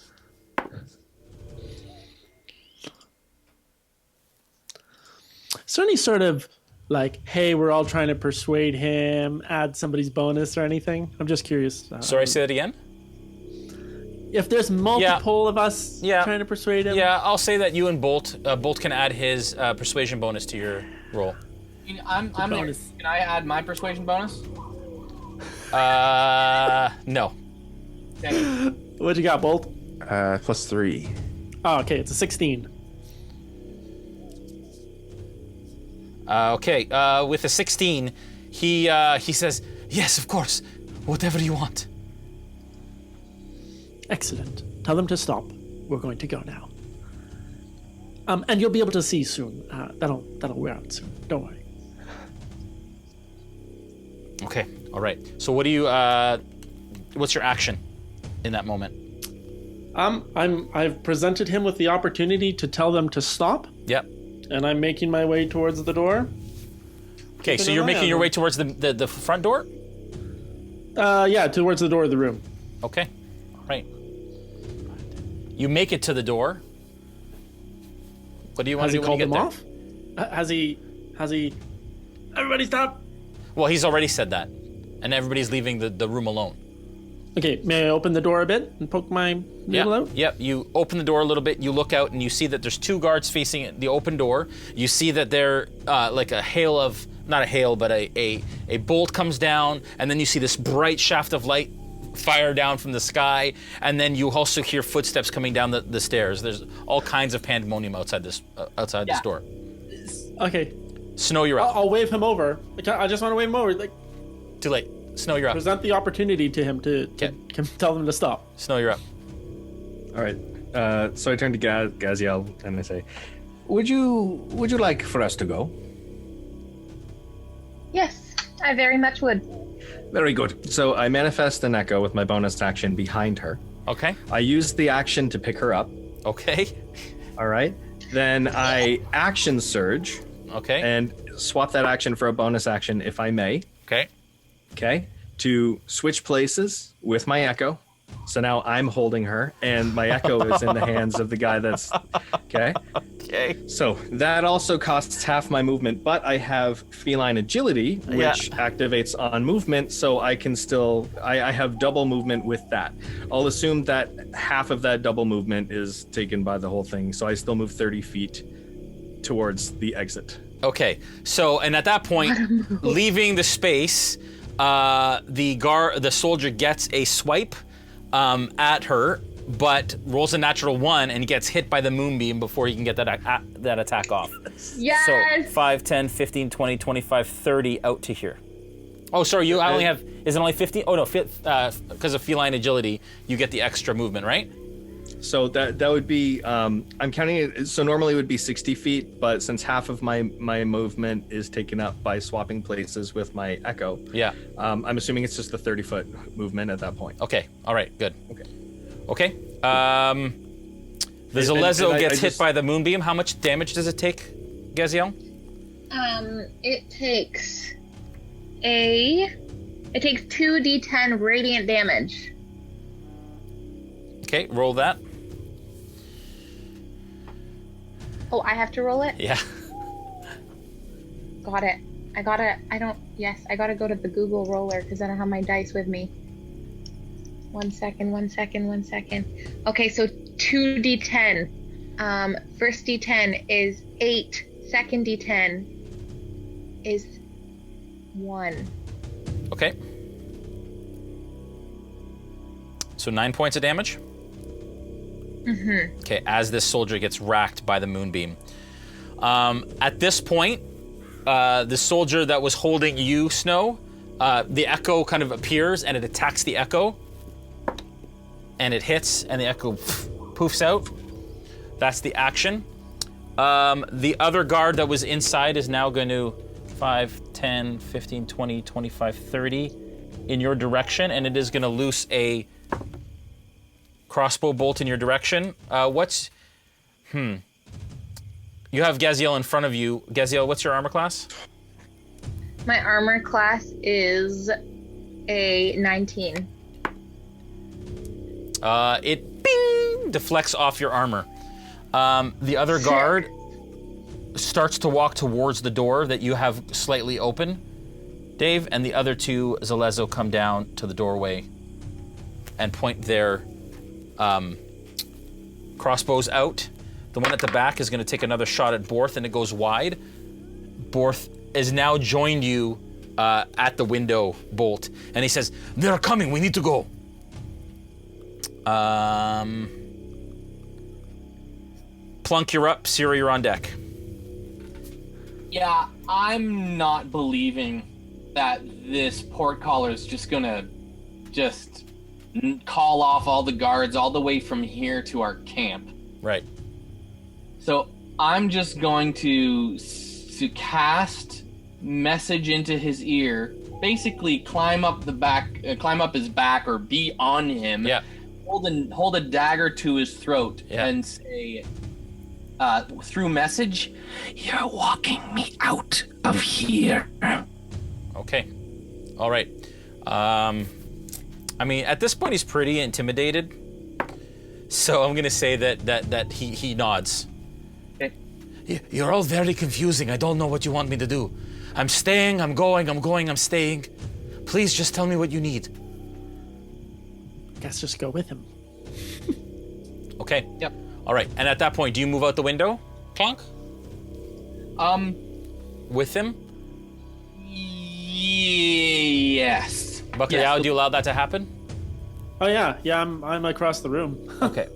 Speaker 3: Is there any sort of like, hey, we're all trying to persuade him, add somebody's bonus or anything? I'm just curious.
Speaker 1: Sorry, say that again?
Speaker 3: If there's multiple of us trying to persuade him.
Speaker 1: Yeah, I'll say that you and Bolt can add his persuasion bonus to your roll.
Speaker 2: I'm there. Can I add my persuasion bonus?
Speaker 1: No.
Speaker 2: Okay.
Speaker 3: What you got, Bolt?
Speaker 6: +3.
Speaker 3: Oh, okay, it's a 16.
Speaker 1: Okay, with a 16, he says, yes, of course, whatever you want.
Speaker 3: Excellent. Tell them to stop. We're going to go now. And you'll be able to see soon. That'll wear out soon. Don't worry.
Speaker 1: Okay, all right. So what do you, what's your action in that moment?
Speaker 3: I've presented him with the opportunity to tell them to stop.
Speaker 1: Yep.
Speaker 3: And I'm making my way towards the door.
Speaker 1: Okay, so you're making your way towards the front door?
Speaker 3: Yeah, towards the door of the room.
Speaker 1: Okay, all right. You make it to the door. What do you want to do when you get there?
Speaker 3: Has he called them off? Has he... Everybody stop!
Speaker 1: Well, he's already said that. And everybody's leaving the room alone.
Speaker 3: Okay, may I open the door a bit and poke my needle out?
Speaker 1: Yep, you open the door a little bit, you look out, and you see that there's 2 guards facing the open door. You see that they're like a hail of, not a hail, but a bolt comes down, and then you see this bright shaft of light fire down from the sky, and then you also hear footsteps coming down the stairs. There's all kinds of pandemonium outside this door.
Speaker 3: Okay.
Speaker 1: Snow, you're up.
Speaker 3: I'll wave him over. I just want to wave him over. Like,
Speaker 1: Too late. Snow, you're up.
Speaker 3: present the opportunity to him to tell them to stop.
Speaker 1: Snow, you're up.
Speaker 4: All right. So I turn to Gaziel and I say, "Would you like for us to go?"
Speaker 5: Yes, I very much would.
Speaker 4: Very good. So I manifest an echo with my bonus action behind her.
Speaker 1: Okay.
Speaker 4: I use the action to pick her up.
Speaker 1: Okay.
Speaker 4: All right. Then I action surge.
Speaker 1: Okay.
Speaker 4: And swap that action for a bonus action if I may.
Speaker 1: Okay.
Speaker 4: Okay. To switch places with my echo. So now I'm holding her, and my echo is in the hands of the guy that's... Okay?
Speaker 1: Okay.
Speaker 4: So that also costs half my movement, but I have feline agility, which activates on movement, so I can still... I have double movement with that. I'll assume that half of that double movement is taken by the whole thing, so I still move 30 feet towards the exit.
Speaker 1: Okay. So, and at that point, leaving the space, the soldier gets a swipe at her, but rolls a natural 1 and gets hit by the moonbeam before he can get that attack off.
Speaker 5: Yes!
Speaker 1: So 5, 10, 15, 20, 25, 30 out to here. Oh, sorry, you only have, is it only 15? Oh no, because of feline agility, you get the extra movement, right?
Speaker 4: So that would be, I'm counting it, so normally it would be 60 feet, but since half of my movement is taken up by swapping places with my echo, I'm assuming it's just the 30-foot movement at that point.
Speaker 1: Okay, all right, good.
Speaker 4: Okay.
Speaker 1: The Zalezo gets hit by the moonbeam. How much damage does it take, Gaziel?
Speaker 5: It takes 2d10 radiant damage.
Speaker 1: Okay, roll that.
Speaker 5: Oh, I have to roll it?
Speaker 1: Yeah.
Speaker 5: Got it. I gotta go to the Google roller because I don't have my dice with me. One second. Okay, so 2d10. First d10 is 8. Second d10 is 1.
Speaker 1: Okay. So 9 points of damage?
Speaker 5: Mm-hmm.
Speaker 1: Okay, as this soldier gets racked by the moonbeam. At this point, the soldier that was holding you, Snow, the echo kind of appears and it attacks the echo. And it hits and the echo poofs out. That's the action. The other guard that was inside is now going to 5, 10, 15, 20, 25, 30 in your direction, and it is going to loose a crossbow bolt in your direction. You have Gaziel in front of you. Gaziel, what's your armor class?
Speaker 5: My armor class is a 19.
Speaker 1: It bing, deflects off your armor. The other guard starts to walk towards the door that you have slightly open, Dave, and the other two Zalezo come down to the doorway and point their crossbows out. The one at the back is going to take another shot at Borth, and it goes wide. Borth has now joined you at the window bolt, and he says, "They're coming, we need to go." Plunk, you're up. Cyra, you're on deck.
Speaker 2: Yeah, I'm not believing that this portcaller is just gonna call off all the guards all the way from here to our camp.
Speaker 1: Right.
Speaker 2: So I'm just going to cast message into his ear, basically climb up his back or be on him.
Speaker 1: Yeah.
Speaker 2: Hold a dagger to his throat,
Speaker 1: Yeah.
Speaker 2: and say, through message, "You're walking me out of here."
Speaker 1: Okay. All right. I mean, at this point, he's pretty intimidated. So I'm gonna say that he nods.
Speaker 2: Okay.
Speaker 1: You're all very confusing. I don't know what you want me to do. I'm staying. I'm going. I'm staying. Please just tell me what you need.
Speaker 3: Guess just go with him.
Speaker 1: Okay.
Speaker 2: Yep.
Speaker 1: All right. And at that point, do you move out the window, Clonk? With him?
Speaker 2: Yes.
Speaker 1: Bacalhau,
Speaker 2: Yes.
Speaker 1: do you allow that to happen?
Speaker 3: Oh yeah, I'm across the room.
Speaker 1: Okay.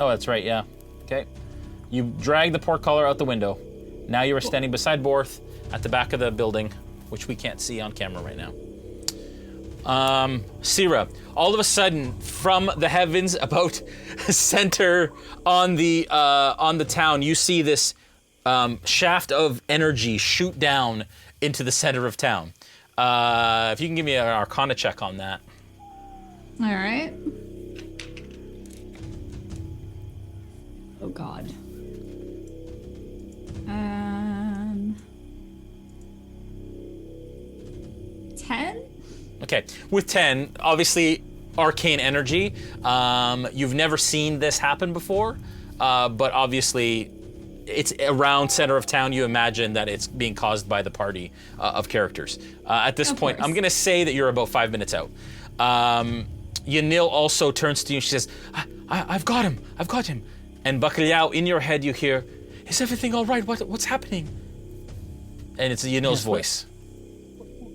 Speaker 1: Oh, that's right, yeah. Okay. You drag the portcaller out the window. Now you are standing beside Borth at the back of the building, which we can't see on camera right now. Cyra, all of a sudden, from the heavens, about center on the town, you see this shaft of energy shoot down into the center of town. If you can give me an Arcana check on that.
Speaker 7: All right. Oh God. 10?
Speaker 1: Okay, with 10, obviously Arcane Energy. You've never seen this happen before, but obviously it's around center of town. You imagine that it's being caused by the party of characters. At this point,
Speaker 7: course.
Speaker 1: I'm gonna say that you're about 5 minutes out. Yanil also turns to you and she says, I've got him. And Bacalhau, in your head you hear, is everything all right? What's happening? And it's Yanil's voice.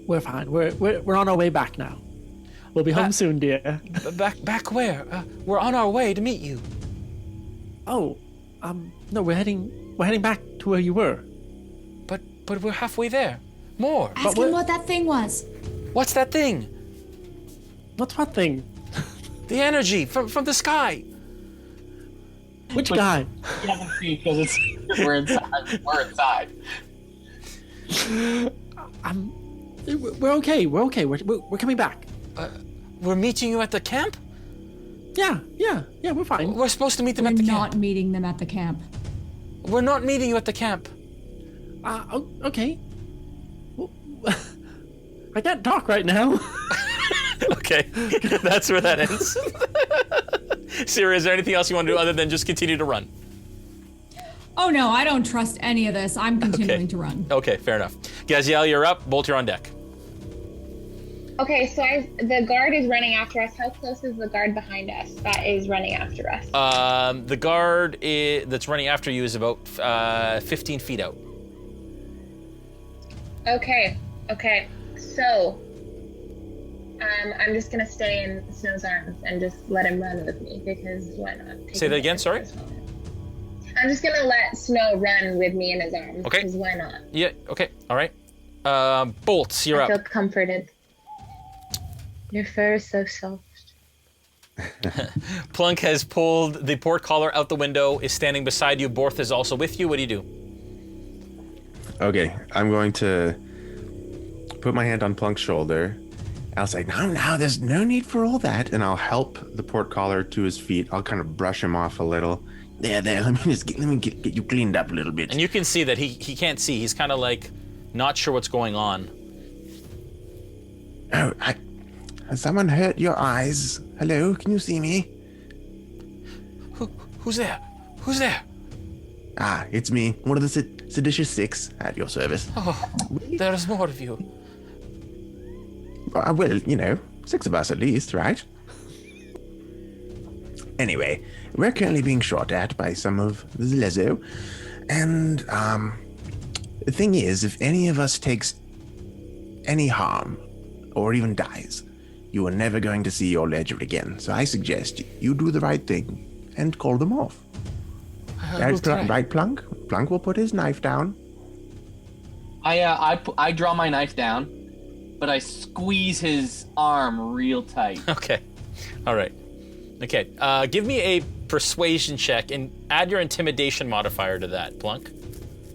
Speaker 3: We're fine. We're on our way back now. We'll be home soon, dear.
Speaker 1: Back where? We're on our way to meet you.
Speaker 3: Oh, no, we're heading back to where you were.
Speaker 1: But we're halfway there. More.
Speaker 7: Ask him what that thing was.
Speaker 1: What's that thing?
Speaker 3: What's what thing?
Speaker 1: The energy from the sky.
Speaker 3: Which guy?
Speaker 2: You haven't seen because we're inside. We're inside.
Speaker 3: We're okay. We're coming back.
Speaker 1: We're meeting you at the camp?
Speaker 3: Yeah, we're fine.
Speaker 1: We're supposed to meet them
Speaker 7: We're
Speaker 1: at the
Speaker 7: not
Speaker 1: camp.
Speaker 7: meeting them at the camp.
Speaker 1: We're not meeting you at the camp.
Speaker 3: Okay. Well, I can't talk right now.
Speaker 1: Okay, that's where that ends. Cyra, is there anything else you want to do other than just continue to run?
Speaker 7: Oh no, I don't trust any of this. I'm continuing to run.
Speaker 1: Okay, fair enough. Gaziel, you're up. Bolt, you're on deck.
Speaker 5: Okay, so the guard is running after us. How close is the guard behind us that is running after us?
Speaker 1: The guard that's running after you is about 15 feet out.
Speaker 5: Okay. So, I'm just gonna stay in Snow's arms and just let him run with me because why not?
Speaker 1: Say that again, sorry?
Speaker 5: I'm just gonna let Snow run with me in his arms.
Speaker 1: Okay.
Speaker 5: Because why not?
Speaker 1: Yeah, okay, all right. Bolts, you're
Speaker 5: I
Speaker 1: up.
Speaker 5: feel comforted. Your fur is so soft.
Speaker 1: Plunk has pulled the portcollar out the window, is standing beside you. Borth is also with you. What do you do?
Speaker 6: Okay, I'm going to put my hand on Plunk's shoulder. I'll say, no, there's no need for all that. And I'll help the portcollar to his feet. I'll kind of brush him off a little. There, let me get you cleaned up a little bit.
Speaker 1: And you can see that he can't see. He's kind of like not sure what's going on.
Speaker 6: Oh, has someone hurt your eyes? Hello, can you see me?
Speaker 1: Who's there? Who's there?
Speaker 6: Ah, it's me, one of the seditious six at your service.
Speaker 1: Oh, there's more of you.
Speaker 6: Well, 6 of us at least, right? Anyway, we're currently being shot at by some of the Lezo. And, the thing is, if any of us takes any harm, or even dies, you are never going to see your ledger again. So I suggest you do the right thing and call them off. Right, Plunk? Plunk will put his knife down.
Speaker 2: I draw my knife down, but I squeeze his arm real tight.
Speaker 1: Okay. All right. Okay. Give me a persuasion check and add your intimidation modifier to that, Plunk.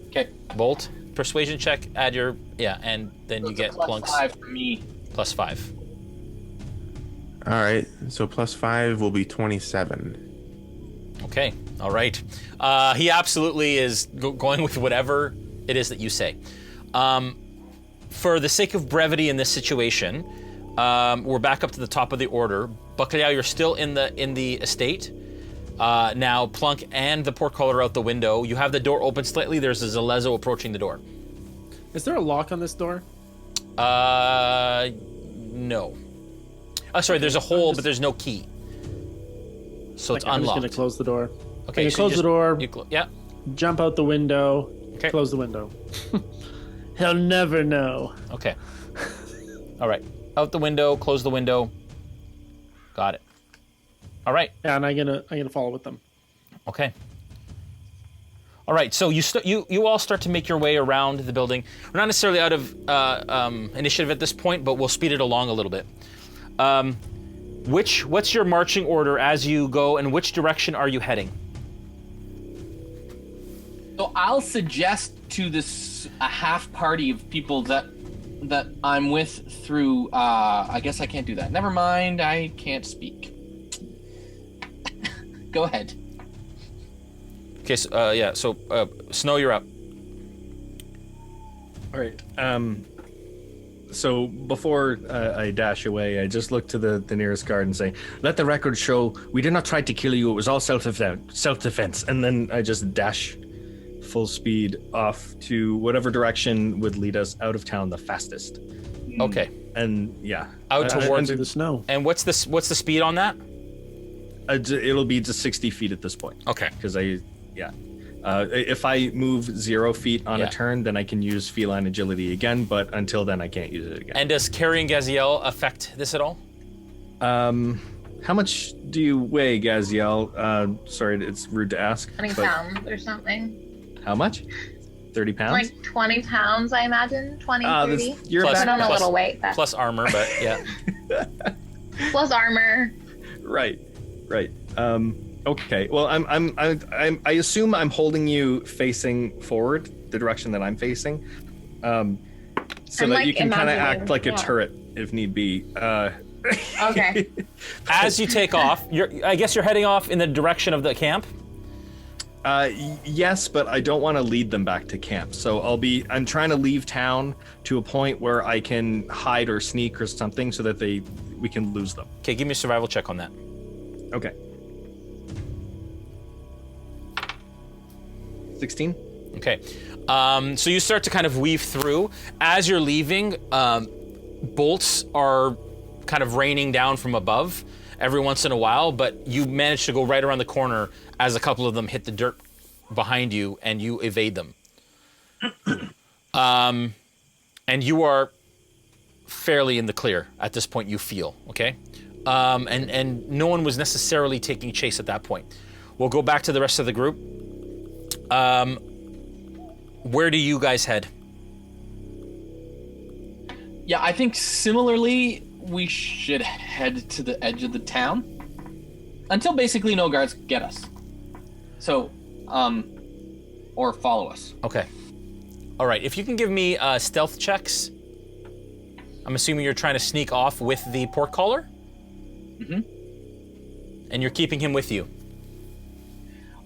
Speaker 2: Okay.
Speaker 1: Bolt. Persuasion check, add your, and then you get Plunk's.
Speaker 2: +5 for me.
Speaker 1: +5.
Speaker 6: All right, so +5 will be 27.
Speaker 1: Okay, all right. He absolutely is going with whatever it is that you say. For the sake of brevity in this situation, we're back up to the top of the order. Bacalhau, you're still in the estate. Now Plunk and the portcollar are out the window. You have the door open slightly. There's a Zalezo approaching the door.
Speaker 3: Is there a lock on this door?
Speaker 1: No. Oh, sorry, there's a hole, but there's no key. So it's
Speaker 3: I'm
Speaker 1: unlocked.
Speaker 3: just gonna close the door.
Speaker 1: Okay,
Speaker 3: I'm
Speaker 1: so
Speaker 3: gonna close the door.
Speaker 1: Yeah.
Speaker 3: Jump out the window.
Speaker 1: Okay.
Speaker 3: Close the window. He'll never know.
Speaker 1: Okay. All right. Out the window. Close the window. Got it. All right.
Speaker 3: Yeah, and I'm gonna follow with them.
Speaker 1: Okay. All right. So you all start to make your way around the building. We're not necessarily out of initiative at this point, but we'll speed it along a little bit. What's your marching order as you go, and which direction are you heading?
Speaker 2: So I'll suggest to a half party of people that I'm with through. I guess I can't do that. Never mind. I can't speak. Go ahead.
Speaker 1: Okay. So, Snow, you're up.
Speaker 4: All right. So before I dash away, I just look to the nearest guard and say, "Let the record show we did not try to kill you. It was all self-defense." And then I just dash full speed off to whatever direction would lead us out of town the fastest.
Speaker 1: Okay.
Speaker 4: And yeah,
Speaker 1: Out towards
Speaker 3: the snow.
Speaker 1: And what's the speed on that?
Speaker 4: It'll be just 60 feet at this point.
Speaker 1: Okay.
Speaker 4: Because if I move 0 feet on a turn, then I can use feline agility again, but until then I can't use it again.
Speaker 1: And does carrying Gaziel affect this at all?
Speaker 4: How much do you weigh, Gaziel? Sorry, it's rude to ask.
Speaker 5: 20 pounds or something.
Speaker 4: How much? 30 pounds?
Speaker 5: Like 20 pounds, I imagine. 20, 30.
Speaker 4: You're
Speaker 1: Plus-
Speaker 5: Put on a little weight.
Speaker 1: Plus armor, but yeah.
Speaker 5: Plus armor.
Speaker 4: Right. Okay. Well, I assume I'm holding you facing forward, the direction that I'm facing, so that you can kind of act like a turret if need be.
Speaker 5: Okay.
Speaker 1: As you take off, I guess you're heading off in the direction of the camp.
Speaker 4: Yes, but I don't want to lead them back to camp. So I'm trying to leave town to a point where I can hide or sneak or something so that we can lose them.
Speaker 1: Okay, give me a survival check on that.
Speaker 4: Okay. 16.
Speaker 1: Okay. So you start to kind of weave through. As you're leaving, bolts are kind of raining down from above every once in a while, but you manage to go right around the corner as a couple of them hit the dirt behind you, and you evade them. And you are fairly in the clear at this point, you feel, okay? And no one was necessarily taking chase at that point. We'll go back to the rest of the group. Where do you guys head?
Speaker 2: Yeah, I think similarly, we should head to the edge of the town until basically no guards get us. So, or follow us.
Speaker 1: Okay. All right, if you can give me stealth checks. I'm assuming you're trying to sneak off with the portcaller?
Speaker 2: Mm-hmm.
Speaker 1: And you're keeping him with you?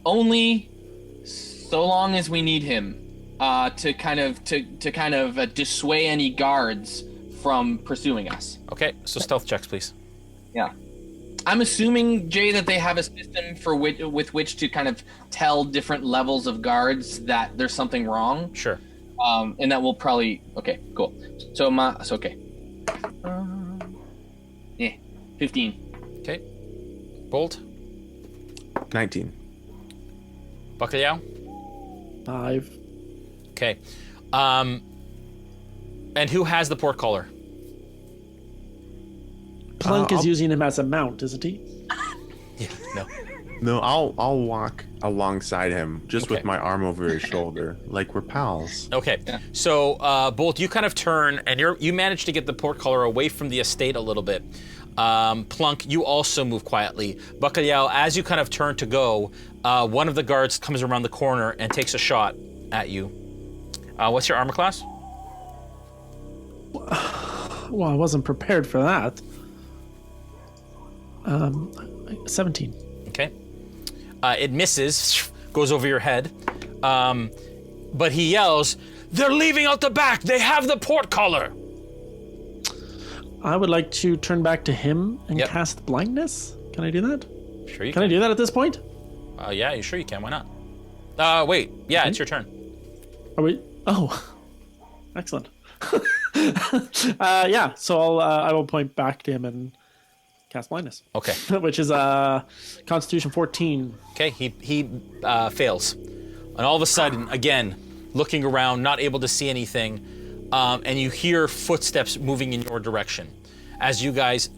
Speaker 2: Only so long as we need him to kind of dissuade any guards from pursuing us.
Speaker 1: Okay, so stealth checks, please.
Speaker 2: Yeah. I'm assuming, Jay, that they have a system for with which to kind of tell different levels of guards that there's something wrong.
Speaker 1: Sure.
Speaker 2: And that will probably... Okay, cool. So, okay. 15.
Speaker 1: Okay. Bolt?
Speaker 6: 19.
Speaker 1: Bacalhau?
Speaker 3: 5.
Speaker 1: Okay. And who has the portcaller?
Speaker 3: Plunk is using him as a mount, isn't he?
Speaker 1: Yeah, no.
Speaker 6: No, I'll walk alongside him, just
Speaker 1: Okay.
Speaker 6: with my arm over his shoulder, like we're pals.
Speaker 1: Okay, so Bolt, you kind of turn, and you manage to get the portcaller away from the estate a little bit. Plunk, you also move quietly. Bacalhau, as you kind of turn to go, one of the guards comes around the corner and takes a shot at you. What's your armor class?
Speaker 3: Well, I wasn't prepared for that. 17.
Speaker 1: Okay. It misses, goes over your head. But he yells, "They're leaving out the back! They have the portcaller!"
Speaker 3: I would like to turn back to him and
Speaker 1: Yep.
Speaker 3: cast blindness. Can I do that?
Speaker 1: Sure you
Speaker 3: Can I do that at this point?
Speaker 1: Yeah, you sure you can. Why not? Wait. Yeah, it's your turn.
Speaker 3: Are we? Oh, excellent. Yeah. So I will point back to him and cast blindness.
Speaker 1: Okay.
Speaker 3: Which is Constitution 14.
Speaker 1: Okay, he fails. And all of a sudden, again, looking around, not able to see anything, and you hear footsteps moving in your direction as you guys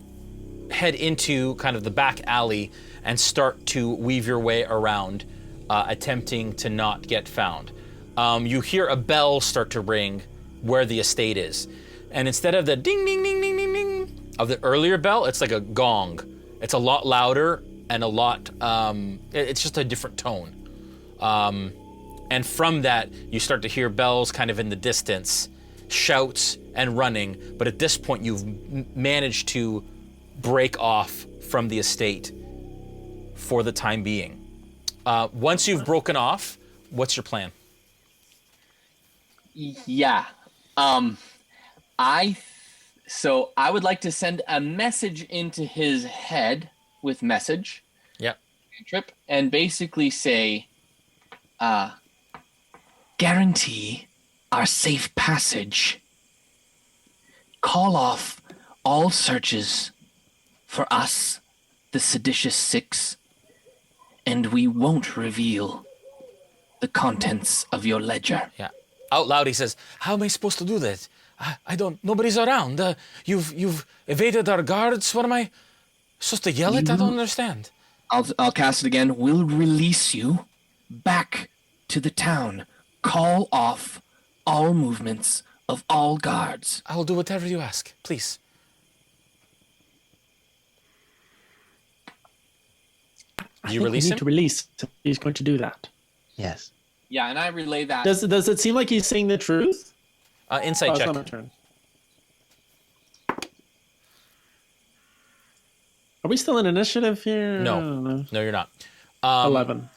Speaker 1: head into kind of the back alley and start to weave your way around, attempting to not get found. You hear a bell start to ring where the estate is. And instead of the ding, ding, ding, ding, ding, ding of the earlier bell, it's like a gong. It's a lot louder and a lot, it's just a different tone. And from that, you start to hear bells kind of in the distance, shouts and running. But at this point, you've managed to break off from the estate for the time being. Once you've broken off, what's your plan?
Speaker 2: Yeah. So I would like to send a message into his head with message.
Speaker 1: Yep.
Speaker 2: Trip, and basically say, guarantee our safe passage. Call off all searches for us, the seditious six, and we won't reveal the contents of your ledger.
Speaker 1: Yeah. Out loud, he says, "How am I supposed to do that? I don't. Nobody's around. You've evaded our guards. What am I supposed to yell it? I don't understand."
Speaker 2: I'll cast it again. We'll release you back to the town. Call off all movements of all guards.
Speaker 1: I will do whatever you ask, please.
Speaker 3: I
Speaker 1: You
Speaker 3: think
Speaker 1: release
Speaker 3: we need
Speaker 1: him?
Speaker 3: to release. He's going to do that.
Speaker 6: Yes.
Speaker 2: Yeah, and I relay that.
Speaker 3: Does it seem like he's saying the truth?
Speaker 1: Insight
Speaker 3: It's
Speaker 1: check.
Speaker 3: not my turn. Are we still in initiative here?
Speaker 1: No.
Speaker 3: I don't know.
Speaker 1: No, you're not.
Speaker 3: 11.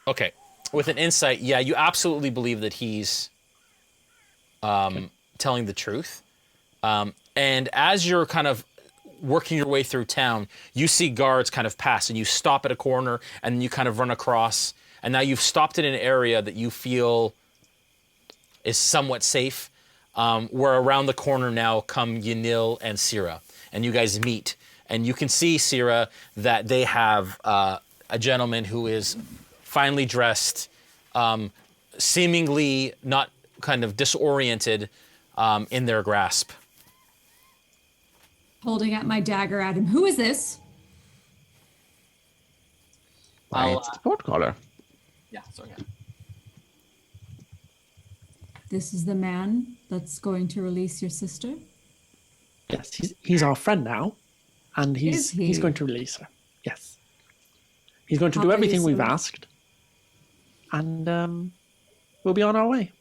Speaker 1: Okay. With an insight, yeah, you absolutely believe that he's telling the truth. And as you're kind of working your way through town, you see guards kind of pass, and you stop at a corner, and then you kind of run across, and now you've stopped in an area that you feel is somewhat safe. Where around the corner now come Yanil and Cyra, and you guys meet, and you can see, Cyra, that they have a gentleman who is finely dressed, seemingly not kind of disoriented in their grasp.
Speaker 7: Holding out my dagger at him. Who is this?
Speaker 6: Why, it's the portcaller.
Speaker 2: Yeah, sorry. Yeah.
Speaker 7: This is the man that's going to release your sister?
Speaker 3: Yes, he's our friend now, and
Speaker 7: Is he?
Speaker 3: he's going to release her. Yes, he's going to
Speaker 7: How
Speaker 3: do
Speaker 7: are you
Speaker 3: everything we've
Speaker 7: so-
Speaker 3: asked, and we'll be on our way.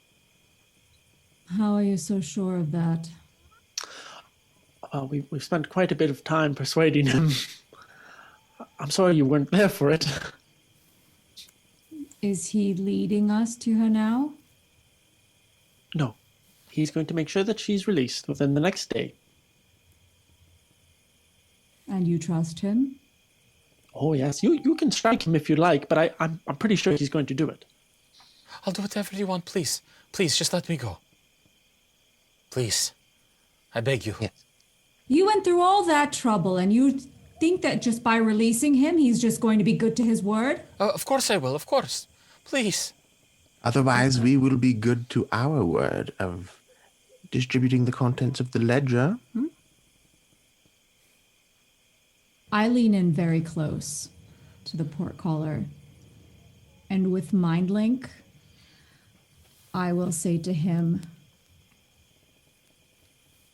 Speaker 7: How are you so sure of that?
Speaker 3: We've spent quite a bit of time persuading him. I'm sorry you weren't there for it.
Speaker 7: Is he leading us to her now?
Speaker 3: No, he's going to make sure that she's released within the next day.
Speaker 7: And you trust him?
Speaker 3: Oh yes, you can strike him if you like, but I'm pretty sure he's going to do it.
Speaker 1: I'll do whatever you want, please. Please, just let me go. Please. I beg you.
Speaker 6: Yes.
Speaker 7: You went through all that trouble and you think that just by releasing him, he's just going to be good to his word?
Speaker 1: Of course I will, of course. Please.
Speaker 6: Otherwise, we will be good to our word of distributing the contents of the ledger.
Speaker 7: I lean in very close to the portcaller. And with Mind Link, I will say to him,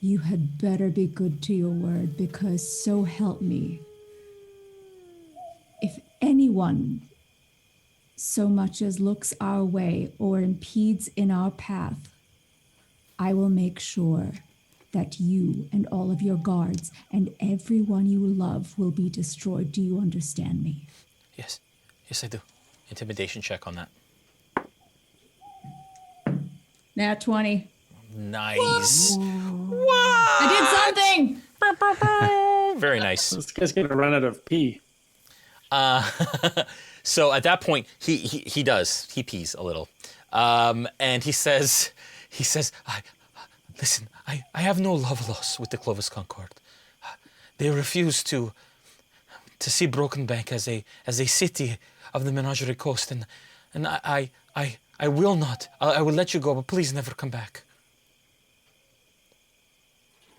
Speaker 7: you had better be good to your word, because so help me, if anyone so much as looks our way or impedes in our path, I will make sure that you and all of your guards and everyone you love will be destroyed. Do you understand me?
Speaker 1: Yes. Yes, I do. Intimidation check on that.
Speaker 7: Nat 20.
Speaker 1: Nice.
Speaker 7: I did something!
Speaker 1: Very nice.
Speaker 3: This guy's going to run out of pee.
Speaker 1: So at that point, he does. He pees a little. And he says, listen, I have no love loss with the Clovis Concord. They refuse to see Broken Bank as a city of the Menagerie Coast, and I will not. I will let you go, but please never come back.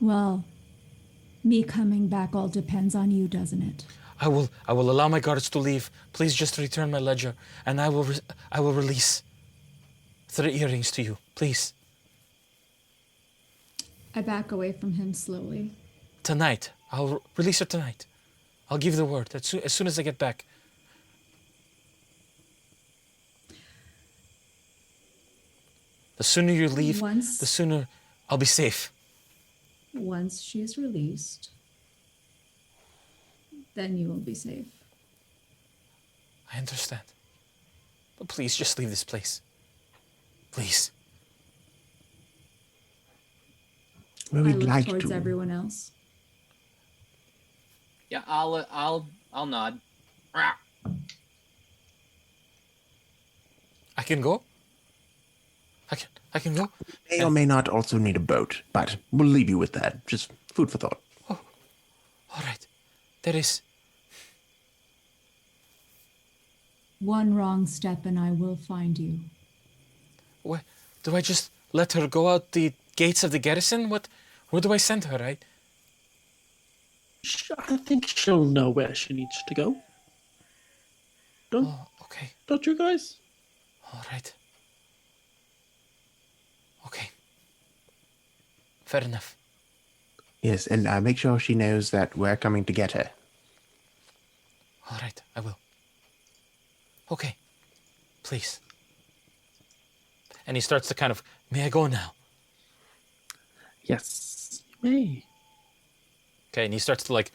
Speaker 7: Well, me coming back all depends on you, doesn't it?
Speaker 1: I will allow my guards to leave. Please just return my ledger, and I will release the earrings to you. Please.
Speaker 7: I back away from him slowly.
Speaker 1: Tonight. I'll release her tonight. I'll give the word as soon as I get back. The sooner you leave, the sooner I'll be safe.
Speaker 7: Once she is released, then you will be safe.
Speaker 1: I understand. But please, just leave this place. Please.
Speaker 6: Well,
Speaker 7: I
Speaker 6: we'd
Speaker 7: look
Speaker 6: like
Speaker 7: towards
Speaker 6: to.
Speaker 7: everyone else.
Speaker 2: Yeah, I'll nod. Rah.
Speaker 1: I can go? I can go?
Speaker 6: May or may not also need a boat, but we'll leave you with that. Just food for thought.
Speaker 1: All right. There is.
Speaker 7: One wrong step and I will find you.
Speaker 1: Where, do I just let her go out the gates of the garrison? Where do I send her, right?
Speaker 3: I think she'll know where she needs to go.
Speaker 1: Okay.
Speaker 3: Don't you guys?
Speaker 1: All right. Okay. Fair enough.
Speaker 6: Yes, and make sure she knows that we're coming to get her.
Speaker 1: All right, I will. Okay. Please. And he starts to kind of, may I go now?
Speaker 3: Yes, you may.
Speaker 1: Okay, and he starts to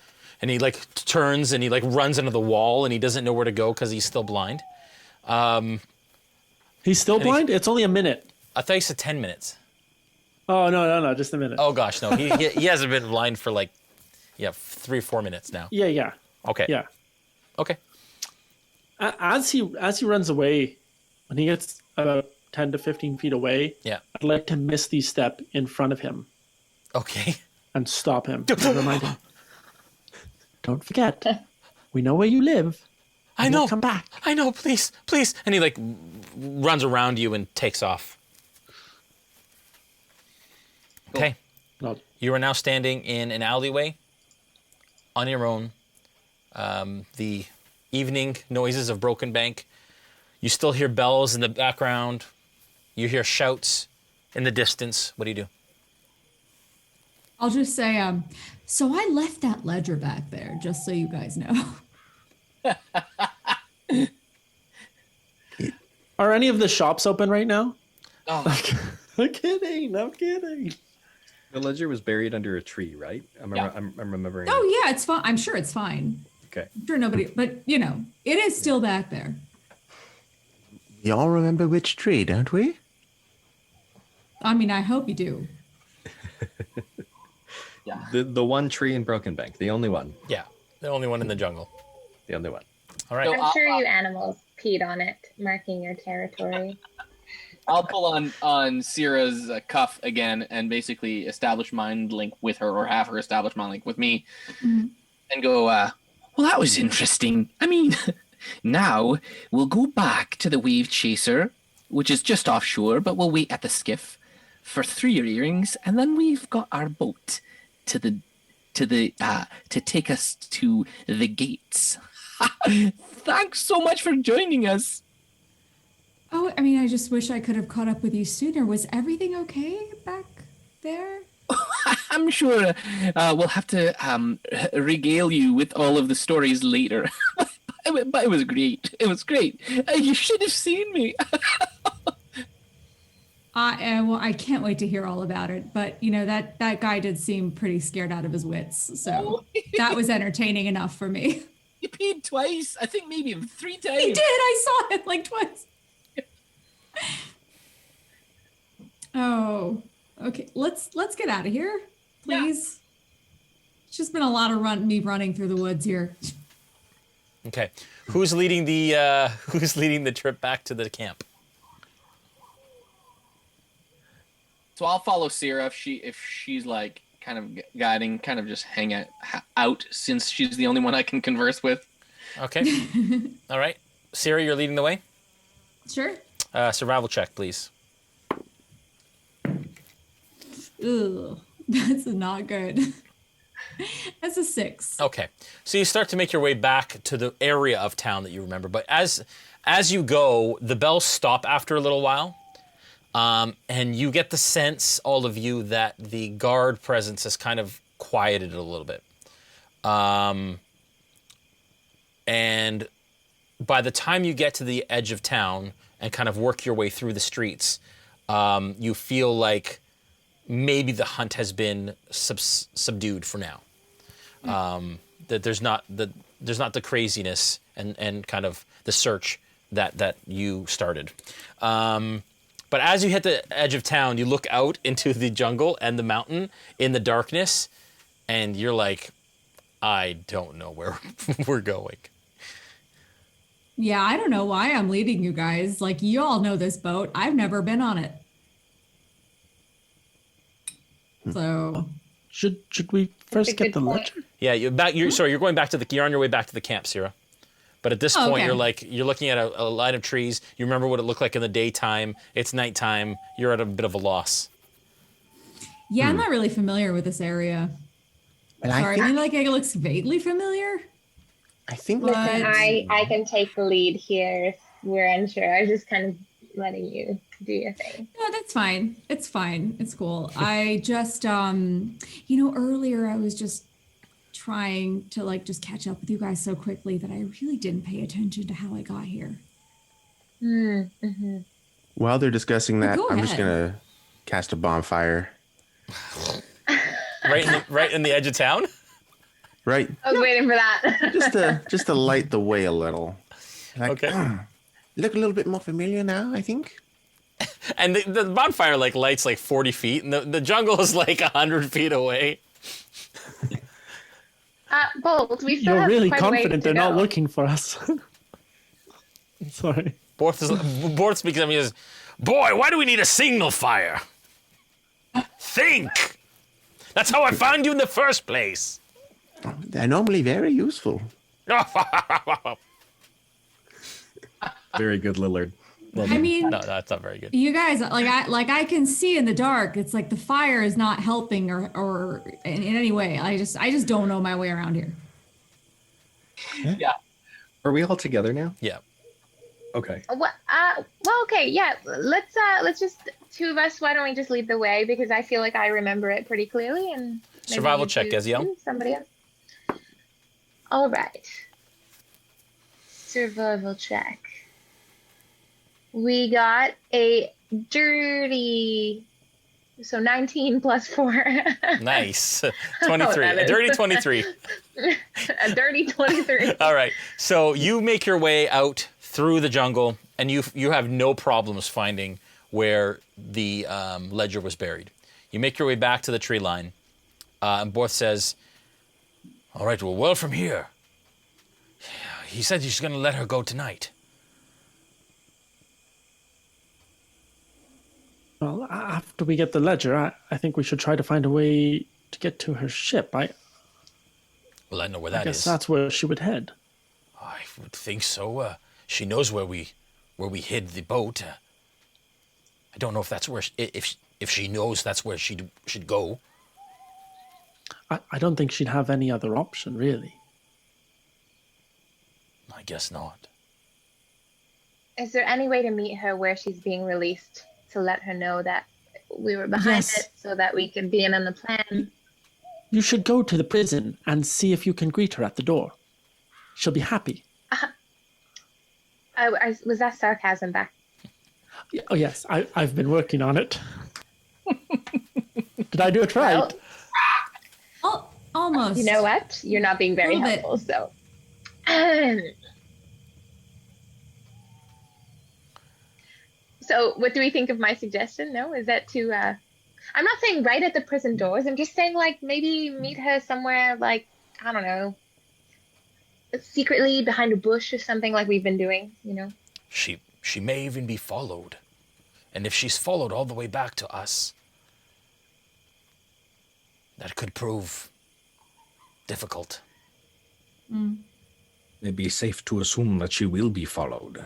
Speaker 1: turns and he runs into the wall and he doesn't know where to go because he's still blind.
Speaker 3: He's still blind? It's only a minute.
Speaker 1: I thought you said 10 minutes.
Speaker 3: Oh, no, just a minute.
Speaker 1: Oh gosh, no, he hasn't been blind for 3 or 4 minutes now.
Speaker 3: Yeah.
Speaker 1: Okay.
Speaker 3: Yeah.
Speaker 1: Okay.
Speaker 3: As he runs away, when he gets about 10 to 15 feet away, I'd like to misty step in front of him.
Speaker 1: Okay.
Speaker 3: And stop him. And remind him. Don't forget, we know where you live.
Speaker 1: I know.
Speaker 3: Come back.
Speaker 1: I know. Please, please. And he like runs around you and takes off. Okay.
Speaker 3: No.
Speaker 1: You are now standing in an alleyway on your own. The evening noises of Broken Bank. You still hear bells in the background. You hear shouts in the distance. What do you do?
Speaker 7: I'll just say, so I left that ledger back there, just so you guys know.
Speaker 3: Are any of the shops open right now?
Speaker 2: Oh.
Speaker 3: I'm kidding.
Speaker 4: The ledger was buried under a tree, right? I'm remembering.
Speaker 7: Oh, yeah, it's fine. I'm sure it's fine.
Speaker 4: Okay.
Speaker 7: I'm sure nobody, but, you know, it is still back there.
Speaker 6: We all remember which tree, don't we?
Speaker 7: I mean, I hope you do.
Speaker 2: Yeah.
Speaker 4: The one tree in Broken Bank, the only one.
Speaker 1: Yeah, the only one in the jungle.
Speaker 4: The only one.
Speaker 1: All right.
Speaker 5: I'm sure you animals peed on it, marking your territory.
Speaker 2: I'll pull on Cyra's cuff again and basically establish mind link with her, or have her establish mind link with me, and go, well, that was interesting. I mean, now we'll go back to the Wave Chaser, which is just offshore, but we'll wait at the skiff for 3 earrings, and then we've got our boat to take us to the gates. Thanks so much for joining us.
Speaker 7: Oh, I mean, I just wish I could have caught up with you sooner. Was everything okay back there?
Speaker 2: I'm sure we'll have to regale you with all of the stories later. But it was great. It was great. You should have seen me.
Speaker 7: Well, I can't wait to hear all about it. But, you know, that guy did seem pretty scared out of his wits. So that was entertaining enough for me.
Speaker 2: He peed twice. I think maybe 3 times.
Speaker 7: He did. I saw it like twice. Oh, okay. Let's get out of here, please. Yeah. It's just been a lot of me running through the woods here.
Speaker 1: Okay. Who's leading the trip back to the camp?
Speaker 2: So I'll follow Cyra if she's like kind of guiding, kind of just hang out since she's the only one I can converse with.
Speaker 1: Okay. All right. Cyra, you're leading the way?
Speaker 7: Sure.
Speaker 1: Survival check, please.
Speaker 7: Ugh, that's not good. That's a 6.
Speaker 1: Okay. So you start to make your way back to the area of town that you remember. But as you go, the bells stop after a little while. And you get the sense, all of you, that the guard presence has kind of quieted it a little bit. And by the time you get to the edge of town and kind of work your way through the streets, you feel like maybe the hunt has been subdued for now. That there's not the craziness and kind of the search that you started. But as you hit the edge of town, you look out into the jungle and the mountain in the darkness, and you're like, I don't know where we're going.
Speaker 7: Yeah, I don't know why I'm leading you guys. Like, you all know this boat. I've never been on it. So...
Speaker 3: Should we first get the ledger?
Speaker 1: Yeah, you're going back to you're on your way back to the camp, Cyra. But at this point,
Speaker 7: okay.
Speaker 1: you're looking at a line of trees. You remember what it looked like in the daytime. It's nighttime. You're at a bit of a loss.
Speaker 7: Yeah, I'm not really familiar with this area.
Speaker 6: Well,
Speaker 7: Sorry, I mean, like, it looks vaguely familiar.
Speaker 6: I think
Speaker 7: But-
Speaker 5: I can take the lead here if we're unsure. I was just kind of letting you do your thing.
Speaker 7: No, that's fine. It's fine. It's cool. I just, earlier I was just trying to like just catch up with you guys so quickly that I really didn't pay attention to how I got here.
Speaker 5: Mm-hmm.
Speaker 6: while they're discussing that,
Speaker 7: Go
Speaker 6: I'm just
Speaker 7: ahead.
Speaker 6: gonna cast a bonfire.
Speaker 1: Right in the edge of town?
Speaker 6: Right,
Speaker 5: I was waiting for that.
Speaker 6: just to light the way a little. Like,
Speaker 1: Okay.
Speaker 6: Look a little bit more familiar now, I think.
Speaker 1: And the bonfire like lights like 40 feet, and the jungle is like 100 feet away.
Speaker 5: Bold, we still
Speaker 3: You're
Speaker 5: have
Speaker 3: really
Speaker 5: quite a ways
Speaker 3: confident
Speaker 5: to
Speaker 3: they're not
Speaker 5: go.
Speaker 3: looking for us. Sorry.
Speaker 1: Borth speaks up and he says, "Boy, why do we need a signal fire? Think! That's how I found you in the first place."
Speaker 6: They're normally very useful.
Speaker 4: Very good, Lillard.
Speaker 7: I mean,
Speaker 1: No, that's not very good.
Speaker 7: you guys, I can see in the dark. It's like the fire is not helping or in any way. I just don't know my way around here.
Speaker 2: Yeah.
Speaker 4: Are we all together now?
Speaker 1: Yeah.
Speaker 4: Okay.
Speaker 5: Well, okay, yeah. Let's just two of us. Why don't we just lead the way? Because I feel like I remember it pretty clearly. And maybe
Speaker 1: Survival
Speaker 5: you
Speaker 1: check,
Speaker 5: two-
Speaker 1: Gaziel.
Speaker 5: Somebody else. All right. Survival check. We got a dirty. So 19 plus 4.
Speaker 1: Nice. 23.
Speaker 5: that
Speaker 1: A
Speaker 5: is.
Speaker 1: dirty 23.
Speaker 5: A dirty 23.
Speaker 1: All right. So you make your way out through the jungle, and you have no problems finding where the ledger was buried. You make your way back to the tree line, and Borth says, "All right, well from here. He said he's going to let her go tonight."
Speaker 3: Well, after we get the ledger, I think we should try to find a way to get to her ship.
Speaker 1: Well, I know where that
Speaker 3: I guess
Speaker 1: is.
Speaker 3: that's where she would head.
Speaker 1: I would think so. She knows where we hid the boat. I don't know if that's where if she knows that's where she should go.
Speaker 3: I don't think she'd have any other option, really.
Speaker 1: I guess not.
Speaker 5: Is there any way to meet her where she's being released to let her know that we were behind
Speaker 3: Yes.
Speaker 5: it so that we could be in on the plan?
Speaker 3: You should go to the prison and see if you can greet her at the door. She'll be happy.
Speaker 5: Was that sarcasm back?
Speaker 3: Oh, yes, I've been working on it. Did I do it right?
Speaker 5: Well,
Speaker 7: Oh, almost.
Speaker 5: you know what? You're not being very
Speaker 7: Little bit.
Speaker 5: helpful, so. So, what do we think of my suggestion? No, is that to? I'm not saying right at the prison doors. I'm just saying like maybe meet her somewhere, like I don't know, secretly behind a bush or something, like we've been doing. You know.
Speaker 1: She may even be followed, and if she's followed all the way back to us, that could prove difficult.
Speaker 4: It'd be safe to assume that she will be followed.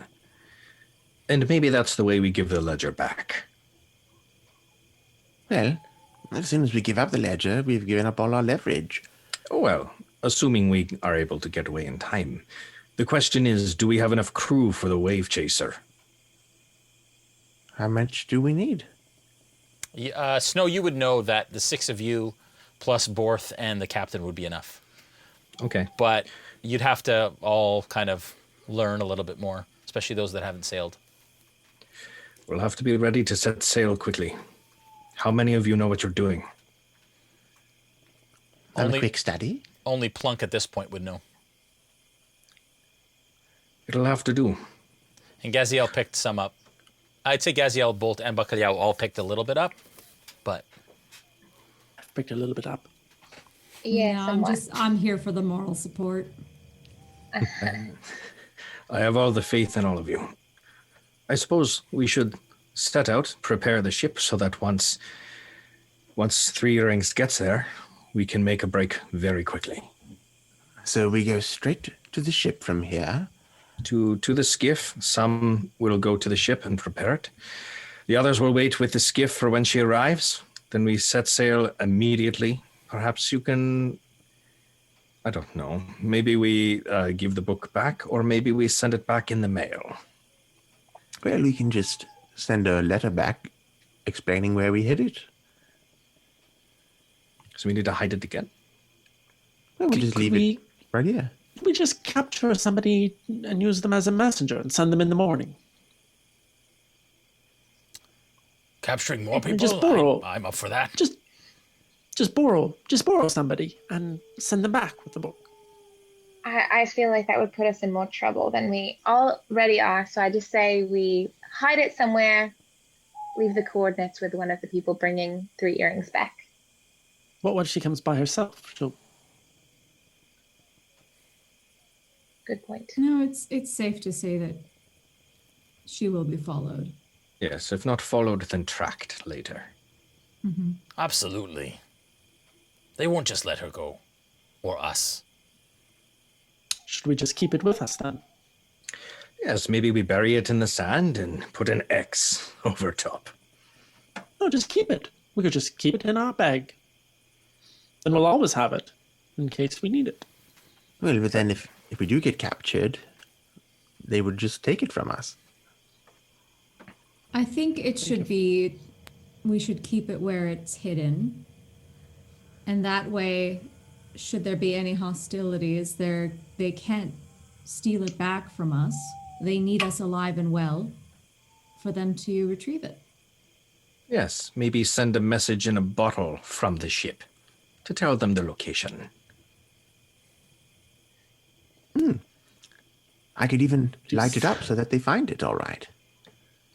Speaker 4: And maybe that's the way we give the ledger back.
Speaker 6: Well, as soon as we give up the ledger, we've given up all our leverage.
Speaker 4: Well, assuming we are able to get away in time. The question is, do we have enough crew for the wave chaser?
Speaker 6: How much do we need?
Speaker 1: Snow, you would know that the 6 of you plus Borth and the captain would be enough.
Speaker 4: Okay.
Speaker 1: But you'd have to all kind of learn a little bit more, especially those that haven't sailed.
Speaker 4: We'll have to be ready to set sail quickly. How many of you know what you're doing?
Speaker 6: Have
Speaker 1: Only-
Speaker 6: a quick study?
Speaker 1: Only Plunk at this point would know.
Speaker 4: It'll have to do.
Speaker 1: And Gaziel picked some up. I'd say Gaziel, Bolt, and Bacalhau all picked a little bit up, but
Speaker 3: I've picked a little bit up.
Speaker 5: Yeah, somewhat.
Speaker 7: I'm here for the moral support.
Speaker 4: I have all the faith in all of you. I suppose we should set out, prepare the ship so that once Three Rings gets there, we can make a break very quickly.
Speaker 6: So we go straight to the ship from here.
Speaker 4: To the skiff, some will go to the ship and prepare it. The others will wait with the skiff for when she arrives. Then we set sail immediately. Perhaps you can, I don't know, maybe we give the book back, or maybe we send it back in the mail.
Speaker 6: Well, we can just send a letter back explaining where we hid it.
Speaker 4: So we need to hide it again.
Speaker 6: Well, we'll just
Speaker 3: Could
Speaker 6: leave
Speaker 3: we,
Speaker 6: it right here.
Speaker 3: could we just capture somebody and use them as a messenger and send them in the morning?
Speaker 1: capturing more
Speaker 3: And
Speaker 1: people,
Speaker 3: just borrow.
Speaker 1: I'm up for that.
Speaker 3: Just borrow somebody and send them back with the book.
Speaker 5: I feel like that would put us in more trouble than we already are. So I just say we hide it somewhere, leave the coordinates with one of the people bringing 3 earrings back.
Speaker 3: What when she comes by herself?
Speaker 5: Good point.
Speaker 7: No, it's safe to say that she will be followed.
Speaker 4: Yes, if not followed, then tracked later.
Speaker 7: Mm-hmm.
Speaker 1: Absolutely. They won't just let her go. Or us.
Speaker 3: Should we just keep it with us then?
Speaker 4: Yes, maybe we bury it in the sand and put an X over top.
Speaker 3: No, just keep it. We could just keep it in our bag. Then we'll always have it, in case we need it.
Speaker 6: Well, but then if we do get captured, they would just take it from us.
Speaker 7: I think it should be, we should keep it where it's hidden. And that way, should there be any hostilities, they can't steal it back from us. They need us alive and well for them to retrieve it.
Speaker 4: Yes, maybe send a message in a bottle from the ship to tell them the location.
Speaker 6: I could even light it up so that they find it all right.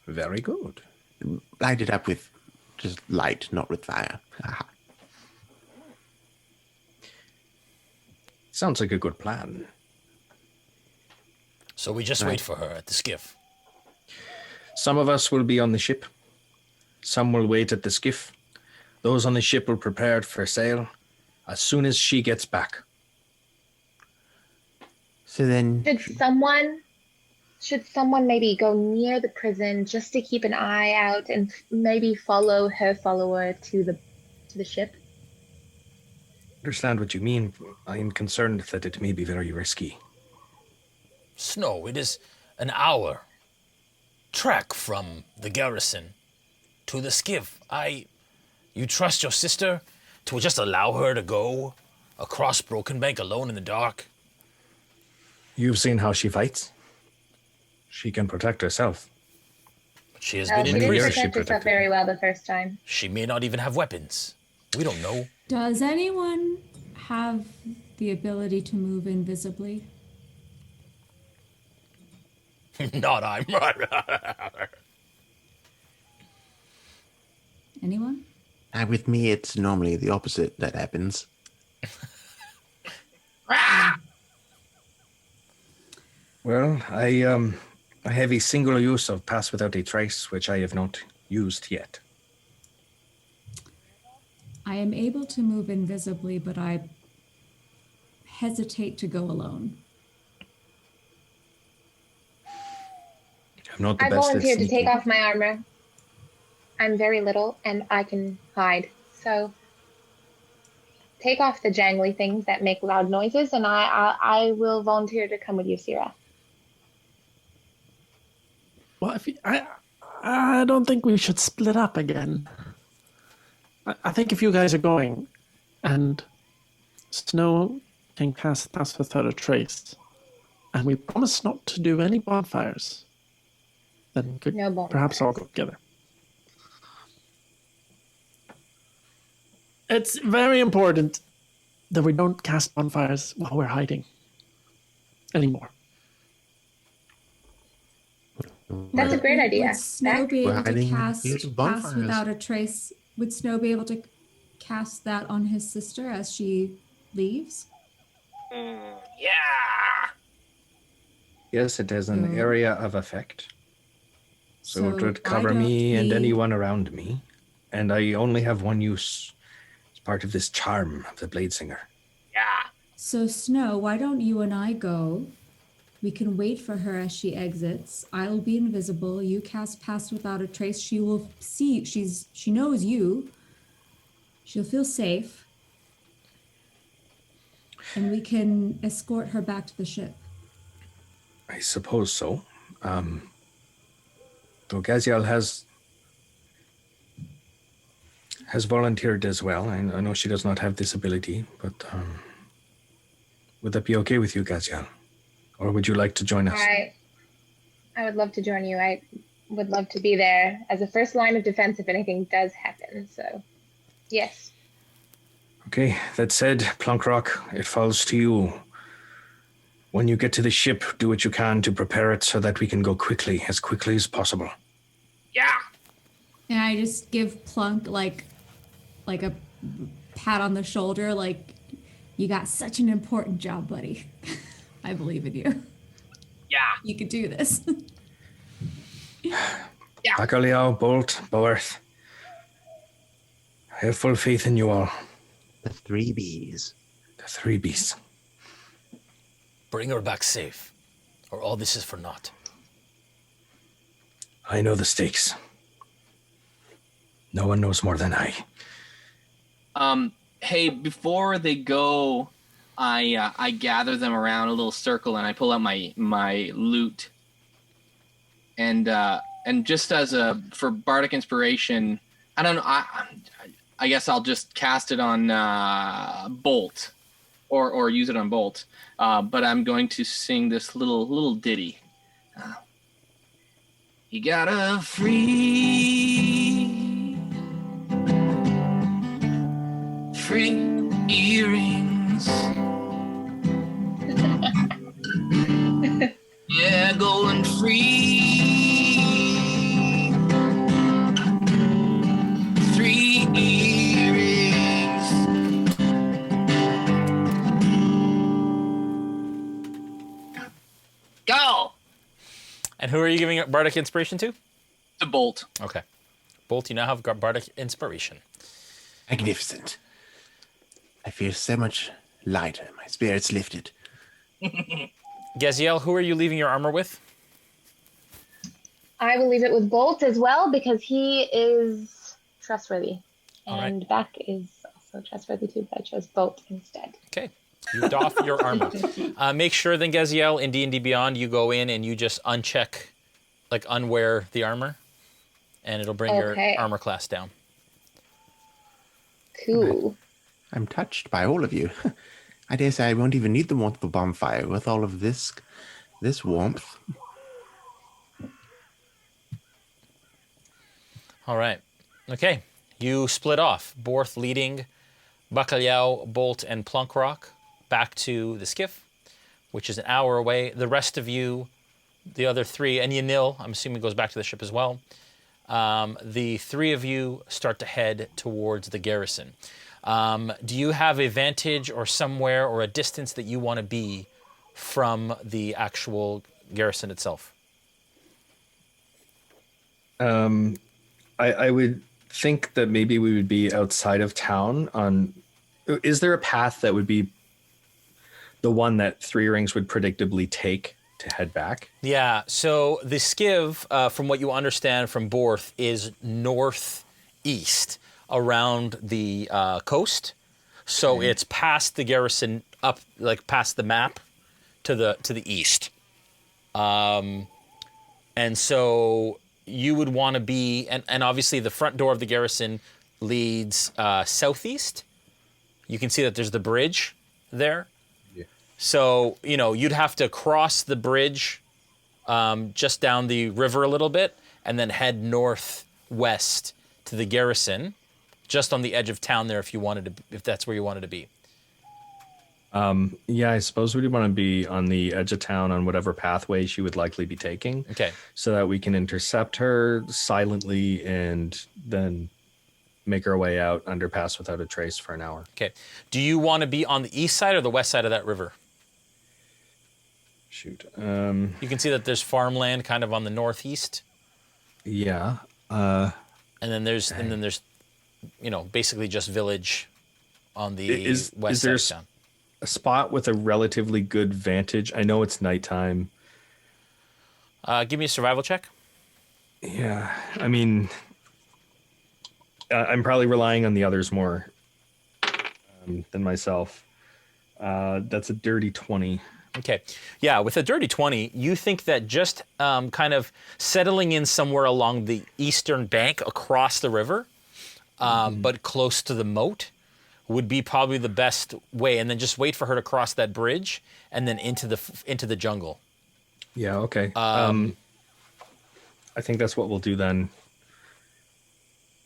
Speaker 4: Very good.
Speaker 6: Light it up with just light, not with fire. Aha.
Speaker 4: Sounds like a good plan.
Speaker 1: So we just wait for her at the skiff.
Speaker 4: Some of us will be on the ship. Some will wait at the skiff. Those on the ship will prepare for sail as soon as she gets back.
Speaker 6: So then...
Speaker 5: Should someone maybe go near the prison just to keep an eye out and maybe follow her follower to the ship?
Speaker 4: Understand what you mean. I am concerned that it may be very risky.
Speaker 1: Snow, it is an hour trek from the garrison to the skiff. You trust your sister to just allow her to go across Broken Bank alone in the dark?
Speaker 4: You've seen how she fights. She can protect herself.
Speaker 1: But she has
Speaker 5: She
Speaker 1: been in
Speaker 5: didn't
Speaker 1: prison.
Speaker 5: protect herself very well the first time.
Speaker 1: She may not even have weapons. We don't know.
Speaker 7: Does anyone have the ability to move invisibly?
Speaker 1: Not I'm.
Speaker 7: Anyone?
Speaker 6: with me, it's normally the opposite that happens.
Speaker 4: Well, I have a single use of Pass Without a Trace, which I have not used yet.
Speaker 7: I am able to move invisibly, but I hesitate to go alone.
Speaker 4: I'm not the
Speaker 5: I
Speaker 4: best at
Speaker 5: volunteered to take
Speaker 4: sneaking.
Speaker 5: off my armor. I'm very little and I can hide. So take off the jangly things that make loud noises, and I will volunteer to come with you, Cyra.
Speaker 3: Well, I don't think we should split up again. I think if you guys are going, and Snow can pass without a trace, and we promise not to do any bonfires, then we could
Speaker 5: No bonfires.
Speaker 3: perhaps all go together. It's very important that we don't cast bonfires while we're hiding anymore.
Speaker 5: That's a great idea.
Speaker 7: Would Snow
Speaker 5: Zach?
Speaker 7: be
Speaker 6: We're
Speaker 7: able to
Speaker 6: hiding
Speaker 7: cast
Speaker 6: near the
Speaker 7: Pass
Speaker 6: bonfires.
Speaker 7: Without a Trace? Would Snow be able to cast that on his sister as she leaves?
Speaker 4: Yes, it has an
Speaker 7: No.
Speaker 4: area of effect. So it would
Speaker 7: why
Speaker 4: cover
Speaker 7: don't
Speaker 4: me and
Speaker 7: we-
Speaker 4: anyone around me. And I only have one use. It's part of this charm of the Bladesinger.
Speaker 7: So Snow, why don't you and I go? We can wait for her as she exits. I'll be invisible. You cast Pass Without a Trace. She will see. She knows you. She'll feel safe. And we can escort her back to the ship.
Speaker 4: I suppose so. Though Gaziel has volunteered as well. I know she does not have this ability, but would that be okay with you, Gaziel? Or would you like to join us?
Speaker 5: I would love to join you. I would love to be there as a first line of defense if anything does happen. So, yes.
Speaker 4: Okay, that said, Plunkrawk, it falls to you. When you get to the ship, do what you can to prepare it so that we can go quickly as possible.
Speaker 7: And I just give Plunk like a pat on the shoulder, like, you got such an important job, buddy. I believe in you. Yeah. You can do this.
Speaker 2: Yeah.
Speaker 4: Bacalhau, Bolt, Boerth. I have full faith in you all.
Speaker 6: The 3 Bs.
Speaker 4: The 3 beasts.
Speaker 1: Bring her back safe, or all this is for naught.
Speaker 4: I know the stakes. No one knows more than I.
Speaker 2: Hey, before they go, I gather them around a little circle and I pull out my lute. And just as for bardic inspiration, I don't know. I guess I'll just cast it on Bolt, or use it on Bolt. But I'm going to sing this little ditty. You gotta free earrings. Yeah, going free. 3 earrings. Go!
Speaker 1: And who are you giving bardic inspiration to?
Speaker 2: The Bolt.
Speaker 1: Okay. Bolt, you now have bardic inspiration.
Speaker 6: Magnificent. I feel so much lighter. My spirit's lifted.
Speaker 1: Gaziel, who are you leaving your armor with?
Speaker 5: I will leave it with Bolt as well because he is trustworthy.
Speaker 1: All
Speaker 5: And Beck is also trustworthy too, but I chose Bolt instead.
Speaker 1: Okay. You doff your armor. Make sure then, Gaziel, in D&D Beyond, you go in and you just uncheck, like unwear the armor, and it'll bring your armor class down.
Speaker 5: Cool.
Speaker 6: I'm touched by all of you. I dare say I won't even need the warmth of a bonfire with all of this warmth.
Speaker 1: All right. Okay. You split off. Borth leading Bacalhau, Bolt, and Plunkrawk back to the skiff, which is an hour away. The rest of you, the other 3, and Yanil, I'm assuming goes back to the ship as well. The 3 of you start to head towards the garrison. Do you have a vantage or somewhere or a distance that you want to be from the actual garrison itself?
Speaker 4: I would think that maybe we would be outside of town. Is there a path that would be the one that 3 Rings would predictably take to head back?
Speaker 1: Yeah, so the skiv, from what you understand from Borth, is northeast around the coast. So it's past the garrison, up like past the map to the east. And so you would want to be, and obviously the front door of the garrison leads southeast. You can see that there's the bridge there. Yeah. So, you'd have to cross the bridge just down the river a little bit and then head northwest to the garrison, just on the edge of town there if that's where you wanted to be.
Speaker 4: Yeah, I suppose we'd want to be on the edge of town on whatever pathway she would likely be taking.
Speaker 1: Okay.
Speaker 4: So that we can intercept her silently and then make our way out underpass without a trace for an hour.
Speaker 1: Okay. Do you want to be on the east side or the west side of that river?
Speaker 4: Shoot.
Speaker 1: You can see that there's farmland kind of on the northeast.
Speaker 4: Yeah.
Speaker 1: And then there's basically just village on the west side of town.
Speaker 4: A spot with a relatively good vantage? I know it's nighttime.
Speaker 1: Give me a survival check.
Speaker 4: Yeah, I mean, I'm probably relying on the others more than myself. That's a dirty 20.
Speaker 1: Okay. Yeah, with a dirty 20, you think that just kind of settling in somewhere along the eastern bank across the river, but close to the moat, would be probably the best way, and then just wait for her to cross that bridge and then into the jungle.
Speaker 4: Yeah, okay. I think that's what we'll do then.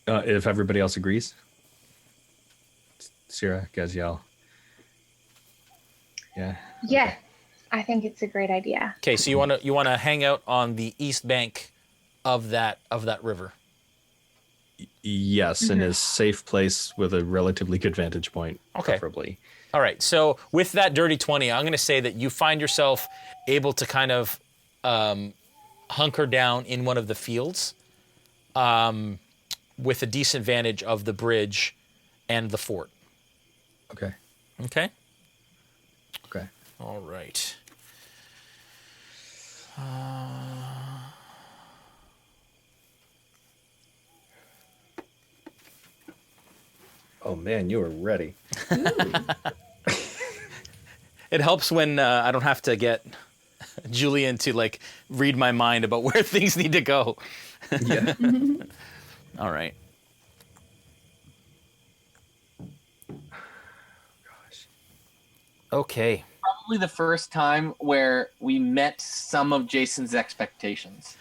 Speaker 4: If everybody else agrees. Cyra, Gaziel. Yeah.
Speaker 5: Yeah,
Speaker 4: okay.
Speaker 5: I think it's a great idea.
Speaker 1: Okay, so you want to hang out on the east bank of that river.
Speaker 4: Yes, in a safe place with a relatively good vantage point, preferably.
Speaker 1: All right, so with that dirty 20, I'm going to say that you find yourself able to kind of hunker down in one of the fields with a decent vantage of the bridge and the fort.
Speaker 4: Okay.
Speaker 1: Okay?
Speaker 4: Okay.
Speaker 1: All right.
Speaker 4: Oh man, you were ready.
Speaker 1: It helps when I don't have to get Julian to like read my mind about where things need to go.
Speaker 4: Yeah.
Speaker 1: All right.
Speaker 4: Gosh.
Speaker 1: Okay.
Speaker 2: Probably the first time where we met some of Jason's expectations.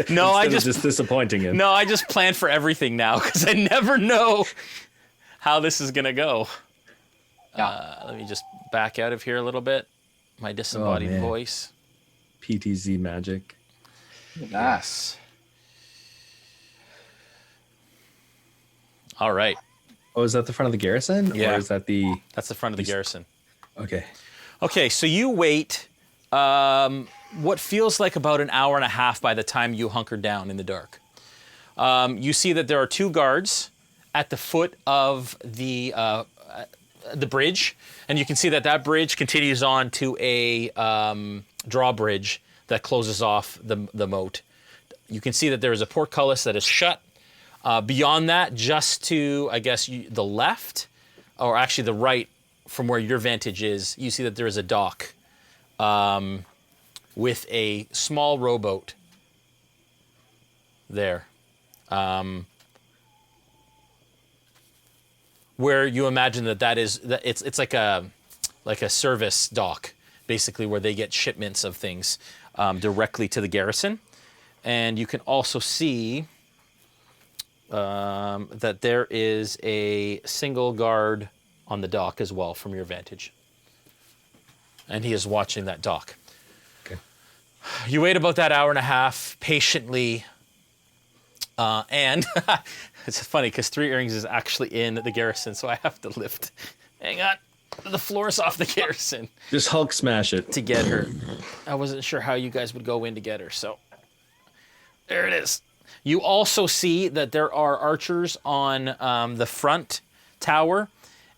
Speaker 1: No, I
Speaker 4: Instead of
Speaker 1: just
Speaker 4: disappointing him.
Speaker 1: no, I just plan for everything now because I never know how this is gonna go.
Speaker 2: Yeah.
Speaker 1: Let me just back out of here a little bit. My disembodied
Speaker 4: man.
Speaker 1: voice.
Speaker 4: PTZ magic.
Speaker 1: Yes. All right.
Speaker 4: Oh, is that the front of the garrison?
Speaker 1: Yeah.
Speaker 4: Or is that the...
Speaker 1: That's the front of the garrison.
Speaker 4: Okay.
Speaker 1: Okay, so you wait what feels like about an hour and a half by the time you hunker down in the dark. You see that there are 2 guards at the foot of the bridge, and you can see that that bridge continues on to a drawbridge that closes off the moat. You can see that there is a portcullis that is shut. Beyond that, just to, I guess, the left, or actually the right from where your vantage is, you see that there is a dock with a small rowboat there. Where you imagine that it's like a service dock, basically, where they get shipments of things directly to the garrison. And you can also see that there is a single guard on the dock as well from your vantage. And he is watching that dock.
Speaker 4: Okay.
Speaker 1: You wait about that hour and a half patiently. And it's funny because 3 Earrings is actually in the garrison, so I have to lift. Hang on. The floor's off the garrison
Speaker 4: Just Hulk smash it.
Speaker 1: to get her. I wasn't sure how you guys would go in to get her, so there it is. You also see that there are archers on the front tower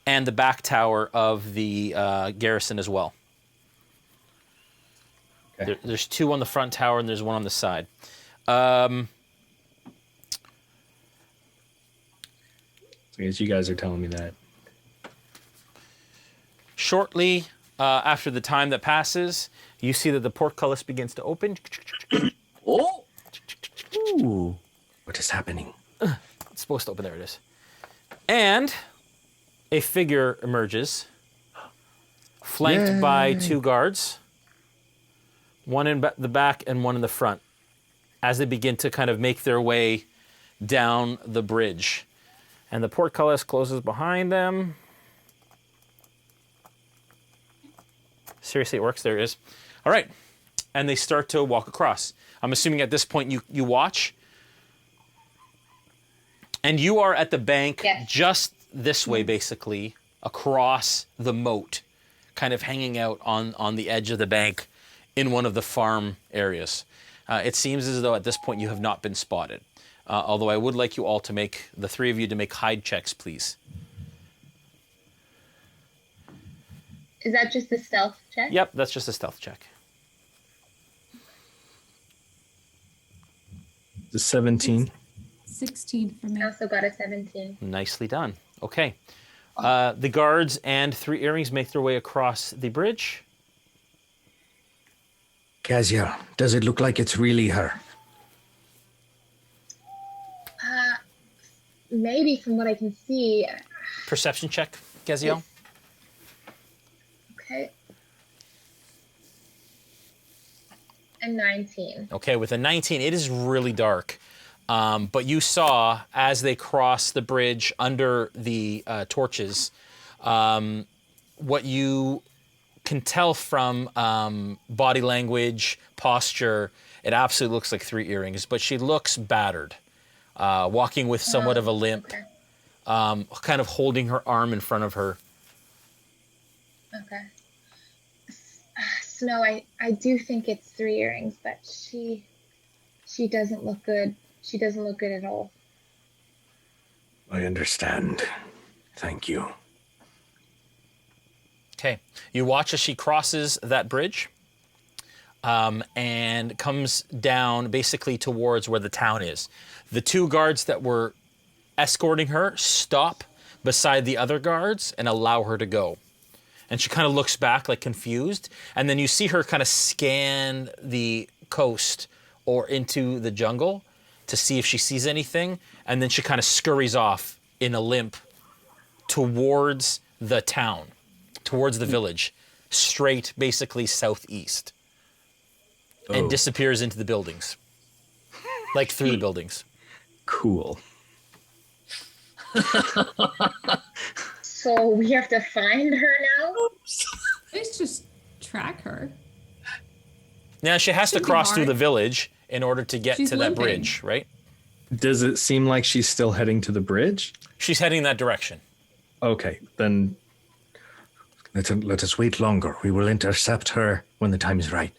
Speaker 1: and the back tower of the garrison as well.
Speaker 4: Okay.
Speaker 1: There's 2 on the front tower and there's 1 on the side.
Speaker 4: I guess you guys are telling me that.
Speaker 1: Shortly after the time that passes, you see that the portcullis begins to open.
Speaker 2: Oh!
Speaker 6: Ooh. What is happening?
Speaker 1: It's supposed to open. There it is. And a figure emerges, flanked by 2 guards, 1 in the back and 1 in the front, as they begin to kind of make their way down the bridge. And the portcullis closes behind them. Seriously, it works. There it is. All right. And they start to walk across. I'm assuming at this point you watch. And you are at the bank just this way, basically, across the moat, kind of hanging out on the edge of the bank in one of the farm areas. It seems as though at this point you have not been spotted. Although I would like you all to make, the 3 of you, to make hide checks, please.
Speaker 5: Is that just the stealth check?
Speaker 1: Yep, that's just a stealth check.
Speaker 4: The 17.
Speaker 7: 16 for me.
Speaker 5: I also got a 17.
Speaker 1: Nicely done. Okay. The guards and 3 Earrings make their way across the bridge.
Speaker 6: Gaziel, does it look like it's really her?
Speaker 5: Maybe from what I can see.
Speaker 1: Perception check, Gaziel.
Speaker 5: Okay. A 19.
Speaker 1: Okay, with a 19, it is really dark. But you saw, as they crossed the bridge under the torches, what you can tell from body language, posture, it absolutely looks like 3 Earrings, but she looks battered, walking with somewhat of a limp,
Speaker 5: Okay.
Speaker 1: kind of holding her arm in front of her.
Speaker 5: Okay. Snow, I do think it's 3 earrings, but she doesn't look good. She doesn't look good at all.
Speaker 6: I understand. Thank you.
Speaker 1: Okay. You watch as she crosses that bridge and comes down basically towards where the town is. The 2 guards that were escorting her stop beside the other guards and allow her to go. And she kind of looks back like confused. And then you see her kind of scan the coast or into the jungle to see if she sees anything. And then she kind of scurries off in a limp towards the town, towards the village, straight basically southeast. And disappears into the buildings. Like through the buildings.
Speaker 4: Cool.
Speaker 5: So we have to find her now?
Speaker 7: Let's just track her.
Speaker 1: Now she has to
Speaker 7: Shouldn't be
Speaker 1: cross through
Speaker 7: hard.
Speaker 1: the village in order to get
Speaker 7: She's
Speaker 1: to that
Speaker 7: limping.
Speaker 1: bridge, right?
Speaker 4: Does it seem like she's still heading to the bridge?
Speaker 1: She's heading that direction.
Speaker 4: Okay, then
Speaker 6: Let us wait longer. We will intercept her when the time is right.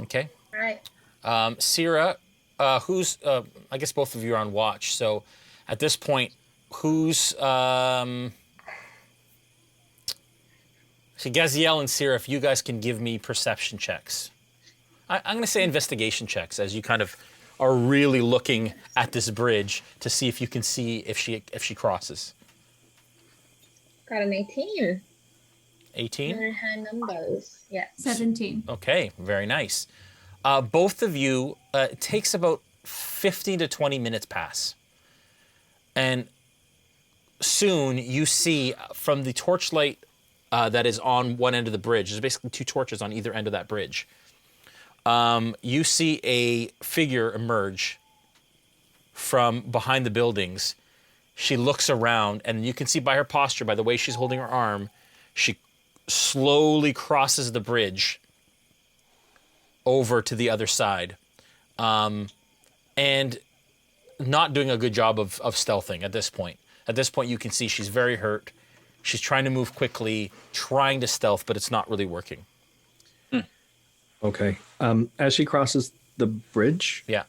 Speaker 1: Okay.
Speaker 5: All right.
Speaker 1: Cyra, who's, I guess both of you are on watch. So at this point, who's, so Gaziel and Cyra, if you guys can give me perception checks. I'm going to say investigation checks as you kind of are really looking at this bridge to see if you can see if she crosses.
Speaker 5: Got an 18.
Speaker 1: 18?
Speaker 5: Very high numbers. Yeah.
Speaker 7: 17.
Speaker 1: Okay, very nice. Both of you, it takes about 15 to 20 minutes pass. And soon you see from the torchlight that is on one end of the bridge, there's basically 2 torches on either end of that bridge. You see a figure emerge from behind the buildings. She looks around, and you can see by her posture, by the way she's holding her arm, she slowly crosses the bridge over to the other side. And not doing a good job of stealthing at this point. At this point, you can see she's very hurt. She's trying to move quickly, trying to stealth, but it's not really working.
Speaker 4: okay. As she crosses the bridge,
Speaker 1: Yeah.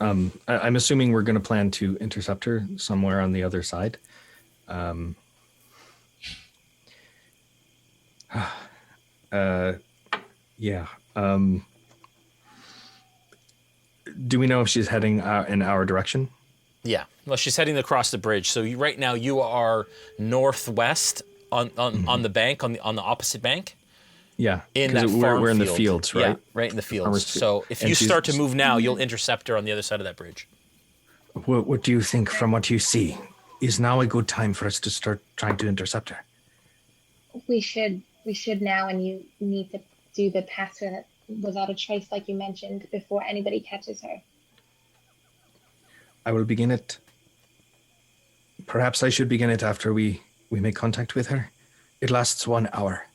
Speaker 4: I'm assuming we're going to plan to intercept her somewhere on the other side. Yeah. Do we know if she's heading in our direction?
Speaker 1: Yeah. Well, she's heading across the bridge. So right now you are northwest on the bank, on the opposite bank.
Speaker 4: Yeah.
Speaker 1: In
Speaker 4: 'cause
Speaker 1: that farm
Speaker 4: we're in the
Speaker 1: field.
Speaker 4: fields, right?
Speaker 1: Yeah, right in the fields.
Speaker 4: Farmer's field.
Speaker 1: So if
Speaker 4: And
Speaker 1: you
Speaker 4: she's
Speaker 1: start to
Speaker 4: just-
Speaker 1: move now, you'll intercept her on the other side of that bridge.
Speaker 6: What do you think from what you see? Is now a good time for us to start trying to intercept her?
Speaker 5: We should now, and you need to do the pass without a trace, like you mentioned, before anybody catches her.
Speaker 6: I will begin it. Perhaps I should begin it after we make contact with her. It lasts 1 hour.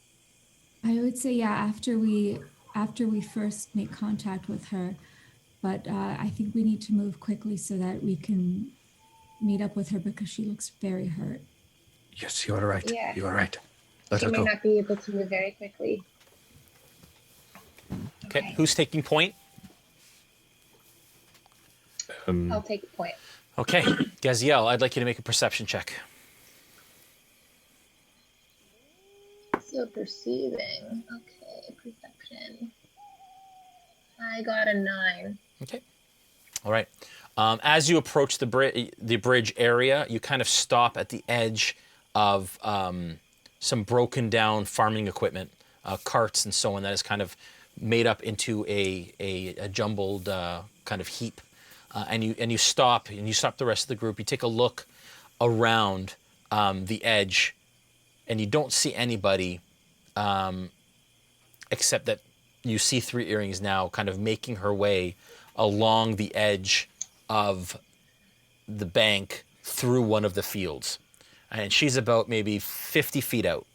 Speaker 7: I would say, yeah, after we first make contact with her. But I think we need to move quickly so that we can meet up with her because she looks very hurt.
Speaker 6: Yes, you are right.
Speaker 5: Yeah.
Speaker 6: You are right. Let
Speaker 5: She
Speaker 6: us
Speaker 5: may
Speaker 6: go.
Speaker 5: not be able to move very quickly.
Speaker 1: Okay. Who's taking point?
Speaker 5: I'll take a point.
Speaker 1: Okay. Gaziel, I'd like you to make a perception check.
Speaker 5: So perceiving. Okay, perception. I got a 9.
Speaker 1: Okay. All right. As you approach the bridge area, you kind of stop at the edge of some broken down farming equipment, carts and so on, that is kind of made up into a jumbled kind of heap. And you stop the rest of the group. You take a look around the edge, and you don't see anybody except that you see 3 earrings now kind of making her way along the edge of the bank through one of the fields. And she's about maybe 50 feet out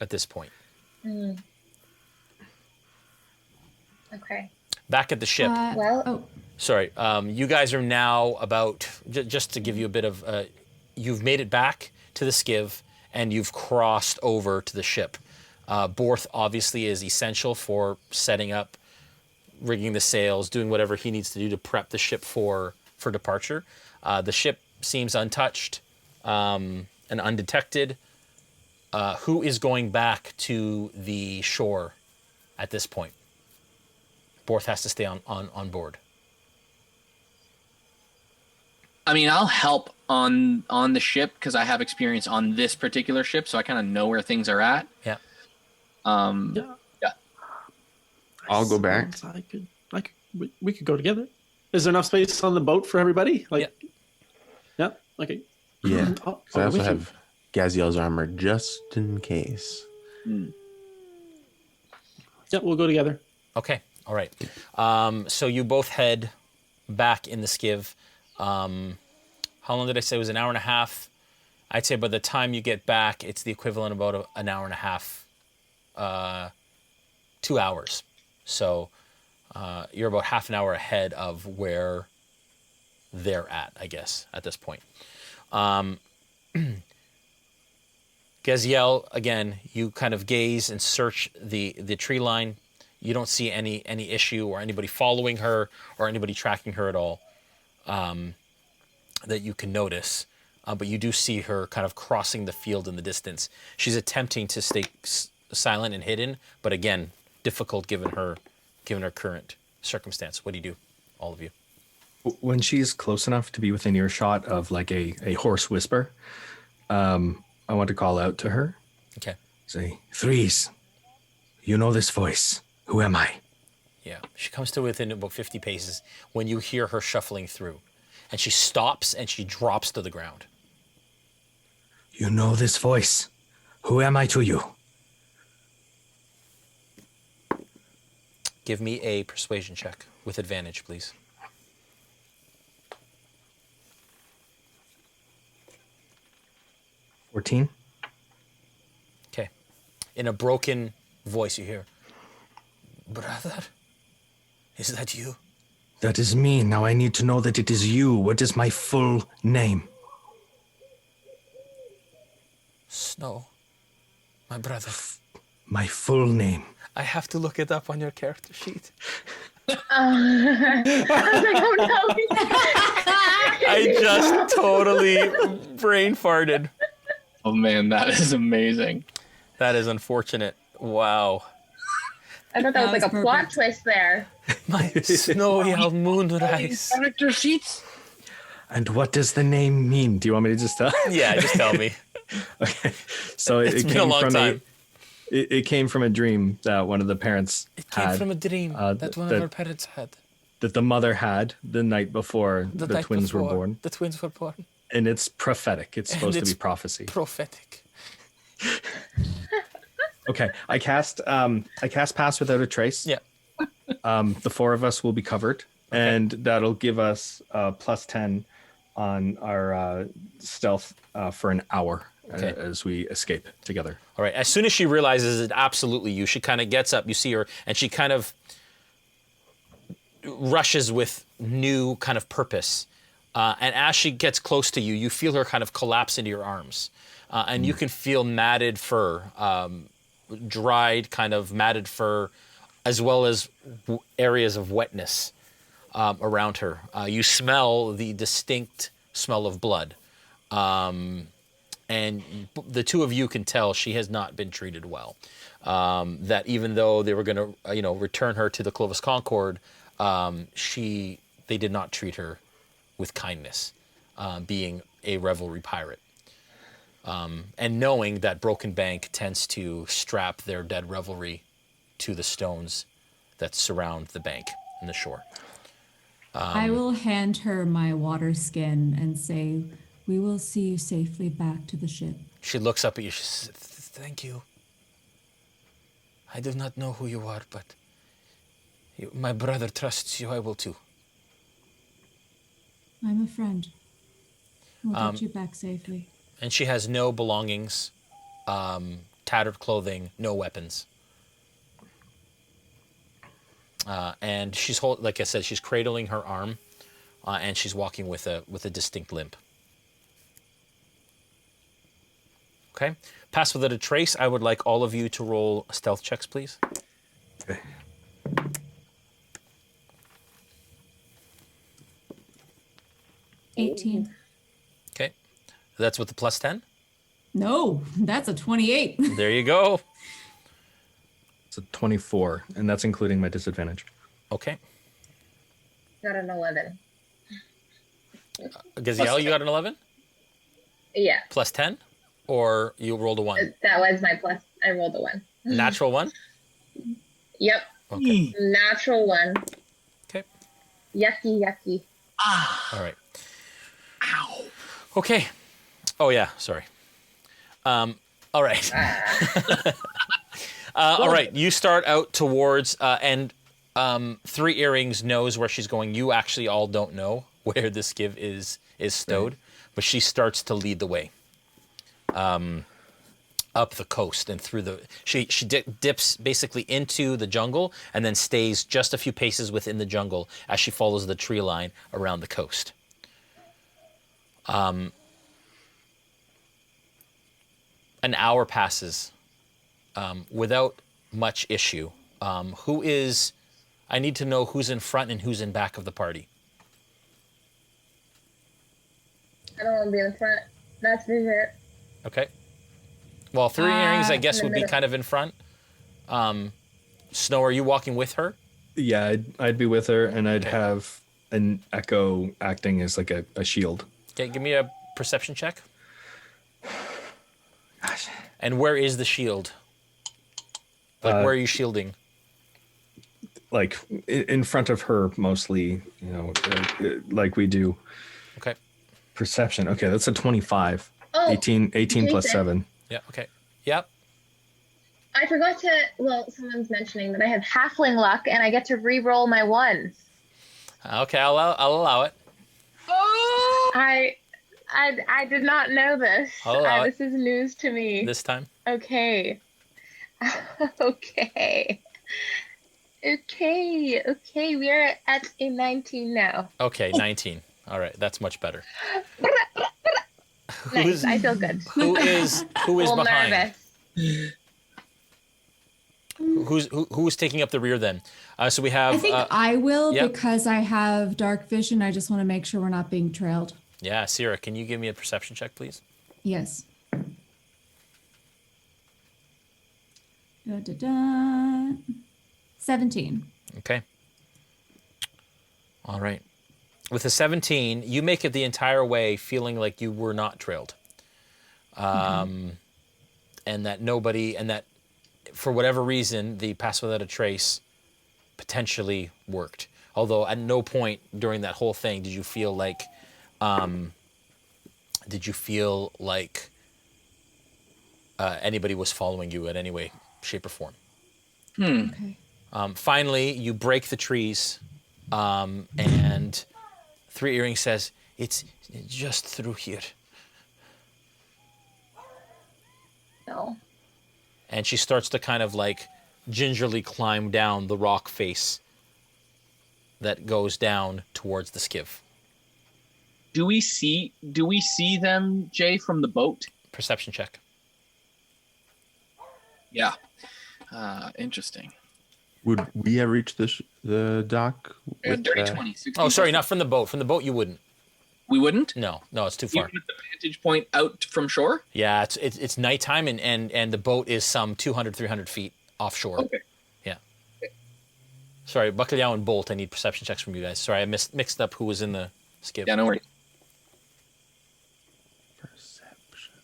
Speaker 1: at this point.
Speaker 5: Okay.
Speaker 1: Back at the ship.
Speaker 5: Well,
Speaker 1: Sorry, you guys are now about, just to give you a bit of, you've made it back to the skiv, and you've crossed over to the ship. Borth obviously is essential for setting up, rigging the sails, doing whatever he needs to do to prep the ship for departure. The ship seems untouched and undetected. Who is going back to the shore at this point? Borth has to stay on board.
Speaker 2: I mean, I'll help on the ship because I have experience on this particular ship, so I kind of know where things are at.
Speaker 1: Yeah.
Speaker 2: Yeah.
Speaker 6: I'll go back.
Speaker 3: We could go together. Is there enough space on the boat for everybody? Yeah. Okay.
Speaker 6: Yeah.
Speaker 3: I'll
Speaker 6: So I
Speaker 3: go
Speaker 6: also
Speaker 3: with you.
Speaker 6: have Gaziel's armor just in case.
Speaker 3: Yeah, we'll go together.
Speaker 1: Okay. All right. So you both head back in the skiv. How long did I say? It was an hour and a half. I'd say by the time you get back, it's the equivalent of about an hour and a half, 2 hours. So you're about half an hour ahead of where they're at, I guess, at this point. Gaziel, again, you kind of gaze and search the tree line. You don't see any issue or anybody following her or anybody tracking her at all that you can notice. But you do see her kind of crossing the field in the distance. She's attempting to stay silent and hidden, but again, difficult given her current circumstance. What do you do, all of you?
Speaker 4: When she's close enough to be within earshot of like a hoarse whisper, I want to call out to her.
Speaker 1: Okay.
Speaker 4: Say, Threes, you know this voice. Who am I?
Speaker 1: Yeah. She comes to within about 50 paces when you hear her shuffling through. And she stops and she drops to the ground.
Speaker 4: You know this voice. Who am I to you?
Speaker 1: Give me a persuasion check with advantage, please.
Speaker 4: $14.
Speaker 1: Okay. In a broken voice, you hear, "Brother, is that you?"
Speaker 4: That is me. Now I need to know that it is you. What is my full name?
Speaker 1: Snow, my brother.
Speaker 4: My full name.
Speaker 1: I have to look it up on your character sheet.
Speaker 5: I was like, oh no.
Speaker 1: I just totally brain farted.
Speaker 2: Oh man, that is amazing.
Speaker 1: That is unfortunate. Wow.
Speaker 5: I thought that was like a
Speaker 7: That was
Speaker 5: plot
Speaker 7: perfect.
Speaker 5: twist there.
Speaker 1: My snowy old moonrise.
Speaker 2: Character sheets.
Speaker 4: And what does the name mean? Do you want me to just tell?
Speaker 1: Yeah, just tell me.
Speaker 4: Okay. So it
Speaker 1: It's been
Speaker 4: came
Speaker 1: a long
Speaker 4: from
Speaker 1: time.
Speaker 4: it came from a dream that one of the parents
Speaker 1: It came
Speaker 4: had,
Speaker 1: from a dream that one of our parents had.
Speaker 4: that the mother had the night before the
Speaker 1: night
Speaker 4: twins were
Speaker 1: before
Speaker 4: born.
Speaker 1: The twins were born.
Speaker 4: And it's prophetic. It's supposed to
Speaker 1: it's
Speaker 4: be prophecy.
Speaker 1: Prophetic.
Speaker 4: Okay. I cast Pass Without a Trace.
Speaker 1: Yeah.
Speaker 4: The four of us will be covered, and that'll give us +10 on our stealth for an hour
Speaker 1: Okay.
Speaker 4: as we escape together.
Speaker 1: All right. As soon as she realizes it's absolutely you, she kind of gets up. You see her, and she kind of rushes with new kind of purpose. And as she gets close to you, you feel her kind of collapse into your arms. And you can feel matted fur, dried kind of matted fur, as well as areas of wetness around her. You smell the distinct smell of blood. And the two of you can tell she has not been treated well. That even though they were going to, return her to the Clovis Concord, they did not treat her with kindness, being a revelry pirate. And knowing that Broken Bank tends to strap their dead revelry to the stones that surround the bank and the shore.
Speaker 7: I will hand her my water skin and say, "We will see you safely back to the ship."
Speaker 1: She looks up at you. She says, "Thank you. I do not know who you are, but my brother trusts you. I will too."
Speaker 7: I'm a friend. We'll get you back safely.
Speaker 1: And she has no belongings, tattered clothing, no weapons. And she's like I said, she's cradling her arm, and she's walking with a distinct limp. Okay. Pass without a trace. I would like all of you to roll stealth checks, please.
Speaker 4: Okay.
Speaker 7: 18.
Speaker 1: Okay. That's with the plus 10.
Speaker 7: No, that's a 28.
Speaker 1: There you go.
Speaker 4: It's a 24, and that's including my disadvantage.
Speaker 1: Okay.
Speaker 5: Got an 11.
Speaker 1: Gaziel, you got an 11?
Speaker 5: Yeah,
Speaker 1: Plus 10? Or you rolled a 1?
Speaker 5: that was my plus. I rolled a 1.
Speaker 1: Natural 1?
Speaker 5: Yep,
Speaker 1: Okay.
Speaker 5: natural 1.
Speaker 1: Okay.
Speaker 5: Yucky.
Speaker 1: All right. Okay. Oh, yeah. Sorry. All right. All right. You start out towards, and Three Earrings knows where she's going. You actually all don't know where this give is stowed, but she starts to lead the way up the coast and through the. She dips basically into the jungle and then stays just a few paces within the jungle as she follows the tree line around the coast. An hour passes without much issue. I need to know who's in front and who's in back of the party.
Speaker 5: I don't want to be in the front. That's for sure.
Speaker 1: Okay. Well, Three Earrings, I guess,
Speaker 5: in the
Speaker 1: would be
Speaker 5: middle.
Speaker 1: kind of in front. Snow, are you walking with her?
Speaker 4: Yeah, I'd be with her, and I'd have an echo acting as like a shield.
Speaker 1: Okay, give me a perception check. Gosh. And where is the shield? Like, where are you shielding?
Speaker 4: Like in front of her, mostly. Like we do.
Speaker 1: Okay.
Speaker 4: Perception. Okay, that's a 25.
Speaker 5: Oh,
Speaker 4: 18 plus
Speaker 5: Jason.
Speaker 4: 7.
Speaker 1: Yeah. Okay. Yep.
Speaker 5: I forgot to. Well, someone's mentioning that I have halfling luck and I get to re-roll my ones.
Speaker 1: Okay, I'll allow it.
Speaker 5: I did not know this.
Speaker 1: I'll allow
Speaker 5: This is news to me.
Speaker 1: This time.
Speaker 5: Okay. Okay. We are at a 19 now.
Speaker 1: Okay, 19. All right, that's much better.
Speaker 5: Nice. I feel good.
Speaker 1: Who is
Speaker 5: A little
Speaker 1: behind?
Speaker 5: nervous.
Speaker 1: Who's taking up the rear then? So we have.
Speaker 7: I think I will
Speaker 1: yep.
Speaker 7: because I have dark vision. I just want to make sure we're not being trailed.
Speaker 1: Yeah, Cyra, can you give me a perception check, please?
Speaker 7: Yes. Da, da, da. 17.
Speaker 1: Okay. All right. With a 17, you make it the entire way feeling like you were not trailed. And that nobody, and that for whatever reason, the pass without a trace potentially worked. Although at no point during that whole thing did you feel like, anybody was following you in any way, shape, or form.
Speaker 7: Okay.
Speaker 1: Finally, you break the trees, and Three Earrings says, "It's just through here."
Speaker 5: No.
Speaker 1: And she starts to kind of like gingerly climb down the rock face that goes down towards the skiff.
Speaker 2: Do we see them, Jay, from the boat?
Speaker 1: Perception check.
Speaker 2: Yeah. Interesting.
Speaker 8: Would we have reached the dock? With,
Speaker 2: Dirty 20. 16
Speaker 1: Oh, sorry,
Speaker 2: plus-
Speaker 1: not from the boat. From the boat, you wouldn't.
Speaker 2: We wouldn't?
Speaker 1: No, it's too far.
Speaker 2: Even at the vantage point out from shore?
Speaker 1: Yeah, it's nighttime, and the boat is some 200, 300 feet offshore.
Speaker 2: Okay.
Speaker 1: Yeah. Sorry, Bacalhau and Bolt, I need perception checks from you guys. Sorry, I mixed up who was in the skiff.
Speaker 2: Yeah, no worries.
Speaker 8: Perception.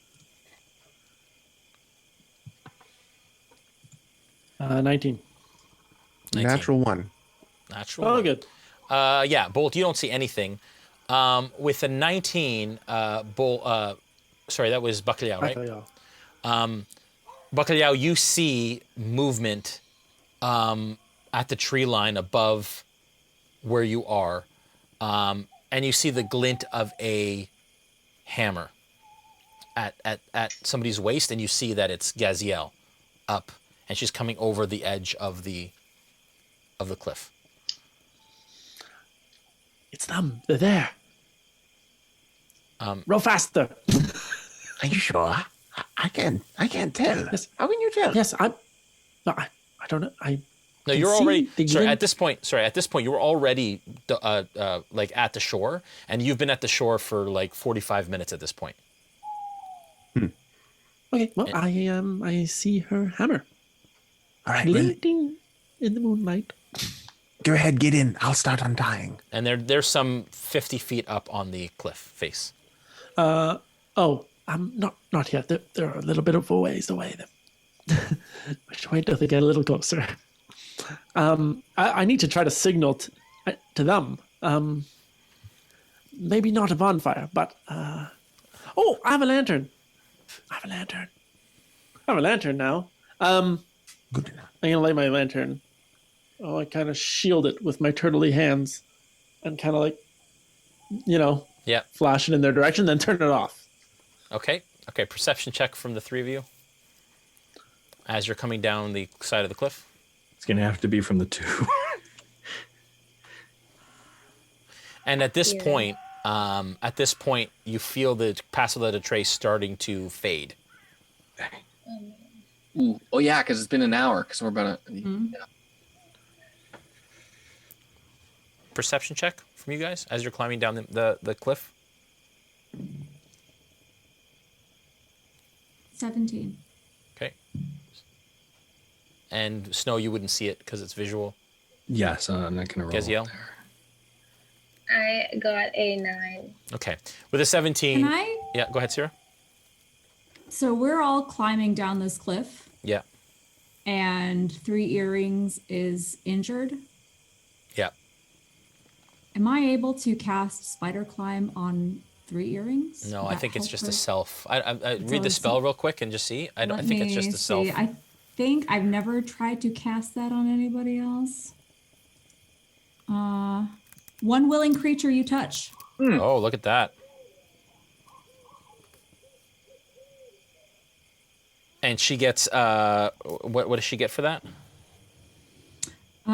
Speaker 3: 19.
Speaker 1: 19.
Speaker 8: Natural 1.
Speaker 1: Natural.
Speaker 3: Oh,
Speaker 1: one.
Speaker 3: good.
Speaker 1: Yeah, Bolt, you don't see anything. With a 19, Bolt, sorry, that was Bacalhau, right?
Speaker 3: Yeah.
Speaker 1: Bacalhau, you see movement at the tree line above where you are, and you see the glint of a hammer at somebody's waist, and you see that it's Gaziel up, and she's coming over the edge of the cliff.
Speaker 3: It's them. They're there. Row faster.
Speaker 6: Are you sure? I can't tell.
Speaker 3: Yes.
Speaker 6: How can you tell?
Speaker 3: Yes, I don't know.
Speaker 1: No,
Speaker 3: can
Speaker 1: you're
Speaker 3: see
Speaker 1: already.
Speaker 3: the
Speaker 1: Sorry,
Speaker 3: yin-
Speaker 1: at this point, you were already like at the shore, and you've been at the shore for like 45 minutes at this point.
Speaker 3: Okay, well, I see her hammer
Speaker 6: All right,
Speaker 3: glinting in the moonlight.
Speaker 6: go ahead, get in. I'll start untying.
Speaker 1: And there's some 50 feet up on the cliff face.
Speaker 3: Oh, not yet. They're a little bit of a ways away. Which wait till they get a little closer. I need to try to signal to them. Maybe not a bonfire, but oh, I have a lantern. I have a lantern now.
Speaker 6: Good enough.
Speaker 3: I'm gonna light my lantern. Oh, I kind of shield it with my turtley hands, and kind of like,
Speaker 1: Yeah.
Speaker 3: flash it in their direction, then turn it off.
Speaker 1: Okay. Perception check from the three of you as you're coming down the side of the cliff.
Speaker 4: It's gonna have to be from the two.
Speaker 1: And at this point, you feel the Paso de Trace starting to fade.
Speaker 2: Ooh. Oh yeah, because it's been an hour. Because we're about to. Yeah.
Speaker 1: Perception check from you guys as you're climbing down the cliff.
Speaker 7: 17.
Speaker 1: Okay. And Snow, you wouldn't see it because it's visual.
Speaker 4: Yeah, so I'm not gonna roll.
Speaker 1: Gaziel?
Speaker 4: There.
Speaker 5: I got a 9.
Speaker 1: Okay. With a 17.
Speaker 7: Can I?
Speaker 1: Yeah, go ahead, Cyra.
Speaker 7: So we're all climbing down this cliff,
Speaker 1: Yeah.
Speaker 7: and 3 Earrings is injured.
Speaker 1: Yeah.
Speaker 7: Am I able to cast Spider Climb on 3 Earrings?
Speaker 1: No,
Speaker 7: Would
Speaker 1: I
Speaker 7: that
Speaker 1: think it's
Speaker 7: help
Speaker 1: just
Speaker 7: her?
Speaker 1: a self. I read the
Speaker 7: always
Speaker 1: spell
Speaker 7: self.
Speaker 1: real quick and just see. I
Speaker 7: Let
Speaker 1: think it's just
Speaker 7: me
Speaker 1: a self.
Speaker 7: see. I think I've never tried to cast that on anybody else. One willing creature you touch.
Speaker 1: Oh, look at that. And she gets what does she get for that? They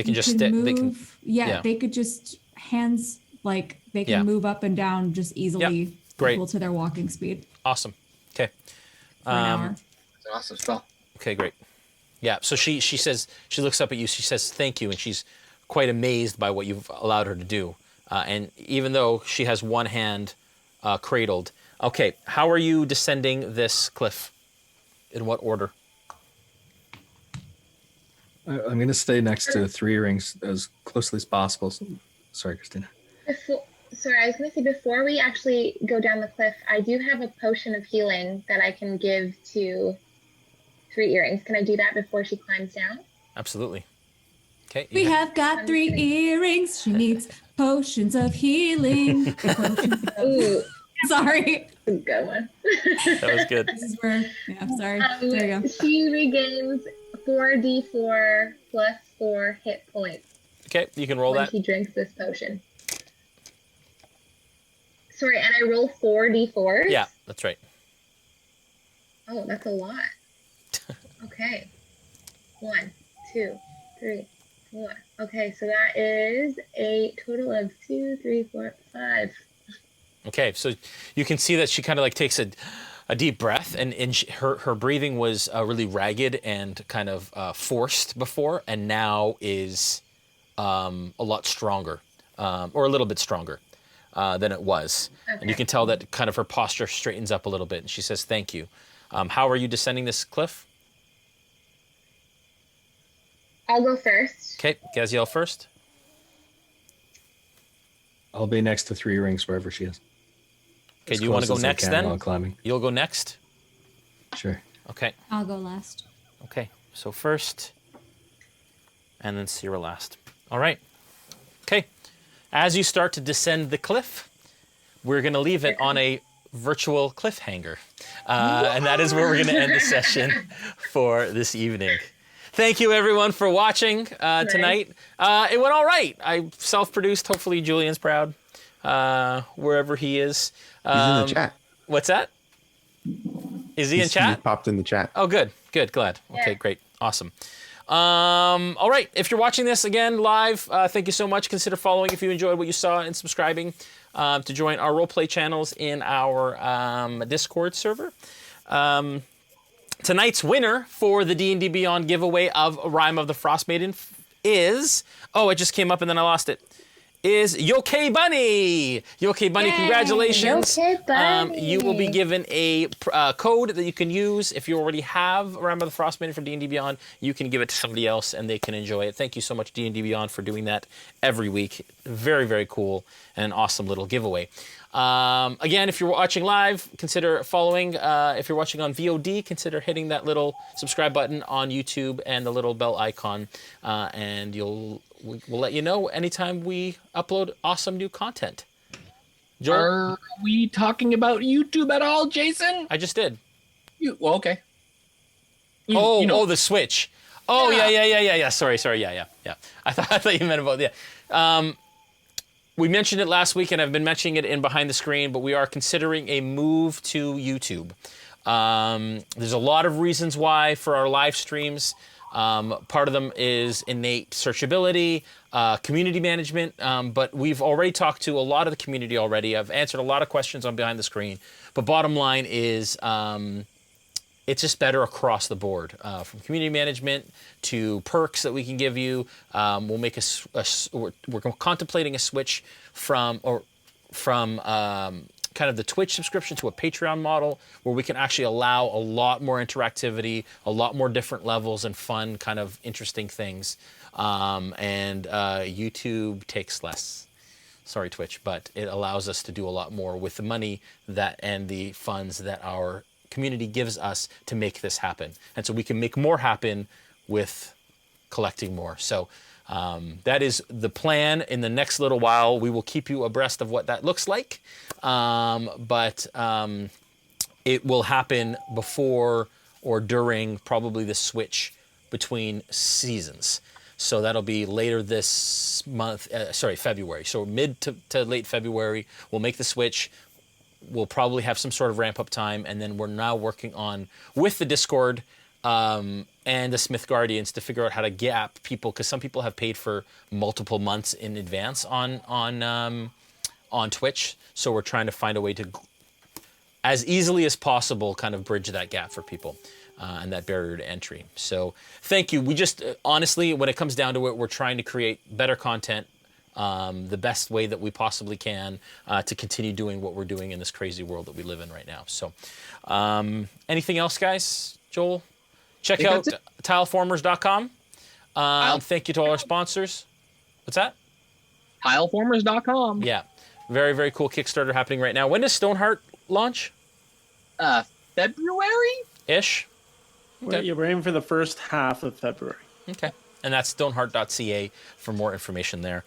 Speaker 1: can
Speaker 7: You
Speaker 1: just
Speaker 7: can
Speaker 1: they can
Speaker 7: move. Yeah, they could just hands like they can
Speaker 1: Yeah.
Speaker 7: move up and down just easily,
Speaker 1: Great.
Speaker 7: equal to their walking speed
Speaker 1: Awesome. Okay.
Speaker 7: for an hour.
Speaker 2: It's an awesome spell.
Speaker 1: Okay, great. Yeah, so she says, she looks up at you, she says thank you, and she's quite amazed by what you've allowed her to do. And even though she has one hand cradled. Okay, how are you descending this cliff? In what order?
Speaker 4: I'm gonna stay next to the 3 rings as closely as possible. Sorry, Christina.
Speaker 5: Sorry, I was going to say, before we actually go down the cliff, I do have a potion of healing that I can give to 3 Earrings. Can I do that before she climbs down?
Speaker 1: Absolutely. Okay.
Speaker 7: We have got 3 earrings. She needs potions of healing.
Speaker 5: Ooh,
Speaker 7: Sorry.
Speaker 5: that's a good one.
Speaker 1: That was good.
Speaker 7: This is where, yeah, sorry. There you go.
Speaker 5: She regains 4d4 plus 4 hit points
Speaker 1: Okay, you can roll
Speaker 5: when
Speaker 1: that.
Speaker 5: she drinks this potion. Sorry, and I roll 4d4s?
Speaker 1: Yeah, that's right.
Speaker 5: Oh, that's a lot. Okay. 1, 2, 3, 4. Okay, so that is a total of 2, 3, 4, 5.
Speaker 1: Okay, so you can see that she kind of like takes a deep breath, and her breathing was really ragged and kind of forced before, and now is a lot stronger, or a little bit stronger than it was.
Speaker 5: Okay.
Speaker 1: And you can tell that kind of her posture straightens up a little bit, and she says, thank you. How are you descending this cliff?
Speaker 5: I'll go first.
Speaker 1: Okay, Gaziel first.
Speaker 4: I'll be next to 3 rings wherever she is.
Speaker 1: Okay,
Speaker 4: As
Speaker 1: do you want to go
Speaker 4: close as I
Speaker 1: next
Speaker 4: can
Speaker 1: then?
Speaker 4: while climbing.
Speaker 1: You'll go next?
Speaker 4: Sure.
Speaker 1: Okay.
Speaker 7: I'll go last.
Speaker 1: Okay, so first, and then Cyra last. All right. Okay, as you start to descend the cliff, we're going to leave it on a virtual cliffhanger. And that is where we're going to end the session for this evening. Thank you, everyone, for watching tonight. It went all right. I self-produced. Hopefully, Julian's proud wherever he is.
Speaker 6: He's in the chat.
Speaker 1: What's that? Is he in chat?
Speaker 6: He popped in the chat.
Speaker 1: Oh, good. Glad. Okay,
Speaker 5: Yeah.
Speaker 1: great. Awesome. All right. If you're watching this again live, thank you so much. Consider following if you enjoyed what you saw and subscribing to join our roleplay channels in our Discord server. Tonight's winner for the D&D Beyond giveaway of Rime of the Frost Maiden is... Oh, it just came up and then I lost it. Is Yokai Bunny. Yokai Bunny, congratulations.
Speaker 5: Yokai Bunny.
Speaker 1: You will be given a code that you can use. If you already have Rime of the Frost Maiden from D&D Beyond, you can give it to somebody else and they can enjoy it. Thank you so much, D&D Beyond, for doing that every week. Very, very cool and an awesome little giveaway. Again, if you're watching live, consider following. If you're watching on VOD, consider hitting that little subscribe button on YouTube and the little bell icon, and we'll let you know anytime we upload awesome new content. Joel?
Speaker 2: Are we talking about YouTube at all, Jason?
Speaker 1: I just did.
Speaker 2: Well, okay.
Speaker 1: The Switch. Oh,
Speaker 2: Yeah.
Speaker 1: yeah. Sorry, yeah. I thought you meant about, we mentioned it last week, and I've been mentioning it in Behind the Screen, but we are considering a move to YouTube. There's a lot of reasons why for our live streams. Part of them is innate searchability, community management, but we've already talked to a lot of the community already. I've answered a lot of questions on Behind the Screen, but bottom line is it's just better across the board, from community management to perks that we can give you. We'll make we're contemplating a switch from kind of the Twitch subscription to a Patreon model where we can actually allow a lot more interactivity, a lot more different levels and fun kind of interesting things. And YouTube takes less. Sorry, Twitch, but it allows us to do a lot more with the money and the funds that our community gives us to make this happen. And so we can make more happen with collecting more. So that is the plan. In the next little while, we will keep you abreast of what that looks like. But it will happen before or during probably the switch between seasons. So that'll be later this month, February. So mid to late February, we'll make the switch. We'll probably have some sort of ramp up time. And then we're now working on, with the Discord, and the Smith Guardians to figure out how to gap people, because some people have paid for multiple months in advance on Twitch. So we're trying to find a way to, as easily as possible, kind of bridge that gap for people and that barrier to entry. So thank you. We just, honestly, when it comes down to it, we're trying to create better content the best way that we possibly can to continue doing what we're doing in this crazy world that we live in right now. So anything else, guys? Joel? Check out tileformers.com. Thank you to all our sponsors. What's that?
Speaker 2: Tileformers.com.
Speaker 1: Yeah. Very, very cool Kickstarter happening right now. When does Stoneheart launch?
Speaker 2: February-ish.
Speaker 1: Okay.
Speaker 3: We're aiming for the first half of February.
Speaker 1: Okay. And that's stoneheart.ca for more information there.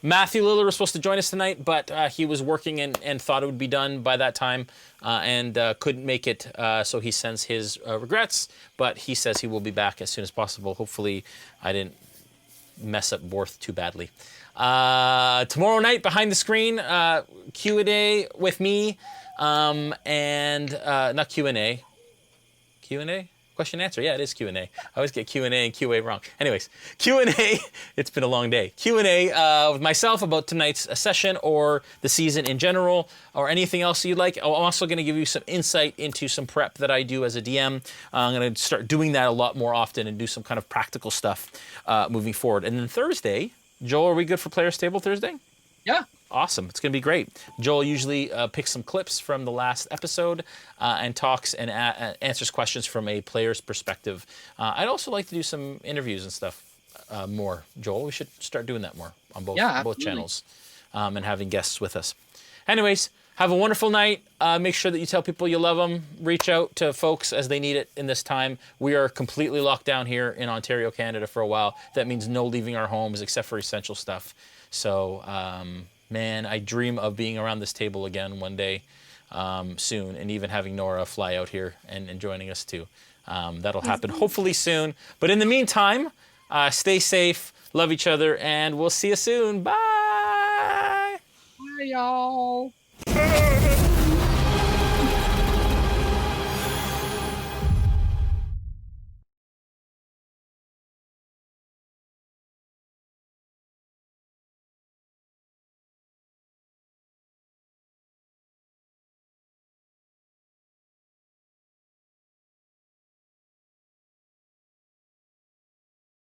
Speaker 1: Matthew Liller was supposed to join us tonight, but he was working and thought it would be done by that time and couldn't make it. So he sends his regrets, but he says he will be back as soon as possible. Hopefully I didn't mess up Borth too badly. Tomorrow night, Behind the Screen, Q&A with me, and not Q&A. Q&A? Question answer. Yeah, it is Q&A. I always get Q&A and QA wrong. Anyways, Q&A. It's been a long day. Q&A with myself about tonight's session or the season in general or anything else you'd like. I'm also going to give you some insight into some prep that I do as a DM. I'm going to start doing that a lot more often and do some kind of practical stuff moving forward. And then Thursday, Joel, are we good for Players Table Thursday?
Speaker 2: Yeah.
Speaker 1: Awesome. It's going to be great. Joel usually picks some clips from the last episode and talks and answers questions from a player's perspective. I'd also like to do some interviews and stuff more, Joel. We should start doing that more on both channels and having guests with us. Anyways, have a wonderful night. Make sure that you tell people you love them. Reach out to folks as they need it in this time. We are completely locked down here in Ontario, Canada for a while. That means no leaving our homes except for essential stuff. So, man, I dream of being around this table again one day soon, and even having Noura fly out here and joining us too. That'll happen hopefully soon. But in the meantime, stay safe, love each other, and we'll see you soon. Bye!
Speaker 2: Bye, y'all.